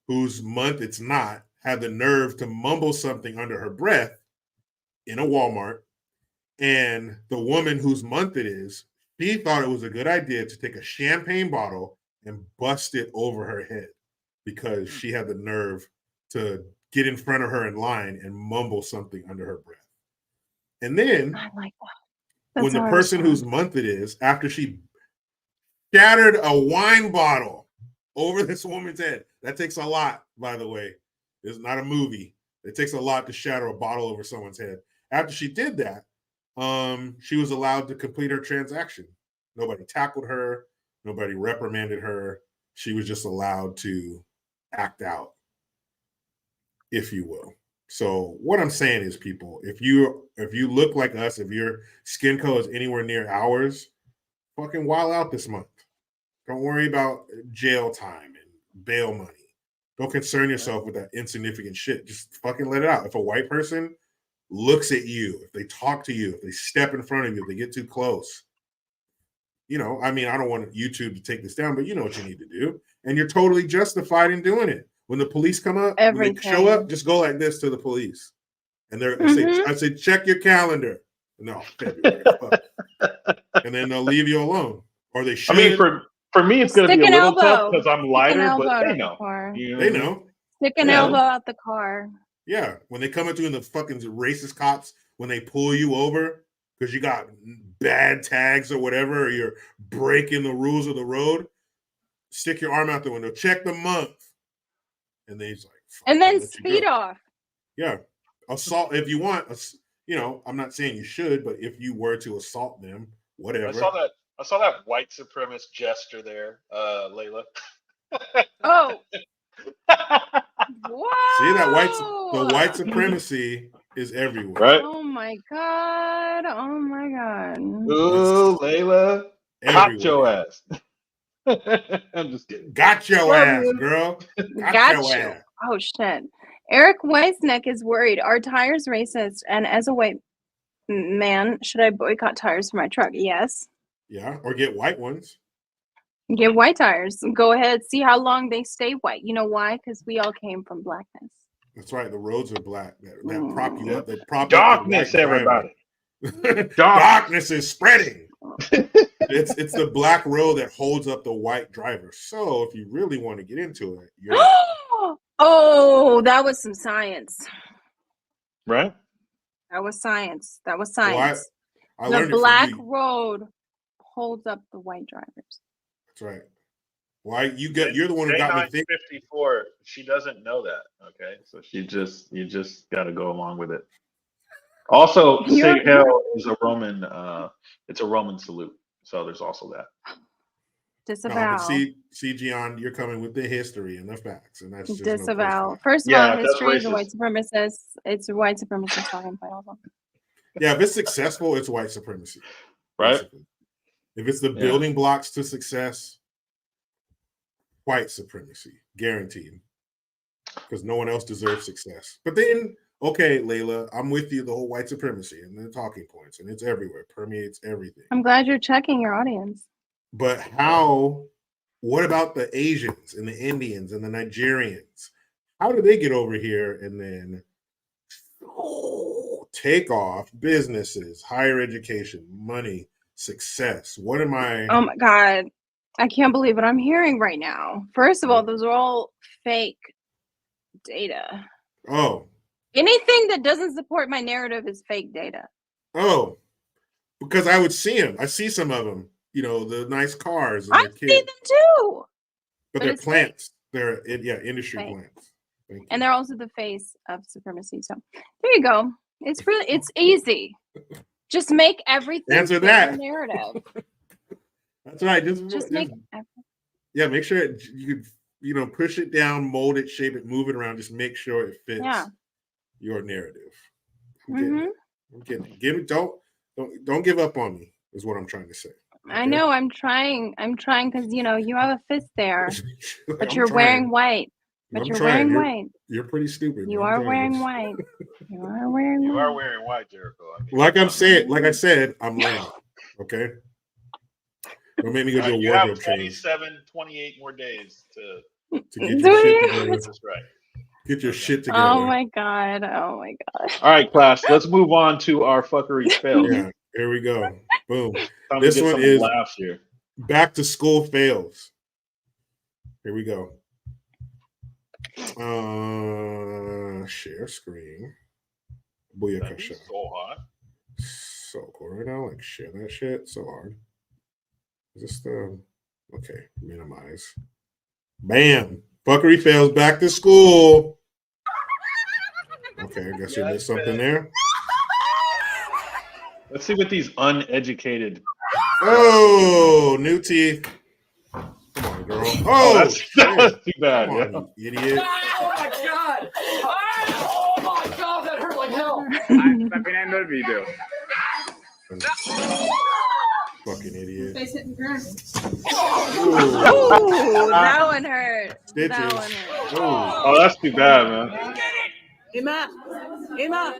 whose month it's not had the nerve to mumble something under her breath in a Walmart. And the woman whose month it is, she thought it was a good idea to take a champagne bottle and bust it over her head because she had the nerve to get in front of her in line and mumble something under her breath. And then I like that. When the person whose month it is, after she shattered a wine bottle over this woman's head, that takes a lot, by the way. It's not a movie. It takes a lot to shatter a bottle over someone's head. After she did that, she was allowed to complete her transaction. Nobody tackled her. Nobody reprimanded her. She was just allowed to act out, if you will. So what I'm saying is, people, if you look like us, if your skin color is anywhere near ours, fucking wild out this month. Don't worry about jail time and bail money. Don't concern yourself with that insignificant shit. Just fucking let it out. If a white person looks at you, if they talk to you, if they step in front of you, if they get too close, I don't want YouTube to take this down, but you know what you need to do. And you're totally justified in doing it. When the police come up, when they show up, just go like this to the police. And I say, check your calendar. No, February. And then they'll leave you alone. Or they should. I mean, for me, it's going to be a little tough because I'm lighter, but they know. They know. Stick an elbow out the car. Yeah. When they come at you in the fucking racist cops, when they pull you over because you got bad tags or whatever, or you're breaking the rules of the road, stick your arm out the window. Check the month. And then he's like, and then speed off. Yeah. Assault if you want. I'm not saying you should, but if you were to assault them, whatever. I saw that white supremacist gesture there, Layla. Oh. Wow. See the white supremacy is everywhere. Right? Oh my god. Oh my god. Ooh, Layla. Cock your ass. I'm just kidding. Got your Love ass, you. girl. Got your you. ass. Oh shit. Eric Weisneck is worried. Are tires racist? And as a white man, should I boycott tires for my truck? Yes. Yeah, or get white ones. Get white tires. Go ahead. See how long they stay white. You know why? Because we all came from blackness. That's right. The roads are black. That prop you up. They prop Darkness, up the white everybody. Darkness is spreading. It's the black road that holds up the white driver. So if you really want to get into it, you're Oh, that was some science. Right? That was science. That was Well, science. I The learned it black from you. road holds up the white drivers. That's right. Why you're the one who got me thinking. 54. She doesn't know that. Okay, so you just got to go along with it. Also, Sig Hail is a Roman. It's a Roman salute. So there's also that. Disavow. No, see, GION, you're coming with the history and the facts, and that's just disavow. No First of Yeah, all, that's history is a racist. white supremacist. It's a white supremacist talking point also. Yeah, if it's successful, it's white supremacy. Right? Basically. If it's the building blocks to success, white supremacy, guaranteed. Because no one else deserves success. But then, okay, Layla, I'm with you. The whole white supremacy and the talking points, and it's everywhere, permeates everything. I'm glad you're checking your audience. But what about the Asians and the Indians and the Nigerians? How do they get over here and then take off businesses, higher education, money, success? What am I? Oh my God. I can't believe what I'm hearing right now. First of all, those are all fake data. Oh. Anything that doesn't support my narrative is fake data. Oh. Because I would see them. I see some of them. You know, the nice cars and I their see kids. them too. But they're plants. They're industry fake. plants. And they're also the face of supremacy. So there you go. It's easy. Just make everything Answer fit that. your narrative. That's right. Just make make sure you could, push it down, mold it, shape it, move it around. Just make sure it fits your narrative. I'm getting it. Don't give up on me. Is what I'm trying to say. Okay? I know. I'm trying because you have a fist there, but you're wearing white. But you're wearing white. You're pretty stupid. You are wearing white. You are wearing white. You are wearing white, Jericho. Like I said, I'm learning. Okay. Don't make me go do a You wardrobe have change. 28 more days to get your shit together. That's right. Get your shit together. Oh my god. Oh my god. All right, class. Let's move on to our fuckery fails. Yeah, here we go. Boom. Time This to get one some is laughs here. back to school fails. Here we go. Share screen. Booyakasha. So hot. So cool right now. Like share that shit. So hard. Is this the okay? Minimize. Bam. Fuckery fails. Back to school. Okay, I guess you missed something there. Let's see what these uneducated. Oh, new teeth. Come on, girl. Oh, that's too bad. Come on, you idiot. Oh my god! Oh my god, that hurt like hell. También en el video. Fucking idiot. Face hitting ground. Ooh, that one hurt. Stitches. That one hurt. Oh, that's too bad, man. Emma! Emma!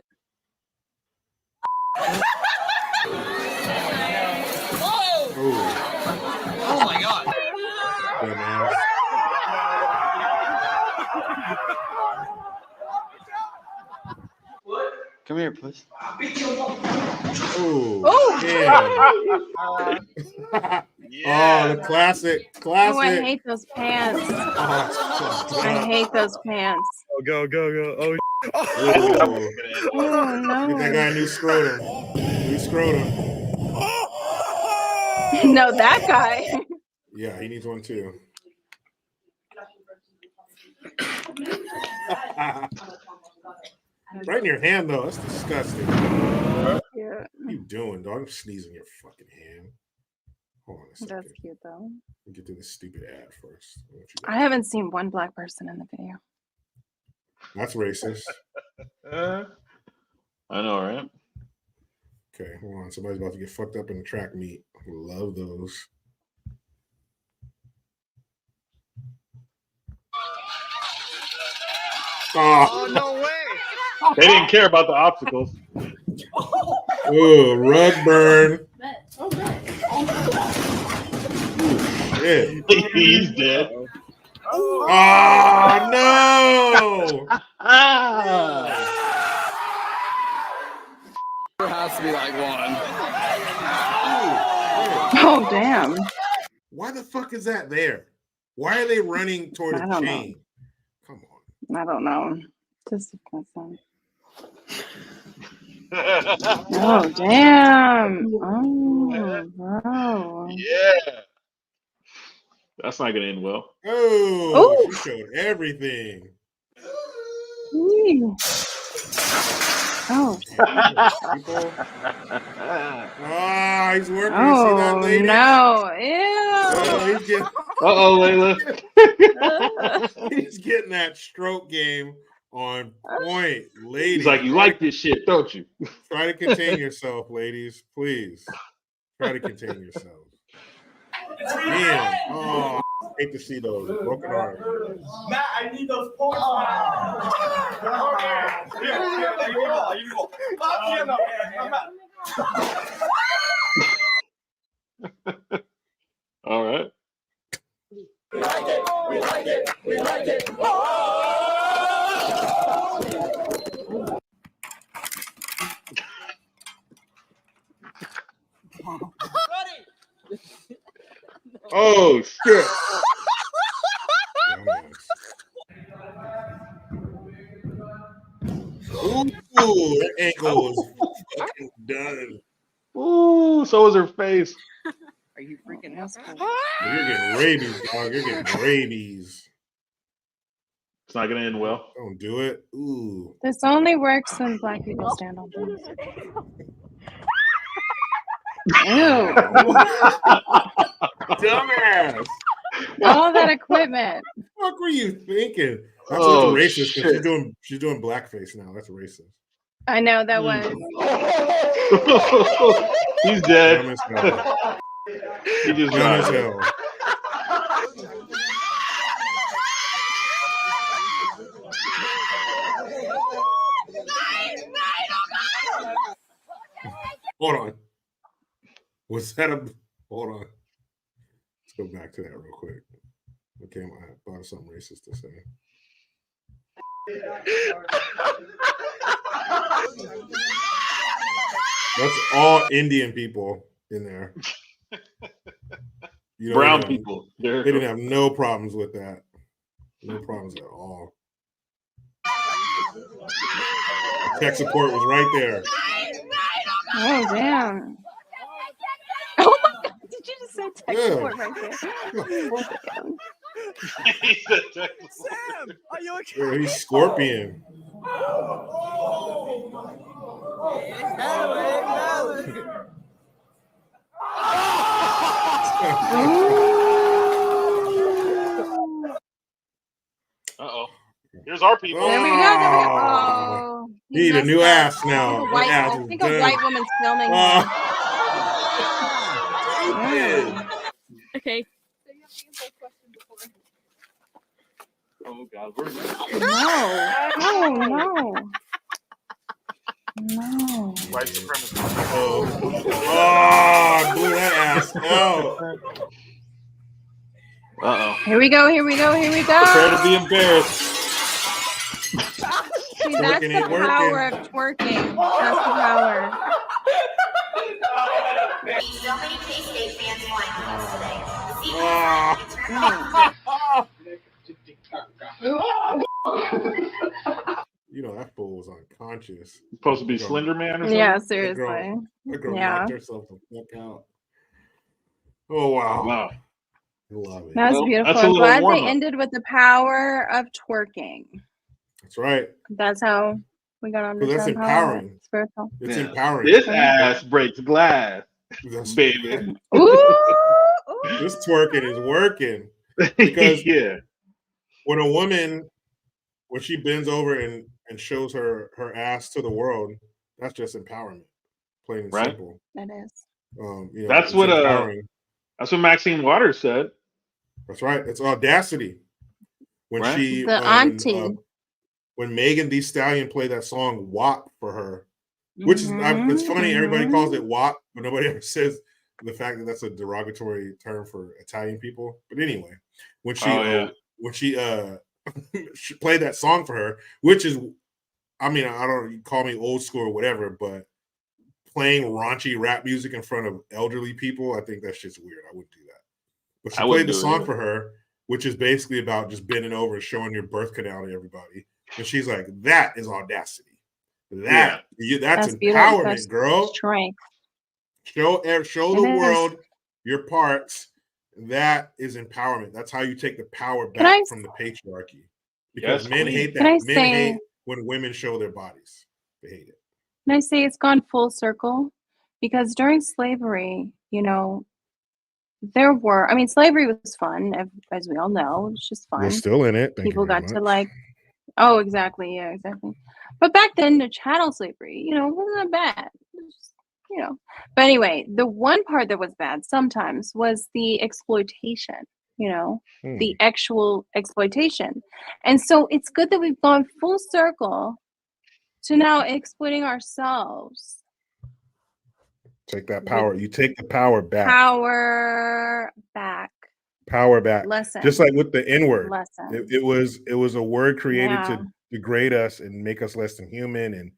Oh my god! dumbass. Come here, puss. Oh, yeah. Oh, the classic. Oh, I Classic. hate those pants. Oh, I hate those pants. Oh, go. Oh, oh. Oh no. Get that guy a new scrotum. New scrotum. No, that guy. Yeah, he needs one too. Right in your hand, though. That's disgusting. Yeah. What are you doing, dog? I'm sneezing your fucking hand. Hold on a second. That's cute though. We'll get to this stupid ad first. I haven't seen one black person in the video. That's racist. I know, right? Okay, hold on. Somebody's about to get fucked up in the track meet. Love those. Oh, no way. They didn't care about the obstacles. ooh, rug burn. Shit. He's dead. Oh no! There has to be like one. Oh, damn. Why the fuck is that there? Why are they running toward I a don't chain? Come on. I don't know. Just oh, damn. Oh, bro. Yeah. That's not gonna end well. Oh, Ooh. she showed everything. Ooh. Oh. People. Ah, he's working. You see that, Oh, lady? no. Oh, Ew. he's getting, Layla. he's getting that stroke game on point, ladies. He's like, you like this shit, don't you? Try to contain yourself, ladies. Please. Try to contain yourself. Damn. Oh, I hate to see those broken arms. Matt, I need those points. All right. We like it. We like it. We like it. Oh shit. Ooh, that ankle is fucking done. Ooh, so is her face. Are you freaking out? You're getting rabies, dog. You're getting rabies. It's not gonna end well. Don't do it. Ooh. This only works when black people stand on things. Ew. Dumbass. All that equipment. What were you thinking? That's Oh, what's racist because shit. she's doing blackface now. That's racist. I know that was. He's dead. Dumb as hell. He just Dumb as died. hell. Hold on. Was that a? Hold on. Let's go back to that real quick. Okay, I thought of something racist to say. That's all Indian people in there. You know, Brown they people. didn't have no problems with that. No problems at all. Tech support was right there. Oh, damn. Oh, my God. Did you just say tech Yeah. support right there? Sam, are you okay? Yeah, he's Scorpion. Uh-oh. Here's our people. There we go. There we go. Oh, he Need a new messed ass up. now. I That ass is think a done. white woman's filming him. Okay. Oh God, we're No. No. white supremacy. Oh, blew that ass out. Uh-oh. Here we go. Here we go. Here we go. Prepare to be embarrassed. See, that's Twerking ain't the power working. of twerking. That's the power. So many K-State fans flying with us today. You know that fool was unconscious. Supposed to be Slender Man or something? Yeah, That seriously. girl Yeah. knocked herself the fuck out. Oh wow. Wow. I love it. That was Well, beautiful. that's a I'm little glad warm-up. they ended with the power of twerking. That's right. That's how we got on Well, that's empowering. Spiritual. It's Yeah. empowering. This ass breaks glass, That's- baby. Ooh. This twerking is working. Because- yeah. When a woman, when she bends over and shows her ass to the world, that's just empowerment. Plain and Right. simple. That is. You know, That's it's what empowering. That's what Maxine Waters said. That's right. It's audacity. When Right. she The auntie. when Megan Thee Stallion played that song "WAP" for her, which is it's funny. Everybody calls it WAP, but nobody ever says the fact that that's a derogatory term for Italian people. But anyway, when she she played that song for her, which is, I mean, I don't, you call me old school or whatever, but playing raunchy rap music in front of elderly people, I think that's just weird. I wouldn't do that. But she played the song for her, which is basically about just bending over and showing your birth canal to everybody. And she's like, that is audacity. That's empowerment, that's girl. Strength. Show the world your parts. That is empowerment. That's how you take the power back from the patriarchy. Because men hate that. Men hate when women show their bodies. They hate it. Can I say it's gone full circle? Because during slavery, you know, there were, I mean, slavery was fun, as we all know. It was just fun. We're still in it. People got to like, oh, exactly. Yeah, exactly. But back then, the chattel slavery, you know, wasn't that bad. It was just, you know. But anyway, the one part that was bad sometimes was the exploitation, you know, the actual exploitation. And so it's good that we've gone full circle to now exploiting ourselves. Take that power. You take the power back. Power back. Lesson. Just like with the N-word. It was a word created to degrade us and make us less than human, and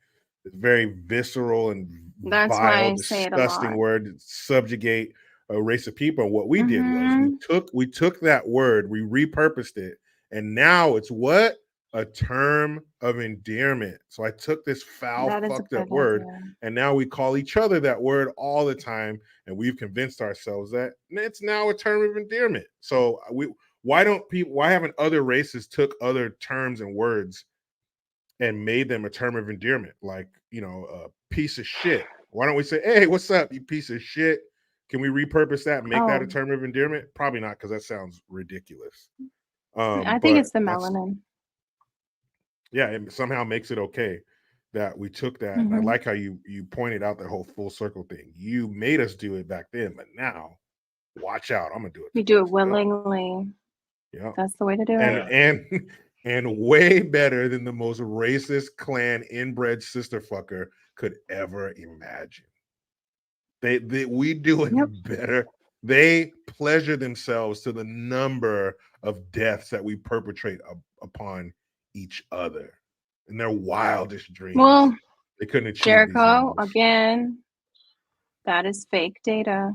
it's very visceral and vile, disgusting word to subjugate a race of people. And what we did was we took that word, we repurposed it, and now it's what? A term of endearment. So I took this foul, fucked up word, and now we call each other that word all the time, and we've convinced ourselves that it's now a term of endearment. So why haven't other races took other terms and words and made them a term of endearment? Like, you know, a piece of shit. Why don't we say, hey, what's up, you piece of shit? Can we repurpose that and make that a term of endearment? Probably not, because that sounds ridiculous. I think it's the melanin. Yeah, it somehow makes it okay that we took that. And I like how you pointed out that whole full circle thing. You made us do it back then, but now, watch out. I'm gonna do it. We do it willingly. Yeah, that's the way to do it. And way better than the most racist clan inbred sister fucker could ever imagine. We do it better. They pleasure themselves to the number of deaths that we perpetrate upon each other in their wildest dreams. Well, they couldn't achieve Jericho again. That is fake data.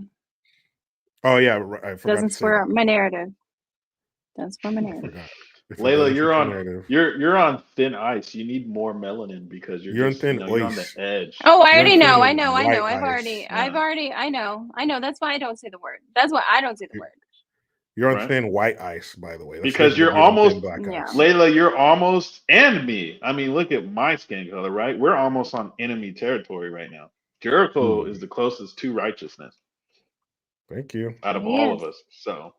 Oh yeah, I forgot. Doesn't swear my narrative. That's for my narrative. Layla, you're on thin ice. You need more melanin because you're on thin ice. You're on the edge. Oh, I already know. I know. I know. That's why I don't say the word. That's why I don't say the word. You're on thin white ice, by the way. Because you're almost, Layla, you're almost, and me. I mean, look at my skin color, right? We're almost on enemy territory right now. Jericho is the closest to righteousness. Thank you. Out of all of us. So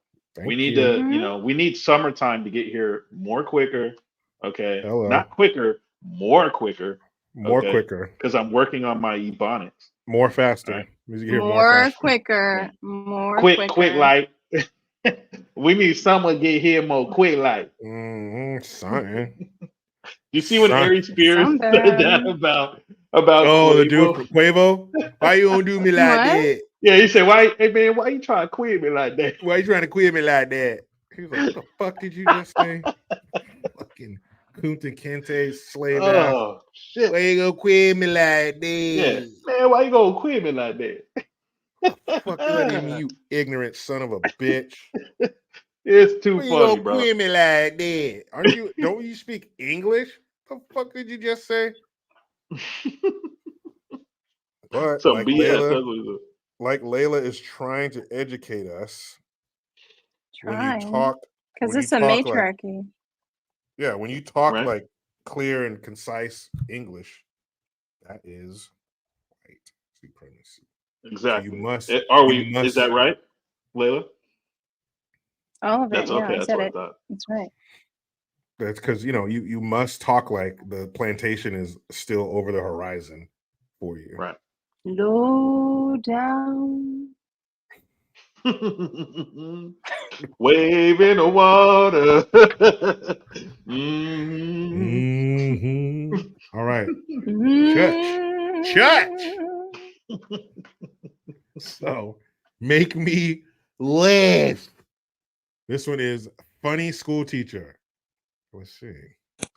we need to, you know, we need summertime to get here more quicker. Okay. Hello. Not quicker, more quicker. More quicker. Because I'm working on my ebonics. More faster. Right. More quicker. More quick, light. We need someone to get here more quick, like. Something. You see what Ari Spears said that about the dude from Quavo? Why you gonna do me like that? Yeah, he said, why you trying to quit me like that? Why you trying to quit me like that? He was like, what the fuck did you just say? Fucking Kunta Kinte slave ass. Shit. Why you gonna quit me like that? Yeah. Man, why you gonna quit me like that? Fuck you ignorant son of a bitch. It's too funny, bro. Quit me like that. Don't you speak English? The fuck did you just say? But so like Layla is trying to educate us. When you talk, because it's a matriarchy. When you talk like clear and concise English, that is white supremacy. Exactly. So you must. Is that right, Layla? All of it. That's okay. I said it. That's right. That's because you must talk like the plantation is still over the horizon for you. Right. Low down. Wave in the water. Church. So make me laugh. This one is funny school teacher. Let's see.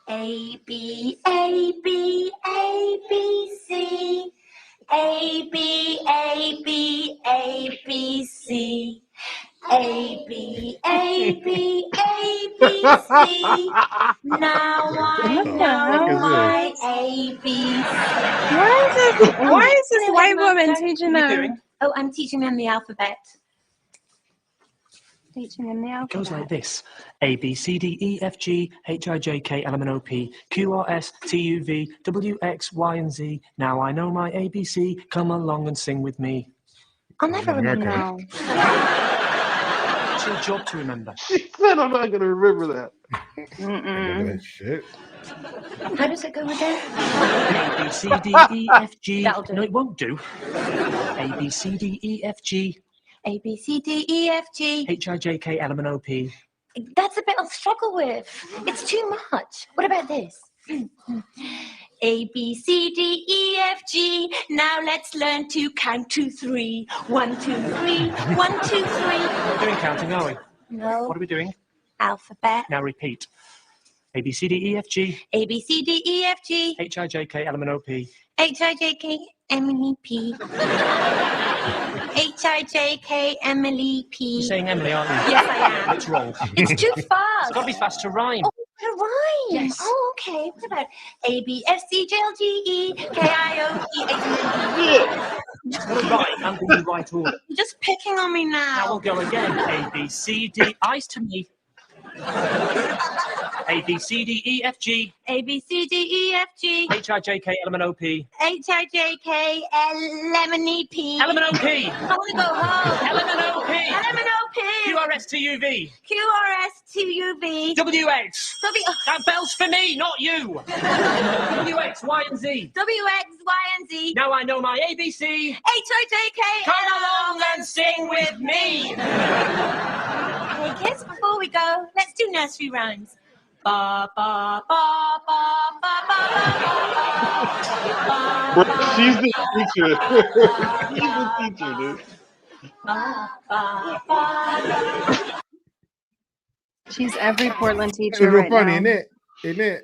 A B A B A B C A B A B A B C A B A B A B C. Now I know my A B C. Why is this white woman teaching them? Oh, I'm teaching them the alphabet. Teaching them the It alphabet. goes like this: A B C D E F G H I J K L M N O P Q R S T U V W X Y and Z. Now I know my ABC. Come along and sing with me. I'll never remember. No. It's your job to remember. She said I'm not gonna remember that. That shit. How does it go again? A B C D E F G. That'll do. No, it won't do. A B C D E F G A B C D E F G. H I J K L M N O P. That's a bit I'll struggle with. It's too much. What about this? A B C D E F G. Now let's learn to count to 3. 1, 2, 3. 1, 2, 3. We're doing counting, are we? No. What are we doing? Alphabet. Now repeat. A B C D E F G A B C D E F G. H I J K L M N O P. H I J K Emily P. H I J K Emily P. You're saying Emily, aren't you? Yes, I am. It's wrong. It's too It's fast. got to be fast to rhyme. Oh, to rhyme. Yes. Oh, okay. What about A B S C J L G E K I O P H It's got to rhyme and be in the right order. You're just picking on me Now now. we'll go again. A B C D. Eyes to me. A B C D E F G A B C D E F G H I J K L M N O P. H I J K L M N E P. L M N O P. I want to go home. L M N O P. L M N O P. Q R S T U V. Q R S T U V. W X. W That bell's for me, not you. W X Y and Z. W X Y and Z. Now I know my ABC. H I J K. Come along and sing with me. Hey kids, before we go, let's do nursery rhymes. Ba ba ba ba ba ba ba. Bro, she's the teacher. She's the teacher, dude. She's every Portland It's teacher real right funny, now. isn't it? Isn't it?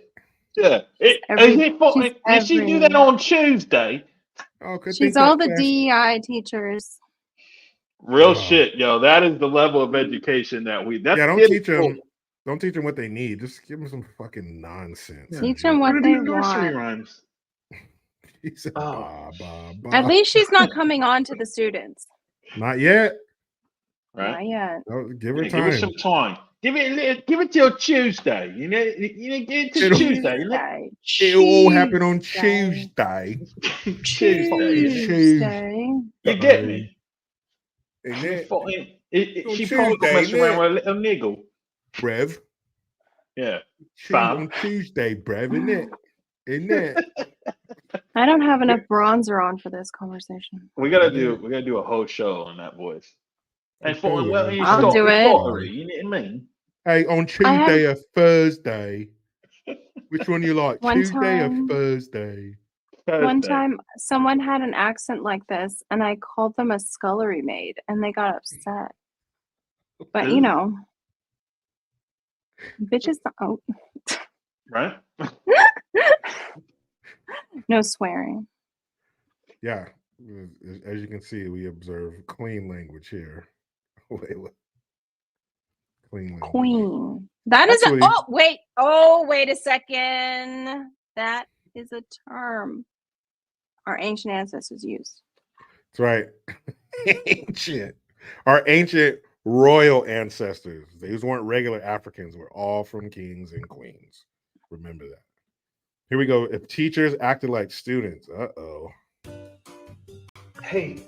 Yeah. She's Did she do that on Tuesday? Oh, could She's think all that the fast. DEI teachers. Real Wow. shit, yo. That is the level of education that we. That's Yeah, don't it. teach them. Don't teach them what they need. Just give them some fucking nonsense. Yeah. Teach them what We're they gonna do nursery want. rhymes. He said, Oh. bah, bah, At bah. least she's not coming on to the students. Not yet. Right? Not yet. Oh, give her Yeah, give us time. some time. Give it till Tuesday. You know, give it till It'll- Tuesday. You know? It all happened on Tuesday. Tuesday. Tuesday. You get me? Isn't it, On She probably Tuesday, mess around innit? with a little niggle. Brev? Yeah. On Tuesday, Brev, isn't it? Isn't it? I don't have enough bronzer on for this conversation. We gotta do a whole show on that voice. And for Okay. well, you I'll stop do the it. pottery, you know what I mean? Hey, on Tuesday or Thursday? Which one you like? One Tuesday or time- Thursday? One Thursday. time, someone had an accent like this, and I called them a scullery maid, and they got upset. But you know, bitches. Oh, Right? no swearing. Yeah. As you can see, we observe clean language here. Layla. Clean language. Queen. That is a. Actually- Oh wait. Oh wait a second. That is a term our ancient ancestors used. That's right. Ancient. Our ancient royal ancestors. These weren't regular Africans. We're all from kings and queens. Remember that. Here we go. If teachers acted like students. Uh-oh. Hey,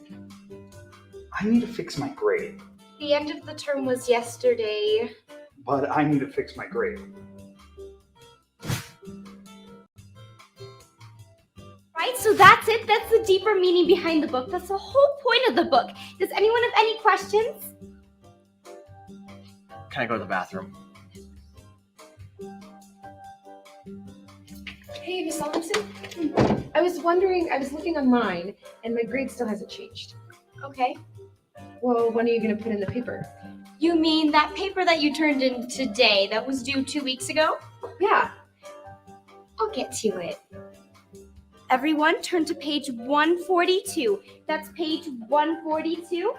I need to fix my grade, The end of the term was yesterday. but I need to fix my grade. Right? So that's it. That's the deeper meaning behind the book. That's the whole point of the book. Does anyone have any questions? Can I go to the bathroom? Hey, Miss Robinson. I was wondering, I was looking online, and my grade still hasn't changed. Okay. Well, when are you going to put in the paper? You mean that paper that you turned in today that was due 2 weeks ago? Yeah. I'll get to it. Everyone, turn to page 142. That's page 142.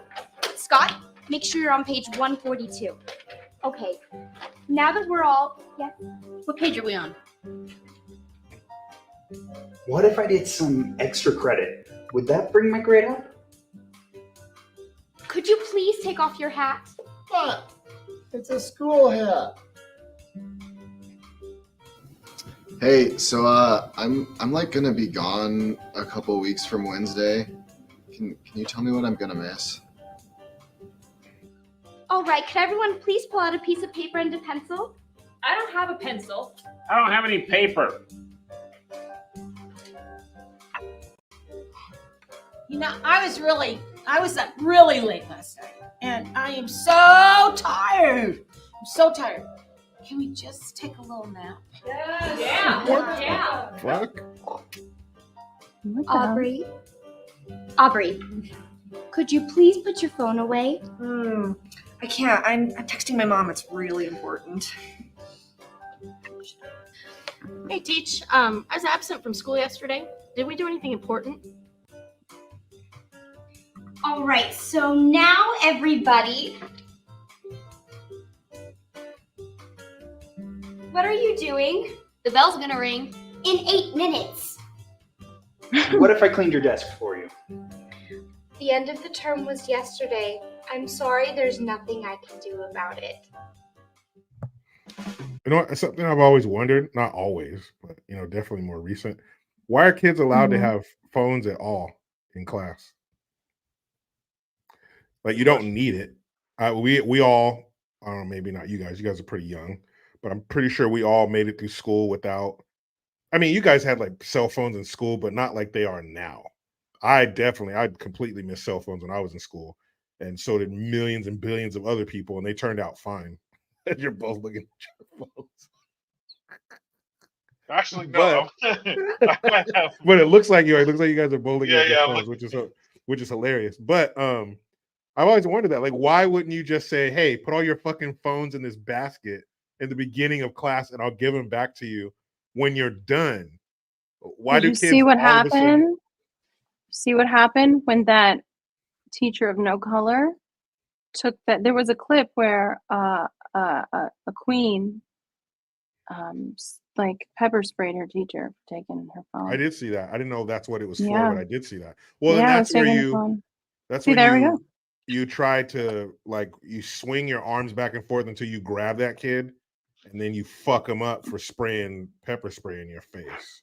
Scott, make sure you're on page 142. Okay. Now that we're all... Yes? What page are we on? What if I did some extra credit? Would that bring my grade up? Could you please take off your hat? What? It's a school hat. Hey, so I'm like gonna be gone a couple weeks from Wednesday. Can you tell me what I'm gonna miss? All right, could everyone please pull out a piece of paper and a pencil? I don't have a pencil. I don't have any paper. You know, I was up really late last night, and I am so tired. I'm so tired. Can we just take a little nap? Yeah. Fuck. Aubrey, could you please put your phone away? I can't. I'm texting my mom. It's really important. Hey, Teach. I was absent from school yesterday. Did we do anything important? All right, so now everybody, what are you doing? The bell's gonna ring. In 8 minutes. What if I cleaned your desk for you? The end of the term was yesterday. I'm sorry, there's nothing I can do about it. You know, it's something I've always wondered, not always, but definitely more recent. Why are kids allowed to have phones at all in class? Like, you don't need it. We all, I don't know, maybe not you guys. You guys are pretty young, but I'm pretty sure we all made it through school without. I mean, you guys had like cell phones in school, but not like they are now. I completely missed cell phones when I was in school, and so did millions and billions of other people, and they turned out fine. You're both looking at your phones. Actually, no. But it looks like you guys are both looking at your phones, which is hilarious. But I've always wondered that, like, why wouldn't you just say, "Hey, put all your fucking phones in this basket in the beginning of class, and I'll give them back to you when you're done"? Why do kids see what all of a sudden- happened? See what happened when that teacher of no color took that? There was a clip where a queen like pepper sprayed her teacher for taking her phone. I did see that. I didn't know that's what it was for, Yeah. but I did see that. Well, Yeah, and I that's was where taking her you. phone. That's See, when there we go. you try to, like, you swing your arms back and forth until you grab that kid, and then you fuck them up for spraying pepper spray in your face.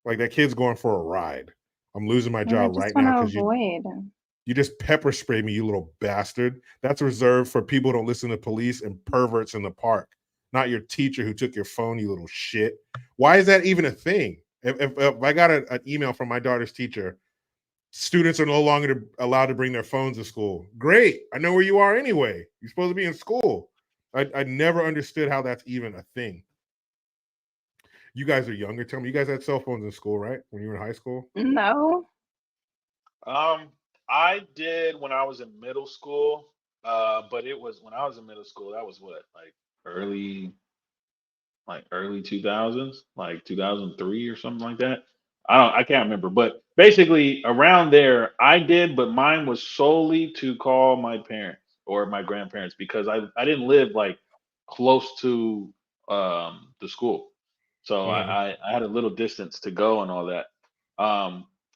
Like, that kid's going for a ride. I'm losing my And I job just right want now to because avoid. you just pepper spray me, you little bastard. That's reserved for people who don't listen to police and perverts in the park, not your teacher who took your phone, you little shit. Why is that even a thing? If I got an email from my daughter's teacher, students are no longer allowed to bring their phones to school. Great. I know where you are anyway. You're supposed to be in school. I never understood how that's even a thing. You guys are younger. Tell me, you guys had cell phones in school, right? When you were in high school? No. I did when I was in middle school, but it was when I was in middle school. That was what, like early 2000s, like 2003 or something like that. I can't remember, but basically around there I did, but mine was solely to call my parents or my grandparents because I didn't live like close to the school. So I had a little distance to go and all that.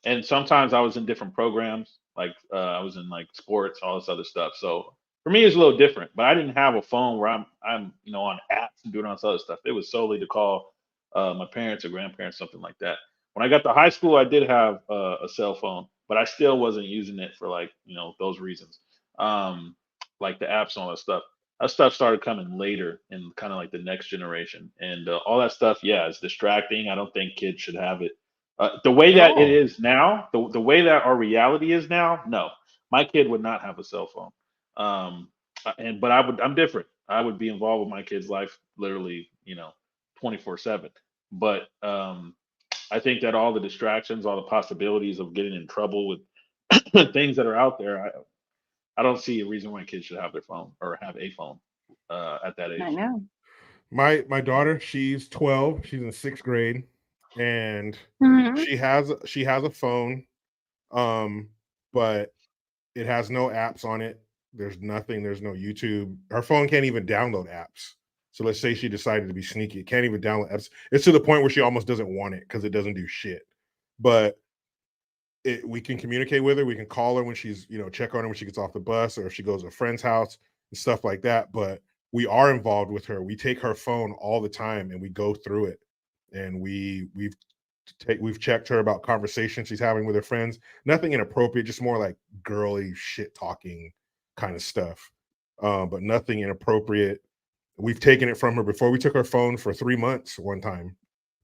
And sometimes I was in different programs, like I was in like sports, all this other stuff. So for me, it's a little different. But I didn't have a phone where I'm on apps and doing all this other stuff. It was solely to call my parents or grandparents, something like that. When I got to high school, I did have a cell phone, but I still wasn't using it for like those reasons, like the apps and all that stuff. That stuff started coming later in kind of like the next generation, and all that stuff, yeah, is distracting. I don't think kids should have it. The way that it is now, the way that our reality is now, no, my kid would not have a cell phone. But I'm different. I would be involved with my kid's life literally, 24/7. But I think that all the distractions, all the possibilities of getting in trouble with things that are out there, I don't see a reason why kids should have their phone or have a phone at that age. I know. My daughter, she's 12. She's in 6th grade, and Mhm. she has a phone, but it has no apps on it. There's nothing. There's no YouTube. Her phone can't even download apps. So let's say she decided to be sneaky. It can't even download apps. It's to the point where she almost doesn't want it because it doesn't do shit. But we can communicate with her. We can call her when she's, check on her when she gets off the bus or if she goes to a friend's house and stuff like that. But we are involved with her. We take her phone all the time and we go through it. And we've checked her about conversations she's having with her friends. Nothing inappropriate, just more like girly shit talking kind of stuff. But nothing inappropriate. We've taken it from her before. We took her phone for 3 months one time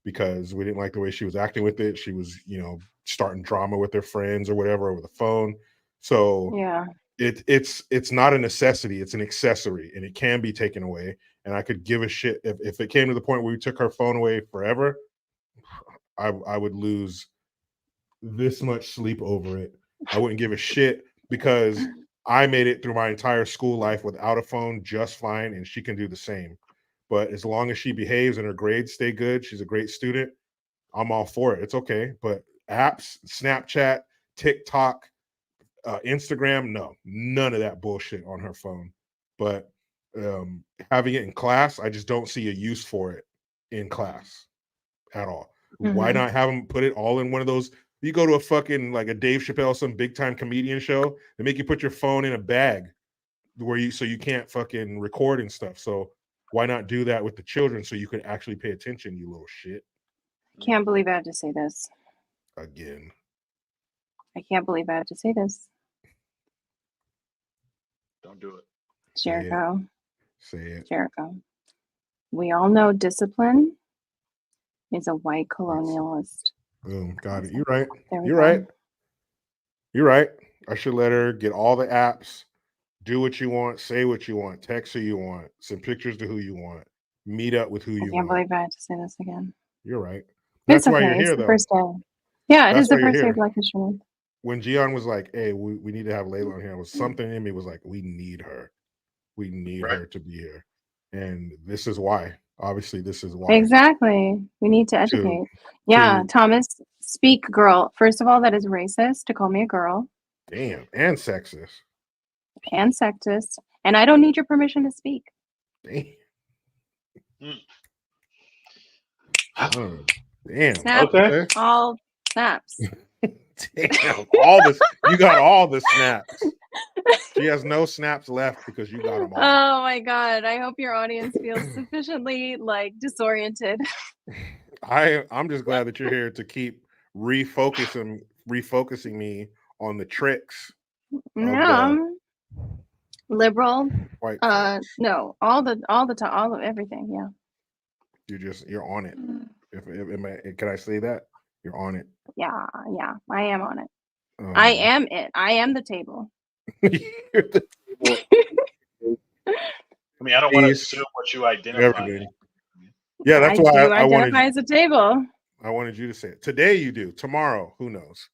because we didn't like the way she was acting with it. She was, starting drama with her friends or whatever over the phone. So yeah, it's not a necessity, it's an accessory, and it can be taken away. And I could give a shit if it came to the point where we took her phone away forever. I would lose this much sleep over it. I wouldn't give a shit because I made it through my entire school life without a phone just fine, and she can do the same. But as long as she behaves and her grades stay good, she's a great student, I'm all for it. It's okay. But apps, Snapchat, TikTok, Instagram, no, none of that bullshit on her phone. But having it in class, I just don't see a use for it in class at all. Why not have them put it all in one of those? You go to a fucking like a Dave Chappelle, some big time comedian show, they make you put your phone in a bag so you can't fucking record and stuff. So why not do that with the children so you can actually pay attention, you little shit? Can't believe I have to say this. Again. I can't believe I have to say this. Don't do it. Jericho. Say it. Jericho. We all know discipline is a white colonialist. Boom. Got it. You're right. There we You're go. right. You're right. I should let her get all the apps, do what you want, say what you want, text who you want, send pictures to who you want, meet up with who I you can't want. believe I have to say this again. You're right. It's That's why okay. you're It's here, the though. first day. Yeah, it That's is the why you're first day here. of Black History Month. When GION was like, hey, we need to have Layla on here, was something in me was like, we need her. We need her to be here. And this is why. Obviously, this is why. Exactly. We need to educate. Yeah, Thomas, speak, girl. First of all, that is racist to call me a girl. Damn. And sexist. And sexist. And I don't need your permission to speak. Damn. Oh, damn. Snap. Okay. All snaps. Damn. All this. You got all the snaps. She has no snaps left because you got them all. Oh my God. I hope your audience feels sufficiently disoriented. I'm just glad that you're here to keep refocusing me on the tricks. Yeah. Liberal. White no, all of everything. Yeah. You're on it. Can I say that? You're on it. Yeah, I am on it. I am it. I am the table. I mean, I don't want to assume what you identify. Everything. Yeah, that's why I wanted. Identify as a table. I wanted you to say it today. You do. Tomorrow, who knows?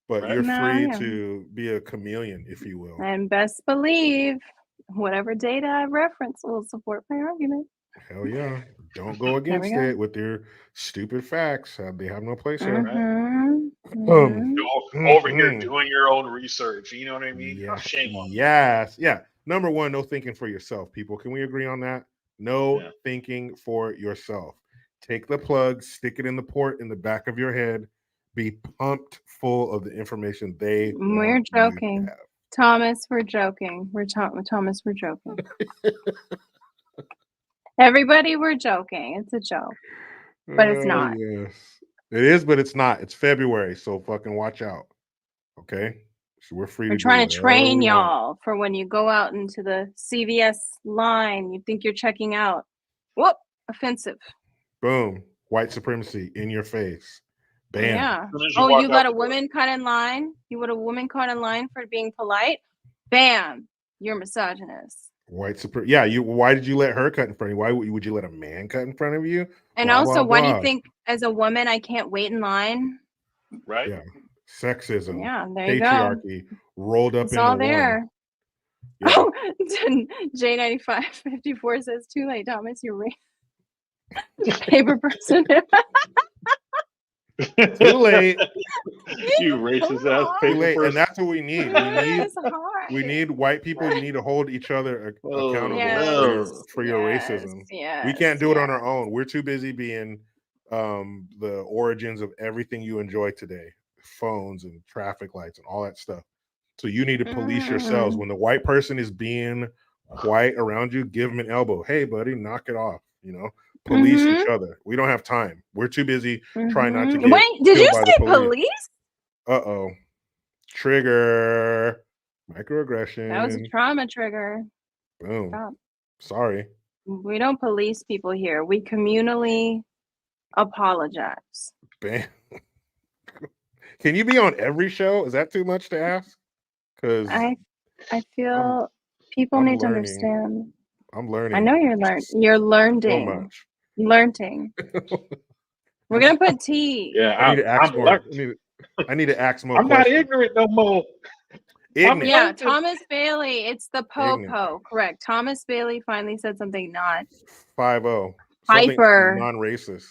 But you're free to be a chameleon, if you will. And best believe whatever data I reference will support my argument. Hell yeah! Don't go against it with your stupid facts. They have no place here. Over here doing your own research. You know what I mean? Yeah. Shame on you. Yes. Yeah. Number one, no thinking for yourself, people. Can we agree on that? No thinking for yourself. Take the plug, stick it in the port in the back of your head. Be pumped full of the information We're joking. Thomas, we're joking. Thomas, we're joking. Everybody, we're joking. It's a joke. But it's not. Yes. It is, but it's not. It's February, so fucking watch out. Okay? So we're free We're to trying do to whatever train we want. y'all for when you go out into the CVS line, you think you're checking out. Whoop, offensive. Boom. White supremacy in your face. Bam. Yeah. Oh, you got a woman caught in line? You want a woman caught in line for being polite? Bam. You're misogynist. White supremacy. Yeah, you. Why did you let her cut in front of you? Why would you let a man cut in front of you? And Blah, also, blah, why do you blah. think as a woman I can't wait in line? Right? Yeah, sexism, Yeah, there you go. patriarchy, rolled up It's into all one. there. Yeah. Oh, J9554 says, too late, Thomas. You're paper person. Too late. You racist ass Too paper late. person. And that's what we need. We need white people. You need to hold each other accountable for your racism. We can't do it on our own. We're too busy being the origins of everything you enjoy today. Phones and traffic lights and all that stuff. So you need to police yourselves. When the white person is being white around you, give them an elbow. Hey, buddy, knock it off. You know, police each other. We don't have time. We're too busy trying not to get Wait, did you killed by say the police? Uh-oh. Trigger. Microaggression. That was a trauma trigger. Boom. Stop. Sorry. We don't police people here. We communally apologize. Bam. Can you be on every show? Is that too much to ask? Because I feel people I'm need to learning. understand. I'm learning. I know you're So learning. much. Learning. We're gonna put T. Yeah, I need to ask I'm more. I need to ask more I'm not questions. ignorant no more. Ignorant. Yeah, Thomas Bailey. It's the Ignorant. po-po. Correct. Thomas Bailey finally said something not 5-0. hyper. Non-racist.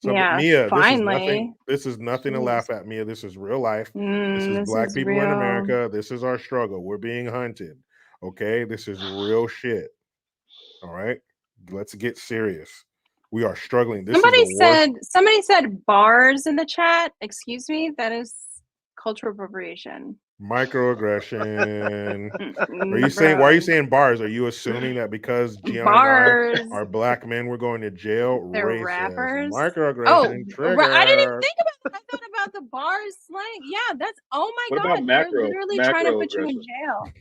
Yeah, Mia, finally. This is nothing to laugh at, Mia. This is real life. This is This black is people in real. America. This is our struggle. We're being hunted. Okay? This is real shit. All right? Let's get serious. We are struggling. This Somebody is the worst. said bars in the chat. Excuse me, that is cultural appropriation. Microaggression. Why are you saying bars? Are you assuming that because GION Bars. and I are black men, we're going to jail? They're Racist. rappers. Microaggression. Trigger. I didn't even think about that. I thought about the bars slang. Yeah, that's What my about god. macro- They're literally trying to put you in macroaggression?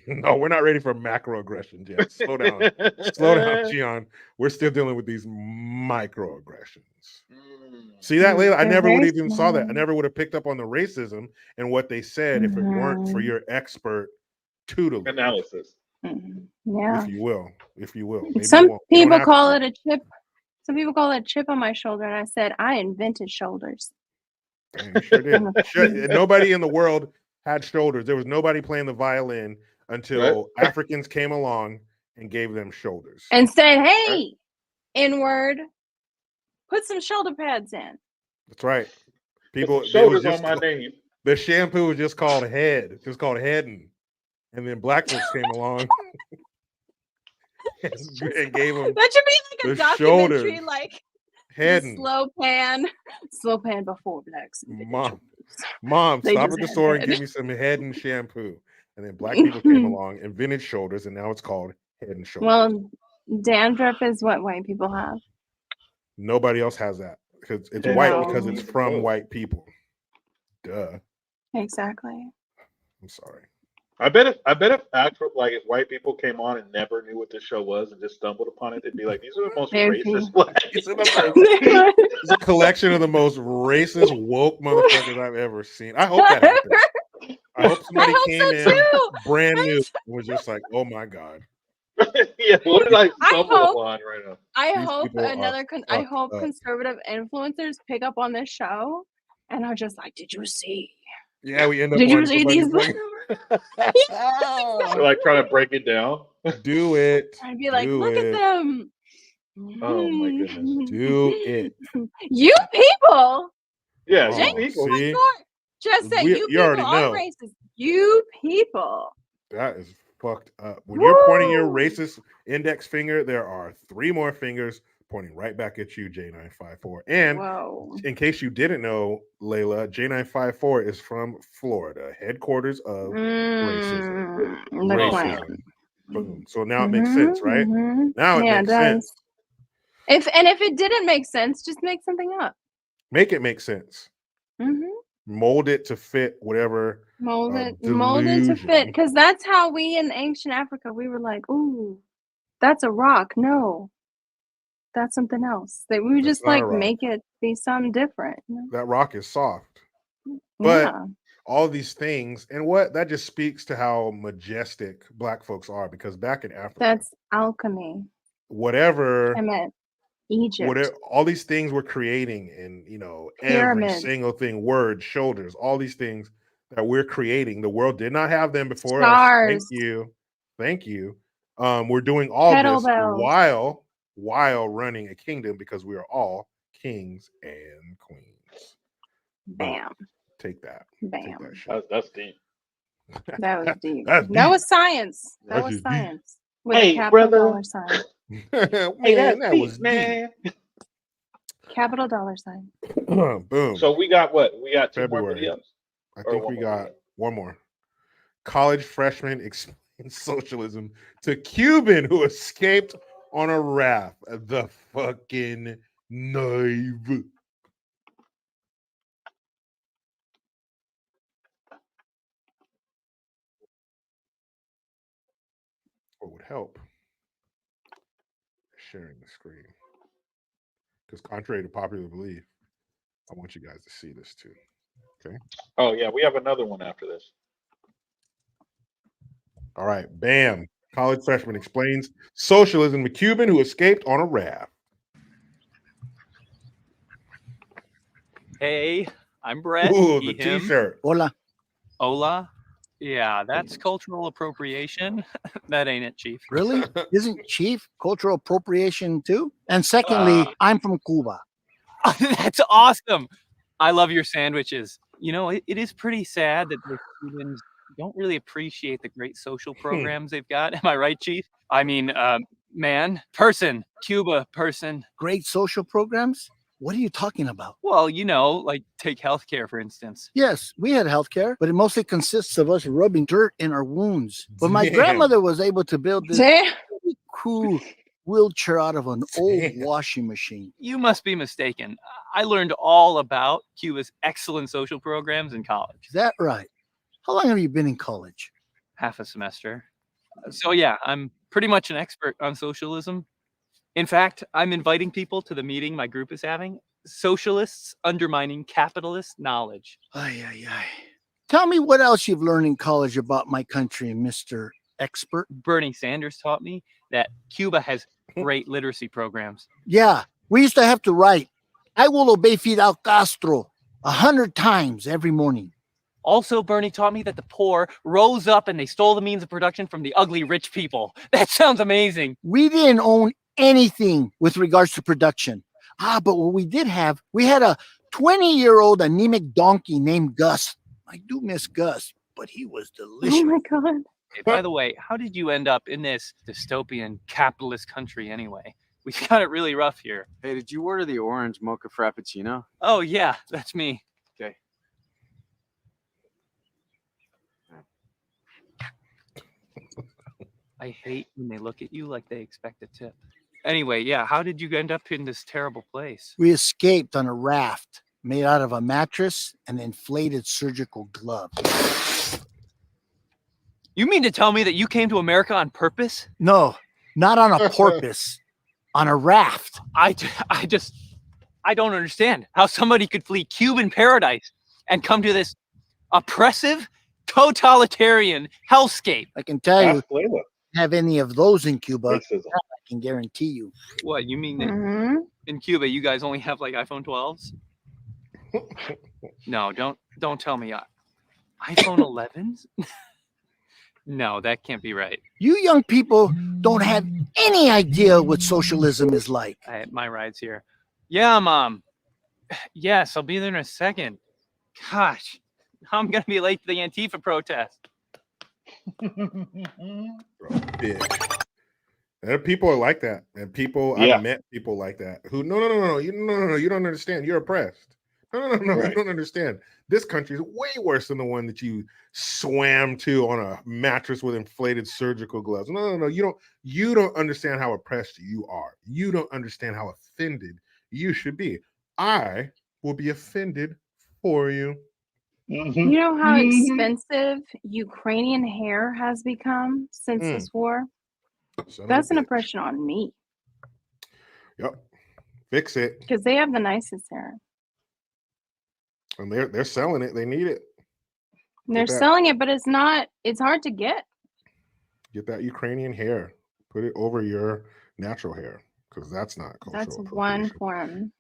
jail. No, we're not ready for macroaggressions yet. Slow down. Slow down, Gian. We're still dealing with these microaggressions. See that, Layla? I never would have even saw that. I never would have picked up on the racism and what they said if it weren't for your expert tutelage. Analysis. Yeah. If you will. Maybe Some you won't. You don't people have call to. it a chip. Some people call it a chip on my shoulder, and I said I invented shoulders. Damn, you sure did. Nobody in the world had shoulders. There was nobody playing the violin until Africans came along and gave them shoulders. And said, "Hey, N-word, put some shoulder pads in." That's right. People Shoulders on my name. The shampoo was just called Head. It's just called Headin'. And then black folks came along and gave them That should be like a the documentary, shoulders. like Headin'. slow pan before blacks. Mom, They stop just at the had store and head. give me some Head and shampoo. And then black people came along, invented shoulders, and now it's called Head and Shoulders. Well, dandruff is what white people have. Nobody else has that because it's No. white because it's from white people. Duh. Exactly. I'm sorry. I bet if actual if white people came on and never knew what this show was and just stumbled upon it, they'd be like, these are the most racist It's a collection of the most racist woke motherfuckers I've ever seen. I hope that happens. I hope somebody came in brand new and was just like, oh my God. Yeah, what did I stumble hope- upon right now? I These hope people are I fucked hope up. conservative influencers pick up on this show and are just like, did you see? Yeah, we end up Did you on see somebody's these? like, They're like trying to break it down. do it. I'd be like, Do look it. at them. Oh my goodness. Do it. You people. Yeah, Oh, you people. see? Just say We- you you people already are know. racist. You people. That is fucked up. When you're pointing your racist index finger, there are 3 more fingers pointing right back at you, J954. And Whoa. in case you didn't know, Layla, J954 is from Florida, headquarters of racism. The Racism. Klan. Boom. So now it makes sense, right? Mhm. Now it Yeah, makes does. sense. If it didn't make sense, just make something up. Make it make sense. Mm-hmm. Mold it to fit whatever. Mold it to fit, because that's how we in ancient Africa, we were like, ooh, that's a rock. No, that's something else. That we would That's just not a like rock. make it be something different. You know? That rock is soft. But Yeah. all these things, and what that just speaks to how majestic Black folks are. Because back in Africa, That's alchemy. whatever, I meant Egypt. whatever, all these things we're creating, and every Pyramids. single thing, words, shoulders, all these things that we're creating, the world did not have them before us. Stars. Thank you. We're doing all this Kettlebells. while running a kingdom, because we are all kings and queens. Bam. Take that. Bam. Take that shit. That's deep. That was deep. That's That deep. was science. That That's was just deep. science. With Hey, a capital brother. dollar sign. Hey, Man, that's that deep, was man. Capital dollar sign. deep. Boom. So we got what? We got 2 more February. videos. I Or think one we more got video? one more. College freshman explains socialism to Cuban who escaped on a raft. The fucking knife. What would help? Sharing the screen. Because contrary to popular belief, I want you guys to see this too. Okay. Oh yeah, we have another one after this. All right. Bam. College freshman explains socialism to Cuban who escaped on a raft. Hey, I'm Brett. Ooh, he, the him. t-shirt. Hola. Hola. Yeah, that's cultural appropriation. That ain't it, Chief. Really? Isn't Chief cultural appropriation too? And secondly, I'm from Cuba. That's awesome. I love your sandwiches. You know, it is pretty sad that the Cubans don't really appreciate the great social programs they've got. Am I right, Chief? I mean, person, Cuba person. Great social programs? What are you talking about? Well, you know, like take healthcare, for instance. Yes, we had healthcare, but it mostly consists of us rubbing dirt in our wounds. But my Damn. grandmother was able to build this Damn. really cool wheelchair out of an old washing machine. You must be mistaken. I learned all about Cuba's excellent social programs in college. Is that right? How long have you been in college? Half a semester. So yeah, I'm pretty much an expert on socialism. In fact, I'm inviting people to the meeting my group is having. Socialists undermining capitalist knowledge. Ay, ay, ay. Tell me what else you've learned in college about my country, Mr. Expert. Bernie Sanders taught me that Cuba has great literacy programs. Yeah, we used to have to write, I will obey Fidel Castro 100 times every morning. Also, Bernie taught me that the poor rose up and they stole the means of production from the ugly rich people. That sounds amazing. We didn't own anything with regards to production. But what we did have, we had a 20-year-old anemic donkey named Gus. I do miss Gus, but he was delicious. Oh my God. Hey, by the way, how did you end up in this dystopian capitalist country anyway? We got it really rough here. Hey, did you order the orange mocha frappuccino? Oh, yeah, that's me. Okay. I hate when they look at you like they expect a tip. Anyway, yeah, how did you end up in this terrible place? We escaped on a raft made out of a mattress and inflated surgical glove. You mean to tell me that you came to America on purpose? No, not on a porpoise, on a raft. I don't understand how somebody could flee Cuban paradise and come to this oppressive, totalitarian hellscape. I can tell you, Ask Layla. have any of those in Cuba, Racism. I can guarantee you. What, you mean that in Cuba you guys only have like iPhone 12s? No, don't tell me iPhone 11s? No, that can't be right. You young people don't have any idea what socialism is like. My ride's here. Yeah, Mom. Yes, I'll be there in a second. Gosh, I'm gonna be late to the Antifa protest. Yeah. There are people like that, and people I've met people like that who no, you don't understand. You're oppressed. No, Right. you don't understand. This country is way worse than the one that you swam to on a mattress with inflated surgical gloves. No, you don't understand how oppressed you are. You don't understand how offended you should be. I will be offended for you. You know how expensive Ukrainian hair has become since this war? Son of That's a an bitch. impression on me Yep. Fix it. because they have the nicest hair. And they're selling it. They need it. They're selling it, but it's not. It's hard to get. Get that Ukrainian hair. Put it over your natural hair because that's not cultural. That's one form.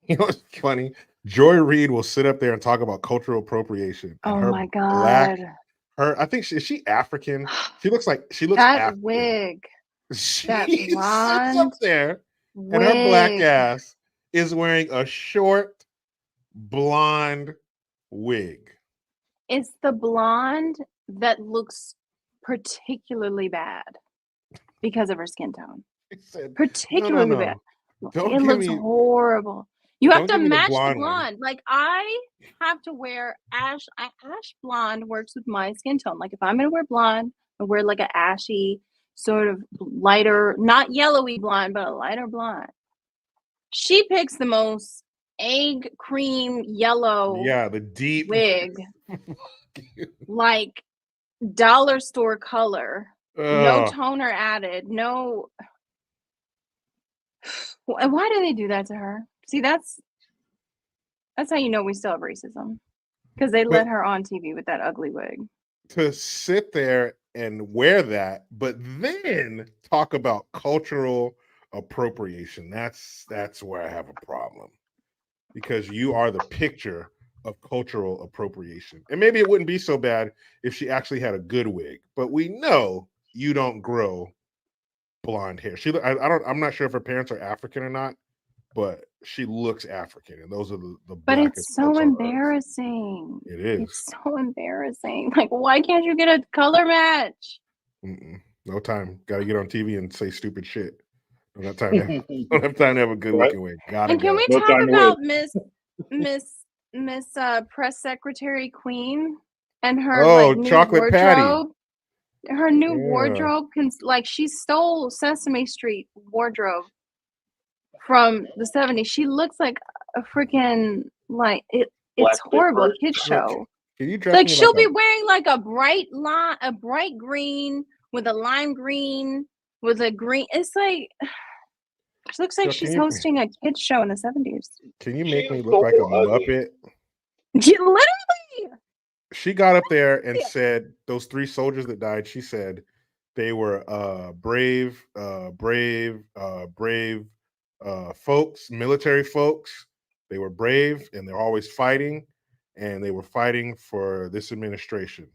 You know what's funny? Joy Reid will sit up there and talk about cultural appropriation. And Oh her my black, god! I think is she African? She looks that African. wig. She That sits blonde up there, wig. and her black ass is wearing a short blonde wig. It's the blonde that looks particularly bad because of her skin tone. Said, Particularly no. bad. Don't It give looks me- horrible. You have don't to give me the match the blonde blonde. one. Like I have to wear ash. Ash blonde works with my skin tone. Like if I'm gonna wear blonde, I wear like a ashy sort of lighter, not yellowy blonde, but a lighter blonde. She picks the most egg cream yellow Yeah, the deep wig, like dollar store color, no Ugh. toner added, no. Why do they do that to her? See, that's how you know we still have racism, because they let But- her on TV with that ugly wig. to sit there and wear that, but then talk about cultural appropriation. That's where I have a problem. Because you are the picture of cultural appropriation. And maybe it wouldn't be so bad if she actually had a good wig, but we know you don't grow blonde hair. I'm not sure if her parents are African or not, but she looks African, and those are the But blackest it's so parts on earth. embarrassing. It is. It's so embarrassing. Like, why can't you get a color match? No time. Got to get on TV and say stupid shit. Don't have time to have a good looking wig. Gotta And can go. we talk about Miss Press Secretary Queen and her new Chocolate Patty. wardrobe? Her new Yeah. wardrobe she stole Sesame Street wardrobe from the 70s. She looks like a freaking it's Black horrible. A Bitch. kid show. Can you dress Like me she'll like be a- wearing like a bright green with a lime green with a green. It's like she looks like So she's can you- hosting a kids show in the 70s. Can you make me look like a Muppet? Literally. She got up there and said those 3 soldiers that died, she said they were brave folks, military folks. They were brave and they're always fighting, and they were fighting for this administration.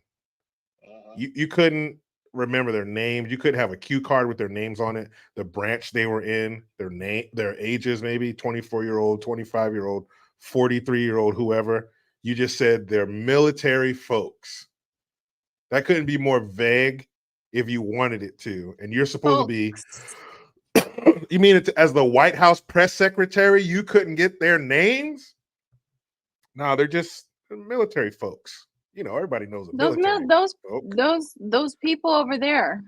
You couldn't remember their names. You couldn't have a cue card with their names on it, the branch they were in, their ages, maybe 24-year-old, 25-year-old, 43-year-old, whoever. You just said they're military folks. That couldn't be more vague if you wanted it to. And you're supposed to be, you mean it as the White House press secretary, you couldn't get their names? No, they're just military folks. You know, everybody knows the military. Those people over there.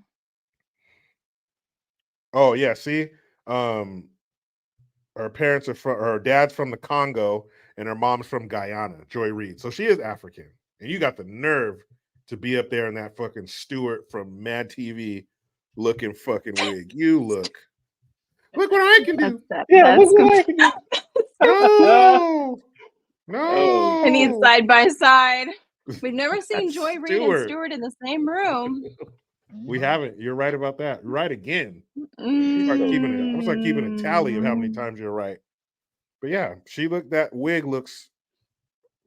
Oh yeah, see, her parents are her dad's from the Congo and her mom's from Guyana, Joy Reid. So she is African, and you got the nerve to be up there in that fucking Stewart from Mad TV looking fucking wig. You look what I can do. That's look what I can do. No. I need side by side. We've never seen That's Joy Reid Stewart. and Stewart in the same room. We haven't. You're right about that. You're right again. I'm gonna start keeping a tally of how many times you're right. But yeah, that wig looks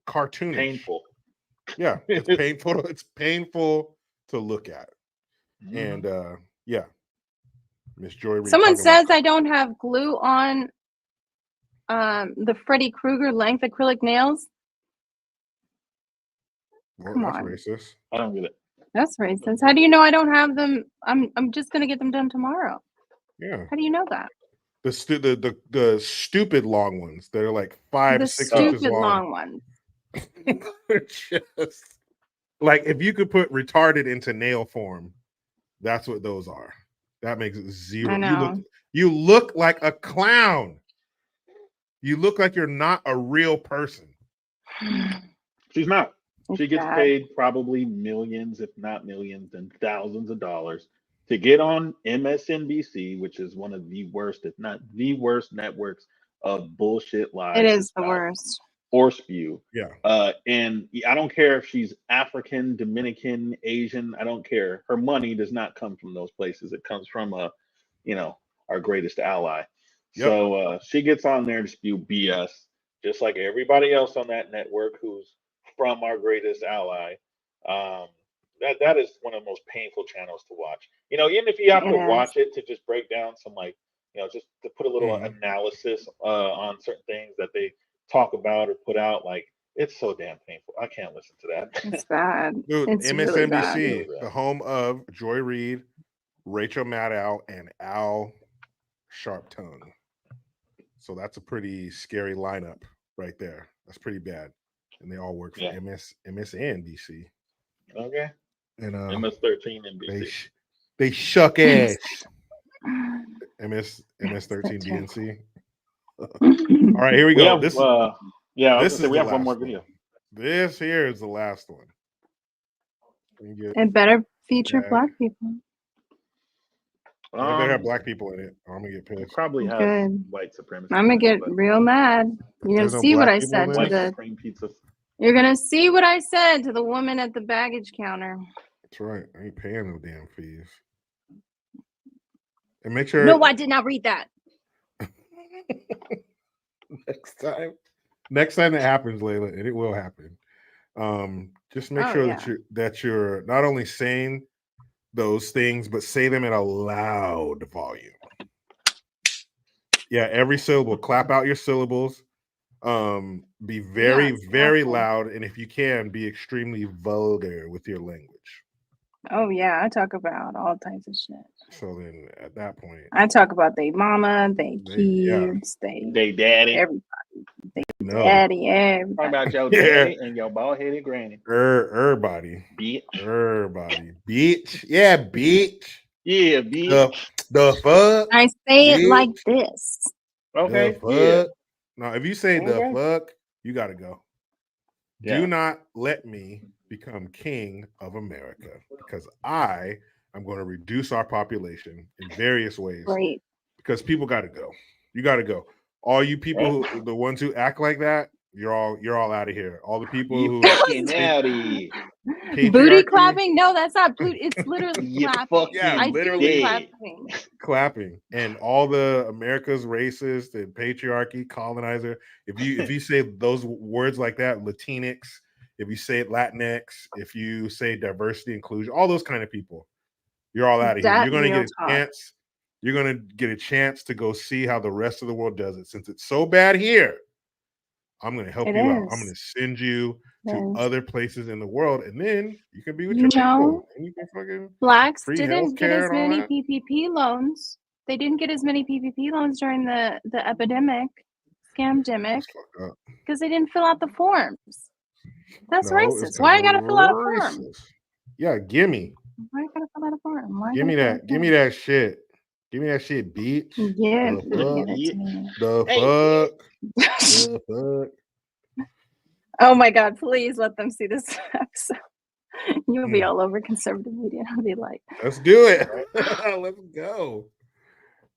cartoonish. Painful. Yeah, it's painful. It's painful to look at. And yeah, Miss Joy Reid. Someone says I don't have glue on the Freddy Krueger length acrylic nails. Well, Come that's on. racist. I don't get it. That's racist. How do you know I don't have them? I'm just gonna get them done tomorrow. Yeah. How do you know that? The stupid long ones that are like 5, The 6 inches stupid long. long ones. Just like if you could put retarded into nail form, that's what those are. That makes it zero. I know. You look like a clown. You look like you're not a real person. She's not. She It's gets bad. paid probably millions, if not millions, and thousands of dollars to get on MSNBC, which is one of the worst, if not the worst networks of bullshit lies. It is the worst. or spew. Yeah. And I don't care if she's African, Dominican, Asian. I don't care. Her money does not come from those places. It comes from our greatest ally. Yep. So she gets on there to spew BS, just like everybody else on that network who's from our greatest ally. That is one of the most painful channels to watch. Even if you have to watch it to just break down some just to put a little analysis on certain things that they talk about or put out, it's so damn painful. I can't listen to that. It's bad. Dude, It's MSNBC, really bad. the home of Joy Reid, Rachel Maddow, and Al Sharpton. So that's a pretty scary lineup right there. That's pretty bad. And they all work for MSNBC. Okay. And MS-13 NBC. They shuck ass. MS-13 DNC. All right, here we go. We have one more video. This here is the last one. It better feature black people. It better have black people in it, or I'm gonna get pissed. Probably have Good. white supremacy. I'm gonna get real mad. You're gonna see what I said to the. You're gonna see what I said to the woman at the baggage counter. That's right. I ain't paying no damn fees. And make sure. No, I did not read that. Next time that happens, Layla, and it will happen. Just make sure that you're not only saying those things, but say them in a loud volume. Yeah, every syllable. Clap out your syllables. Be very loud, and if you can, be extremely vulgar with your language. Oh yeah, I talk about all types of shit. So then, at that point, I talk about they mama, they kids, they daddy, everybody, daddy, everybody. Talk about your daddy and your bald-headed granny. Everybody, bitch, everybody, bitch, yeah, bitch, yeah, bitch. The fuck? I say bitch. It like this. Okay. The fuck? Now, if you say the fuck, you gotta go. Do not let me become king of America, because I am going to reduce our population in various ways. Right. Because people got to go. You got to go. All you people, the ones who act like that, you're all out of here. All the people who booty clapping? No, that's not booty. It's literally clapping. Yeah, I literally clapping. And all the America's racist and patriarchy, colonizer. If you say those words like that, Latinx, if you say Latinx, if you say diversity, inclusion, all those kind of people, you're all out of here. You're gonna get a chance. You're gonna get a chance to go see how the rest of the world does it. Since it's so bad here, I'm gonna help you out. I'm gonna send you to other places in the world, and then you can be with your people. And you can fucking blacks free didn't get as healthcare and all many that. PPP loans. They didn't get as many PPP loans during the epidemic, scamdemic, because they didn't fill out the forms. That's No, racist. Why I gotta fill out a form? racist. Yeah, gimme. Why I gotta fill out a form? Why I Give me gotta that. Give me that shit. Give me that shit, bitch. Yeah, The fuck. Oh my God, please let them see this episode. You'll be all over conservative media. I'll be like, Let's do it. Let's go.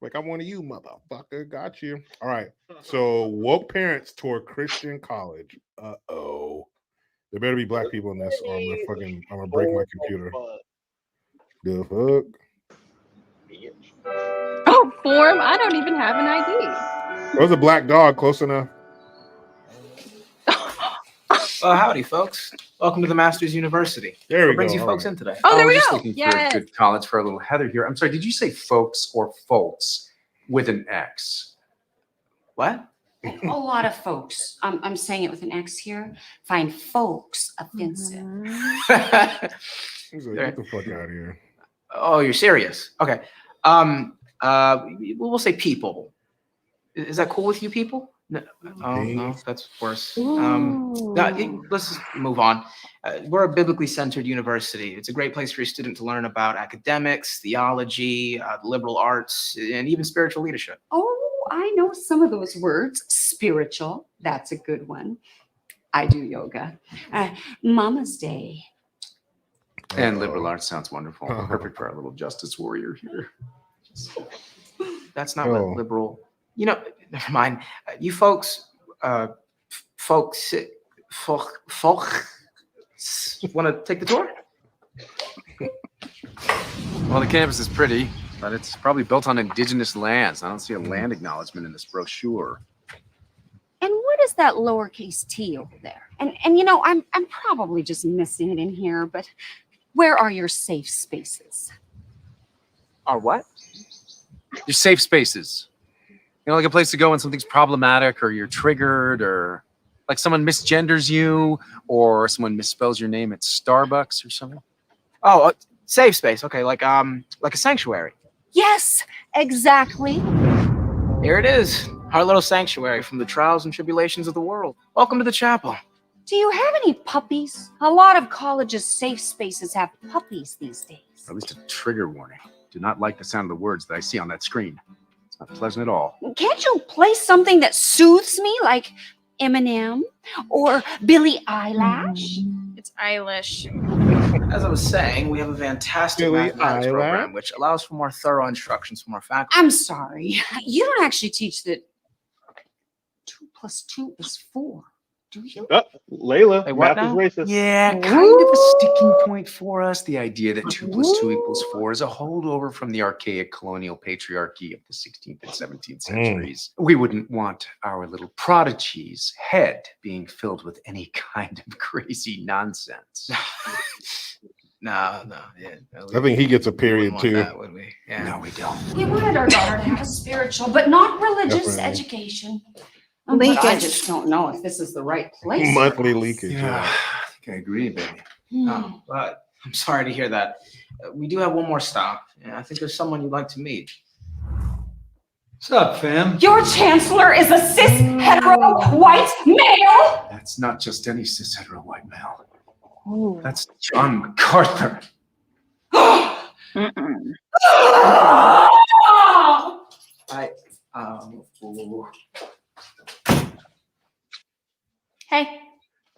Like, I'm one of you, motherfucker. Got you. All right. So, woke parents tour Christian college. Uh-oh. There better be black people in this, or I'm gonna break my computer. The fuck? oh, form? I don't even have an ID. That was a black dog. Close enough. Howdy, folks. Welcome to the Masters University. There we what brings go. you All folks right. in today? Oh, there we we're just go. looking Yes. for good college for our little Heather here. I'm sorry, did you say folks or folks with an X? What? A lot of folks. I'm saying it with an X here. Find folks offensive. He's like, get the fuck out of here. Oh, you're serious? Okay. We'll say people. Is that cool with you people? No, no, that's worse. Let's just move on. We're a biblically centered university. It's a great place for your student to learn about academics, theology, liberal arts, and even spiritual leadership. Oh, I know some of those words. Spiritual. That's a good one. I do yoga. Mama's Day. And liberal arts sounds wonderful. Perfect for our little justice warrior here. That's not what liberal. You know, never mind. You folks, folks want to take the tour? Well, the campus is pretty, but it's probably built on indigenous lands. I don't see a land acknowledgement in this brochure. And what is that lowercase t over there? And you know, I'm probably just missing it in here, but where are your safe spaces? Our what? Your safe spaces. You know, like a place to go when something's problematic or you're triggered or like someone misgenders you or someone misspells your name at Starbucks or something. Oh, safe space. Okay, like a sanctuary. Yes, exactly. Here it is. Our little sanctuary from the trials and tribulations of the world. Welcome to the chapel. Do you have any puppies? A lot of colleges' safe spaces have puppies these days. Or at least a trigger warning. Do not like the sound of the words that I see on that screen. It's not pleasant at all. Can't you play something that soothes me, like Eminem or Billie Eyelash? It's Eilish. As I was saying, we have a fantastic mathematics program which allows for more thorough instructions from our faculty. I'm sorry. You don't actually teach that 2 + 2 is 4, do you? Layla, Hey, what math is now? racist. Yeah, kind of a sticking point for us. The idea that 2 + 2 = 4 is a holdover from the archaic colonial patriarchy of the 16th and 17th centuries. We wouldn't want our little prodigy's head being filled with any kind of crazy nonsense. No. Yeah, I think he gets a period too. That, would we? Yeah. No, we don't. We wanted our daughter to have a spiritual, but not religious Definitely. education. But I just don't know if this is the right place. Monthly leakage. Yeah, I think I agree, baby. Oh, but I'm sorry to hear that. We do have one more stop. And I think there's someone you'd like to meet. What's up, fam? Your chancellor is a cis hetero white male. That's not just any cis hetero white male. That's John MacArthur. Hey.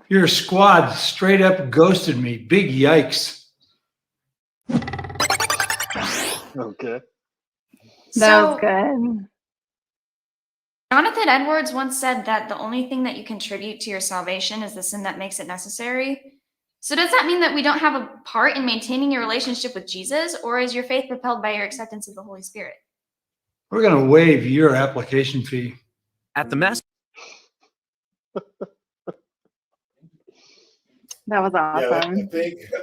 Your squad straight up ghosted me. Big yikes. Okay. That was good. Jonathan Edwards once said that the only thing that you contribute to your salvation is the sin that makes it necessary. So does that mean that we don't have a part in maintaining your relationship with Jesus, or is your faith propelled by your acceptance of the Holy Spirit? We're going to waive your application fee. At the mess. That was awesome.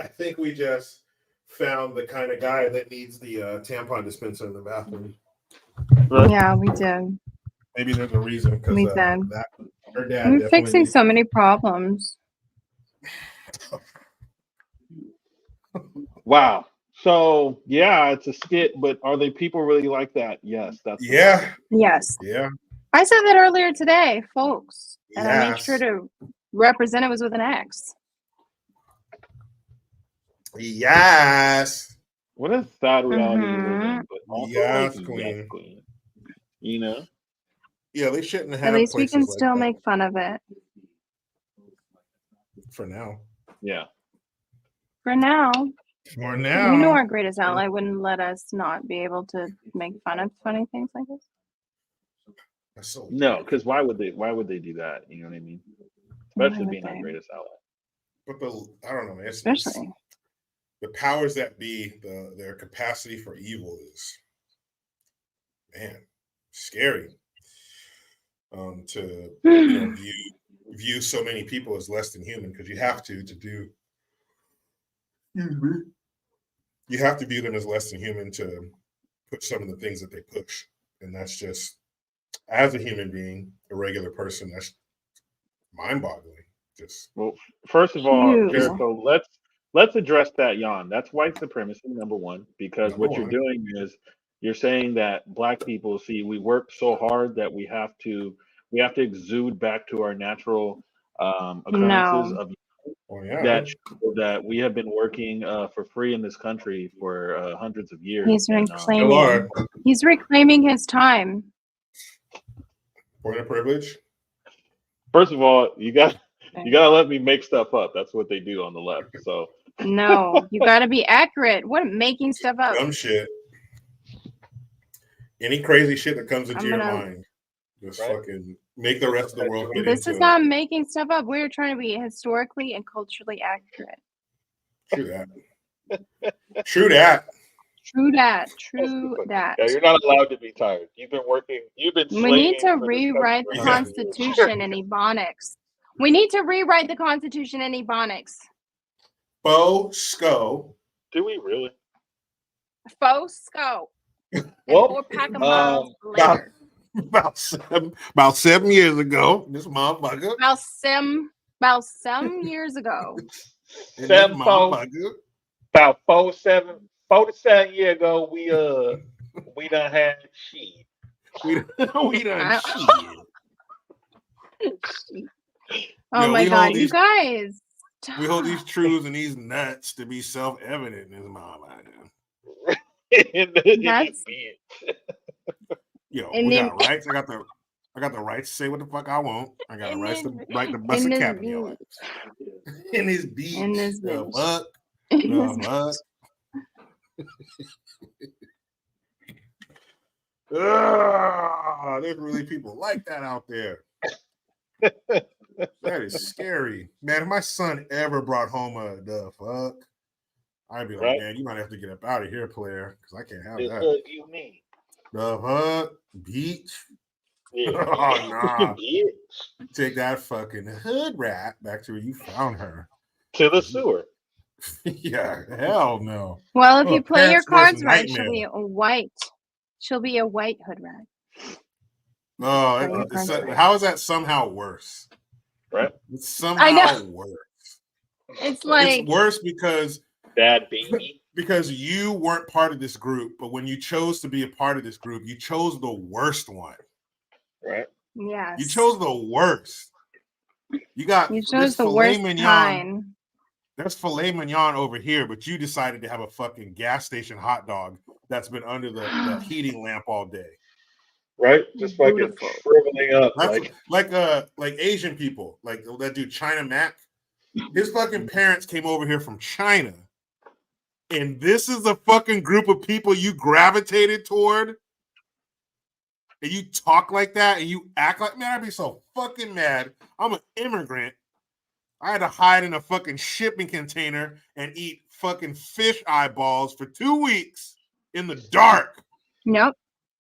I think we just found the kind of guy that needs the tampon dispenser in the bathroom. Yeah, we did. Maybe there's a reason because We did. her dad I'm definitely fixing so many problems. Wow. So yeah, it's a skit, but are they people really like that? Yes, that's Yeah. Yes. Yeah. I said that earlier today, folks. And I made Yes. sure to represent it was with an X. Yes. What a sad reality we live Mhm. in, but also Yes, like, queen. yes, queen. You know? Yeah, they shouldn't have At least we places can like still that make fun of it. for now. Yeah. For now. For now. You know our greatest ally wouldn't let us not be able to make fun of funny things like this. No, because why would they do that? You know what I mean? Why Especially would being our they? greatest ally. But I don't know, man. Especially. The powers that be, their capacity for evil is, man, scary. To view so many people as less than human, because you have to do. You have to view them as less than human to push some of the things that they push, and that's just, as a human being, a regular person, that's mind-boggling. Just Well, first of all, Ew. Jericho, let's address that yawn. That's white supremacy, number one, because what you're doing is you're saying that black people, see, we work so hard that we have to exude back to our natural occurrences No. of yeah. that we have been working for free in this country for hundreds of years. He's and, reclaiming his time. Point of privilege. First of all, you gotta let me make stuff up. That's what they do on the left. So No, you got to be accurate. What making stuff up? Dumb shit. Any crazy shit that comes into I'm your gonna- mind, just fucking Make the rest of the world get This is into not making stuff up. We're trying to be historically and culturally accurate. True that. True that. True that. True that. Yeah, you're not allowed to be tired. You've been working. You've been. We need to slaving for this rewrite the country. Constitution in Ebonics. We need to rewrite the Constitution in Ebonics. Faux-sco. Do we really? Faux-sco. Well, 4-pack of miles later. About 7 years ago, this motherfucker. About some years ago. And this Seven, motherfucker. About 4 to 7 years ago, we done had shit. We done shit. Oh my god, you guys. We hold these truths and these nuts to be self-evident in this motherfucker. That's Yo, we got rights. I got the rights to say what the fuck I want. I got the rights to bust a cap in your life. In his beach. The fuck. The fuck. There's really people like that out there. That is scary. Man, if my son ever brought home the fuck, I'd be like, man, you might have to get up out of here, player, because I can't have The that. fuck you mean? The fuck? Beach? Yeah. Oh, nah. Bitch. Take that fucking hood rat back to where you found her. To the sewer. Yeah, hell no. Well, if Oh, you play your parents' worst cards right, she'll nightmare. be a white. She'll be a white hood rat. Oh, how is that somehow worse? Right? It's somehow worse. It's like It's worse because bad baby. Because you weren't part of this group, but when you chose to be a part of this group, you chose the worst one. Right? Yes. You chose the worst. You chose the worst kind. There's filet mignon over here, but you decided to have a fucking gas station hot dog that's been under the heating lamp all day. Right? Just fucking shriveling up. Like Asian people, like that dude China Mac. His fucking parents came over here from China. And this is the fucking group of people you gravitated toward. And you talk like that and you act like, man, I'd be so fucking mad. I'm an immigrant. I had to hide in a fucking shipping container and eat fucking fish eyeballs for 2 weeks in the dark. Nope.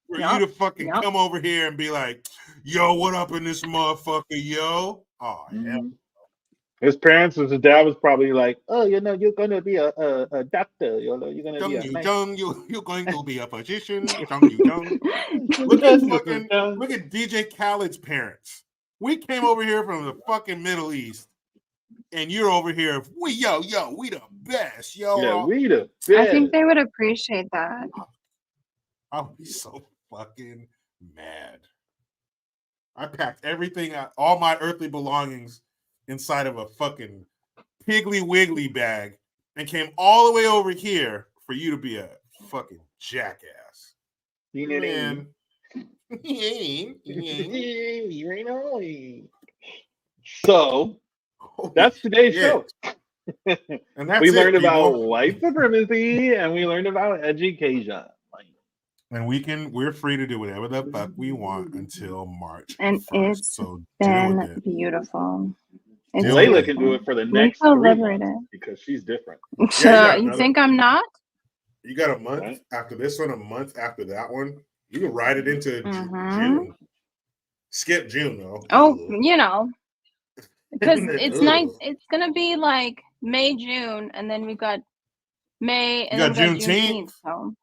For you to fucking come over here and be like, yo, what up in this motherfucker, yo? Oh, yeah. His parents, his dad was probably like, "Oh, you know, you're gonna be a doctor. You're gonna be a you're going to be a physician." Look at DJ Khaled's parents. We came over here from the fucking Middle East, and you're over here. We the best, yo. Yeah, we the best. I think they would appreciate that. I would be so fucking mad. I packed everything, all my earthly belongings, inside of a fucking Piggly Wiggly bag and came all the way over here for you to be a fucking jackass. Man. So that's today's show. And that's we learned it, about people. white supremacy and we learned about education. And we're free to do whatever the fuck we want until March. And 1st. it's So been beautiful. It's Layla can do it for the next 3 liberated. months because she's different. You think I'm not? You got a month after this one, a month after that one. You can ride it into June. Skip June though. Oh, you know, because it's nice. It's gonna be like May, June, and then we've got May, and You then got we Juneteenth? So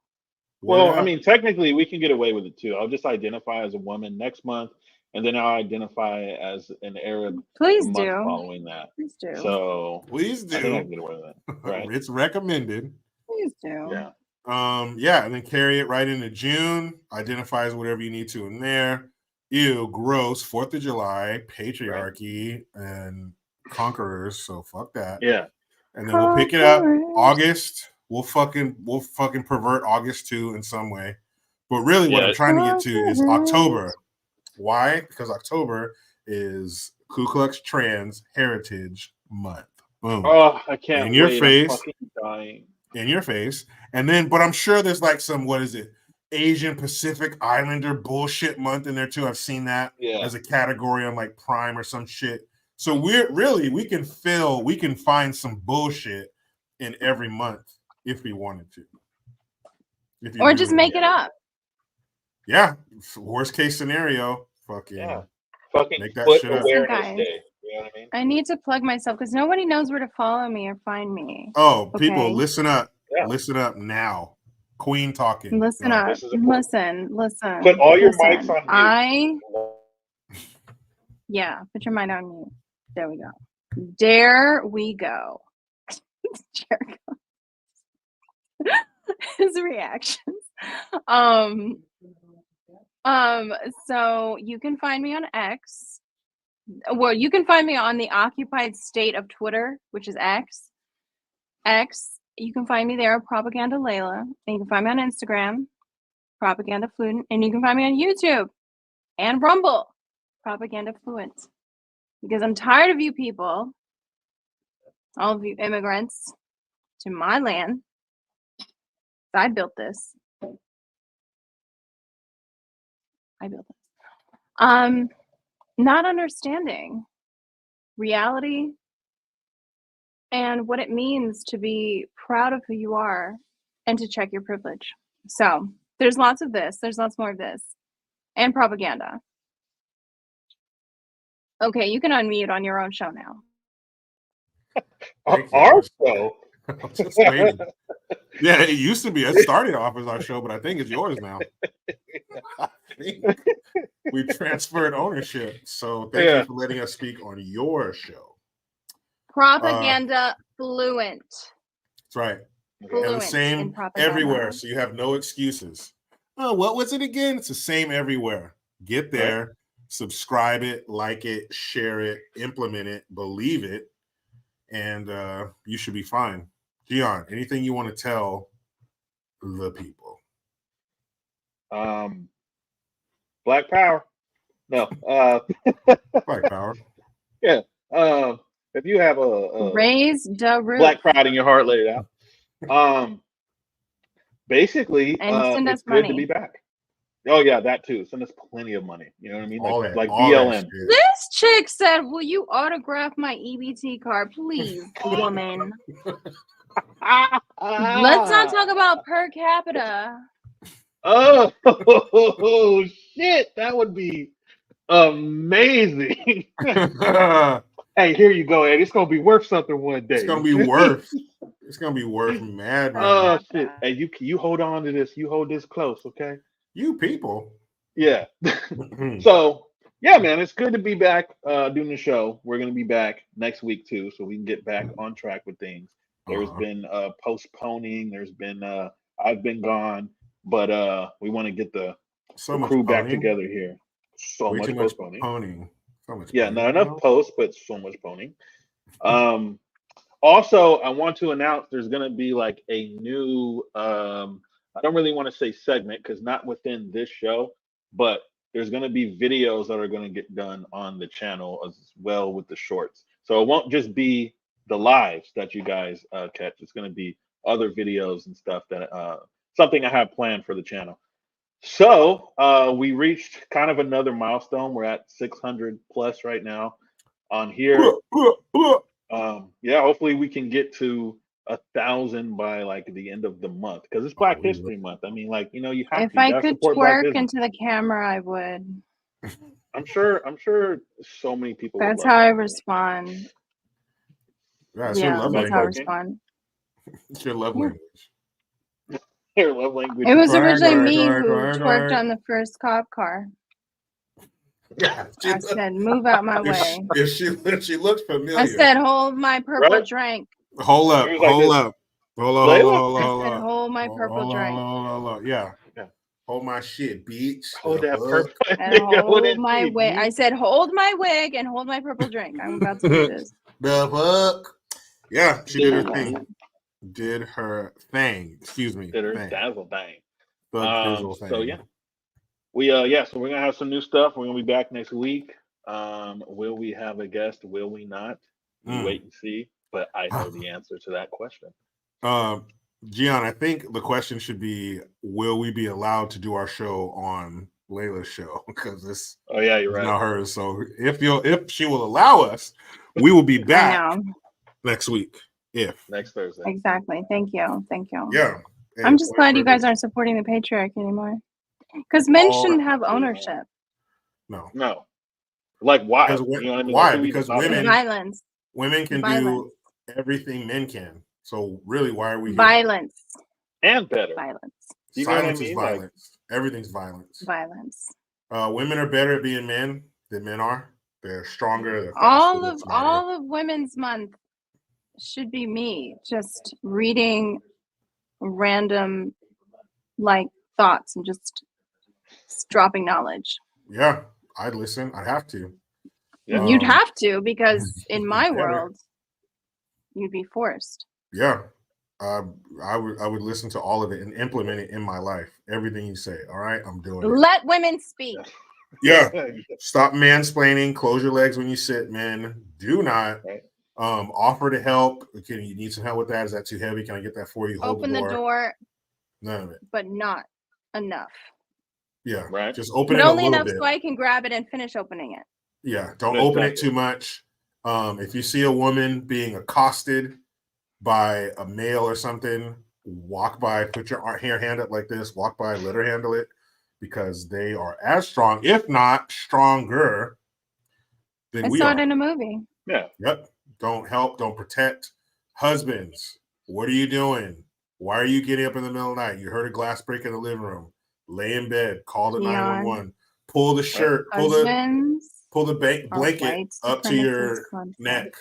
Well, I mean, technically, we can get away with it too. I'll just identify as a woman next month, and then I'll identify as an Arab. Please the month do. Following that, Please do. So please I think I do. can get away with it. Right? It's recommended. Please do. Yeah. And then carry it right into June. Identify as whatever you need to in there. Ew, gross. 4th of July, patriarchy, and conquerors. So fuck that. Yeah. And then we'll pick it up August. We'll fucking pervert August too in some way. But really what I'm trying to get to is October. Why? Because October is Ku Klux Trans Heritage Month. Boom. Oh, I can't in your wait. face. I'm fucking dying. In your face. And then, but I'm sure there's like some, what is it? Asian Pacific Islander bullshit month in there too. I've seen that as a category on like Prime or some shit. So we can find some bullshit in every month if we wanted to. Or just make it up. Yeah. Worst case scenario, fucking make that Foot shit up. Awareness Guys. Day. You know what I mean? I need to plug myself because nobody knows where to follow me or find me. Oh, people, Okay? listen up. Listen up now. Queen talking. Listen Go. up. Listen. Put all your Listen. mics on mute. Yeah, put your mic on mute. There we go. There we go. Jericho. His reactions. So you can find me on X. Well, you can find me on the occupied state of Twitter, which is X. You can find me there, Propaganda Layla. And you can find me on Instagram, Propaganda Fluent. And you can find me on YouTube and Rumble, Propaganda Fluent. Because I'm tired of you people, all of you immigrants to my land. I built this. Not understanding reality and what it means to be proud of who you are and to check your privilege. So there's lots of this. There's lots more of this. And propaganda. Okay, you can unmute on your own show now. Our show? I'm just waiting. Yeah, it used to be. It started off as our show, but I think it's yours now. I think we transferred ownership. So thank you for letting us speak on your show. Propaganda Fluent. That's right. Fluent and the same everywhere. So you have no excuses. Oh, what was it again? It's the same everywhere. Get there, subscribe it, like it, share it, implement it, believe it, and you should be fine. GION, anything you want to tell the people? Black Power. No. Black Power. Yeah. If you have a raise the roof. Black pride in your heart, let it out. Basically, it's good to be back. Oh yeah, that too. Send us plenty of money. You know what I mean? Like BLM. This chick said, "Will you autograph my EBT card, please, woman?" Let's not talk about per capita. Oh shit, that would be amazing. Hey, here you go, Ed. It's gonna be worth something one day. It's gonna be worth. It's gonna be worth mad money. Oh shit! Hey, you hold on to this. You hold this close, okay? You people. Yeah. So yeah, man, it's good to be back doing the show. We're gonna be back next week too, so we can get back on track with things. There's been postponing. There's been I've been gone, but we want to get the crew back together here. So much postponing. So much not enough posts, but so much poning. Also, I want to announce there's going to be like a new, I don't really want to say segment because not within this show, but there's going to be videos that are going to get done on the channel as well with the shorts. So it won't just be the lives that you guys catch. It's going to be other videos and stuff that something I have planned for the channel. So we reached kind of another milestone. We're at 600 plus right now on here. Yeah, hopefully we can get to 1,000 by like the end of the month because it's Black History Month. I mean, like, you know, you have if to. I could twerk into the camera, I would. I'm sure so many people. That's how I respond. Yeah, that's how I respond. It's your love language. Your love language. It was originally me who twerked on the first cop car. Yeah, I said, "Move out my way." If she looked familiar, I said, "Hold my purple drink." Hold up. I said, "Hold my purple drink." Yeah. Hold my shit, bitch. Hold that purple. And hold my wig. I said, "Hold my wig and hold my purple drink." I'm about to do this. The fuck? Yeah, she did her thing. Did her thing. Excuse me. Did her dazzle thing. Thing. So yeah. So we're gonna have some new stuff. We're gonna be back next week. Will we have a guest? Will we not? We wait and see. But I know the answer to that question. Gian, I think the question should be, will we be allowed to do our show on Layla's show? Because this you're is right. not hers. So if she will allow us, we will be back next week. Next Thursday. Exactly. Thank you. Yeah. I'm just glad you guys aren't supporting the patriarchy anymore. Because men shouldn't have ownership. No. Like why? Because You know what I mean? why? Like, Because Violence. women can do everything men can. So really, why are we here? Violence. And better. Violence. You know what I Silence is mean? violence. Everything's violence. Violence. Women are better at being men than men are. They're stronger. They're faster, All of Women's Month should be me just reading random thoughts and just dropping knowledge. Yeah, I'd listen. I'd have to. You'd have to, because in my world, you'd be forced. Yeah, I would listen to all of it and implement it in my life. Everything you say. All right, I'm doing it. Let women speak. Yeah. Stop mansplaining. Close your legs when you sit, men. Do not offer to help. Okay, you need some help with that? Is that too heavy? Can I get that for you? Hold Open the door. None of it. But not enough. Yeah. Right. Just open But it only a little enough bit. so I can grab it and finish opening it. Yeah. Don't open it too much. If you see a woman being accosted by a male or something, walk by, put your hand up like this, walk by, let her handle it, because they are as strong, if not stronger, than we are. I saw it in a movie. Yeah. Yep. Don't help, don't protect. Husbands, what are you doing? Why are you getting up in the middle of the night? You heard a glass break in the living room. Lay in bed, call the 911. Pull the shirt, pull the blanket up to your neck.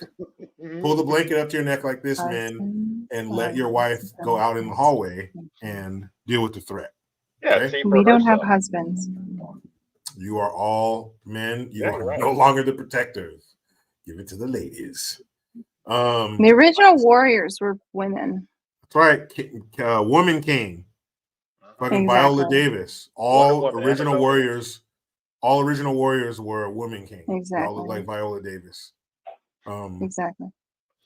Pull the blanket up to your neck like this, man, and let your wife go out in the hallway and deal with the threat. Yeah, we don't have husbands. You are all men. You are right. no longer the protectors. Give it to the ladies. The original warriors were women. That's right. Woman King. Fucking Viola Davis. All original warriors were Woman King. Exactly. All look like Viola Davis. Exactly.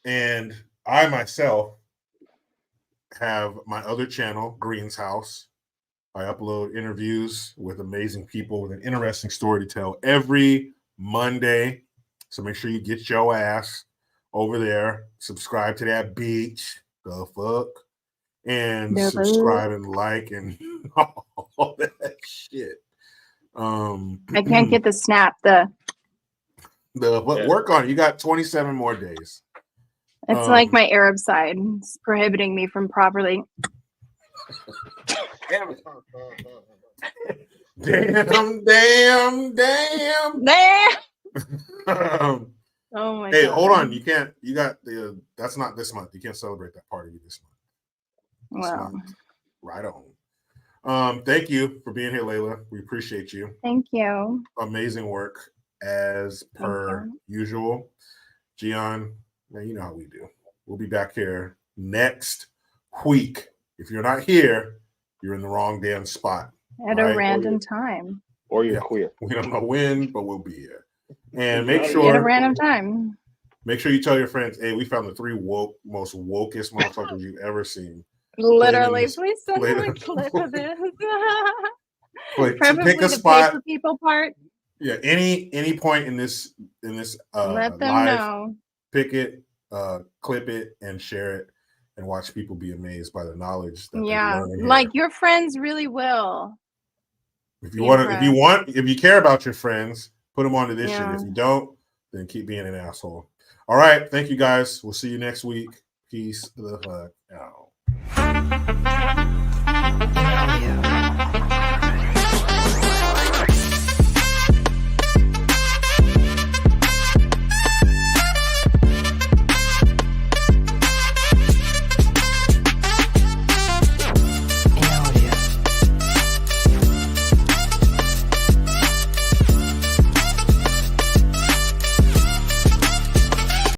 And I myself have my other channel, Green's House. I upload interviews with amazing people with an interesting story to tell every Monday. So make sure you get your ass over there. Subscribe to that bitch. The fuck. And subscribe and like and all that shit. I can't get the snap. Work on it. You got 27 more days. It's like my Arab side. It's prohibiting me from properly. Damn. Oh my Hey, God. hold on. You can't. You got the. That's not this month. You can't celebrate that party this month. Wow. Right on. Thank you for being here, Layla. We appreciate you. Thank you. Amazing work as per usual. Gian, man, you know how we do. We'll be back here next week. If you're not here, you're in the wrong damn spot. At a random time. Or you're queer. We don't know when, but we'll be here. And make At a sure random time. Make sure you tell your friends, hey, we found the 3 most wokest motherfuckers you've ever seen. Literally, please send them a clip of this. Preferably pick a the spot. paper people part. Yeah, any point in this Let them live, know. pick it, clip it, and share it, and watch people be amazed by the knowledge that Yeah, they learn here. like your friends really will. If you care about your friends, put them onto this shit. If you don't, then keep being an asshole. All right, thank you guys. We'll see you next week. Peace the fuck out. Yeah.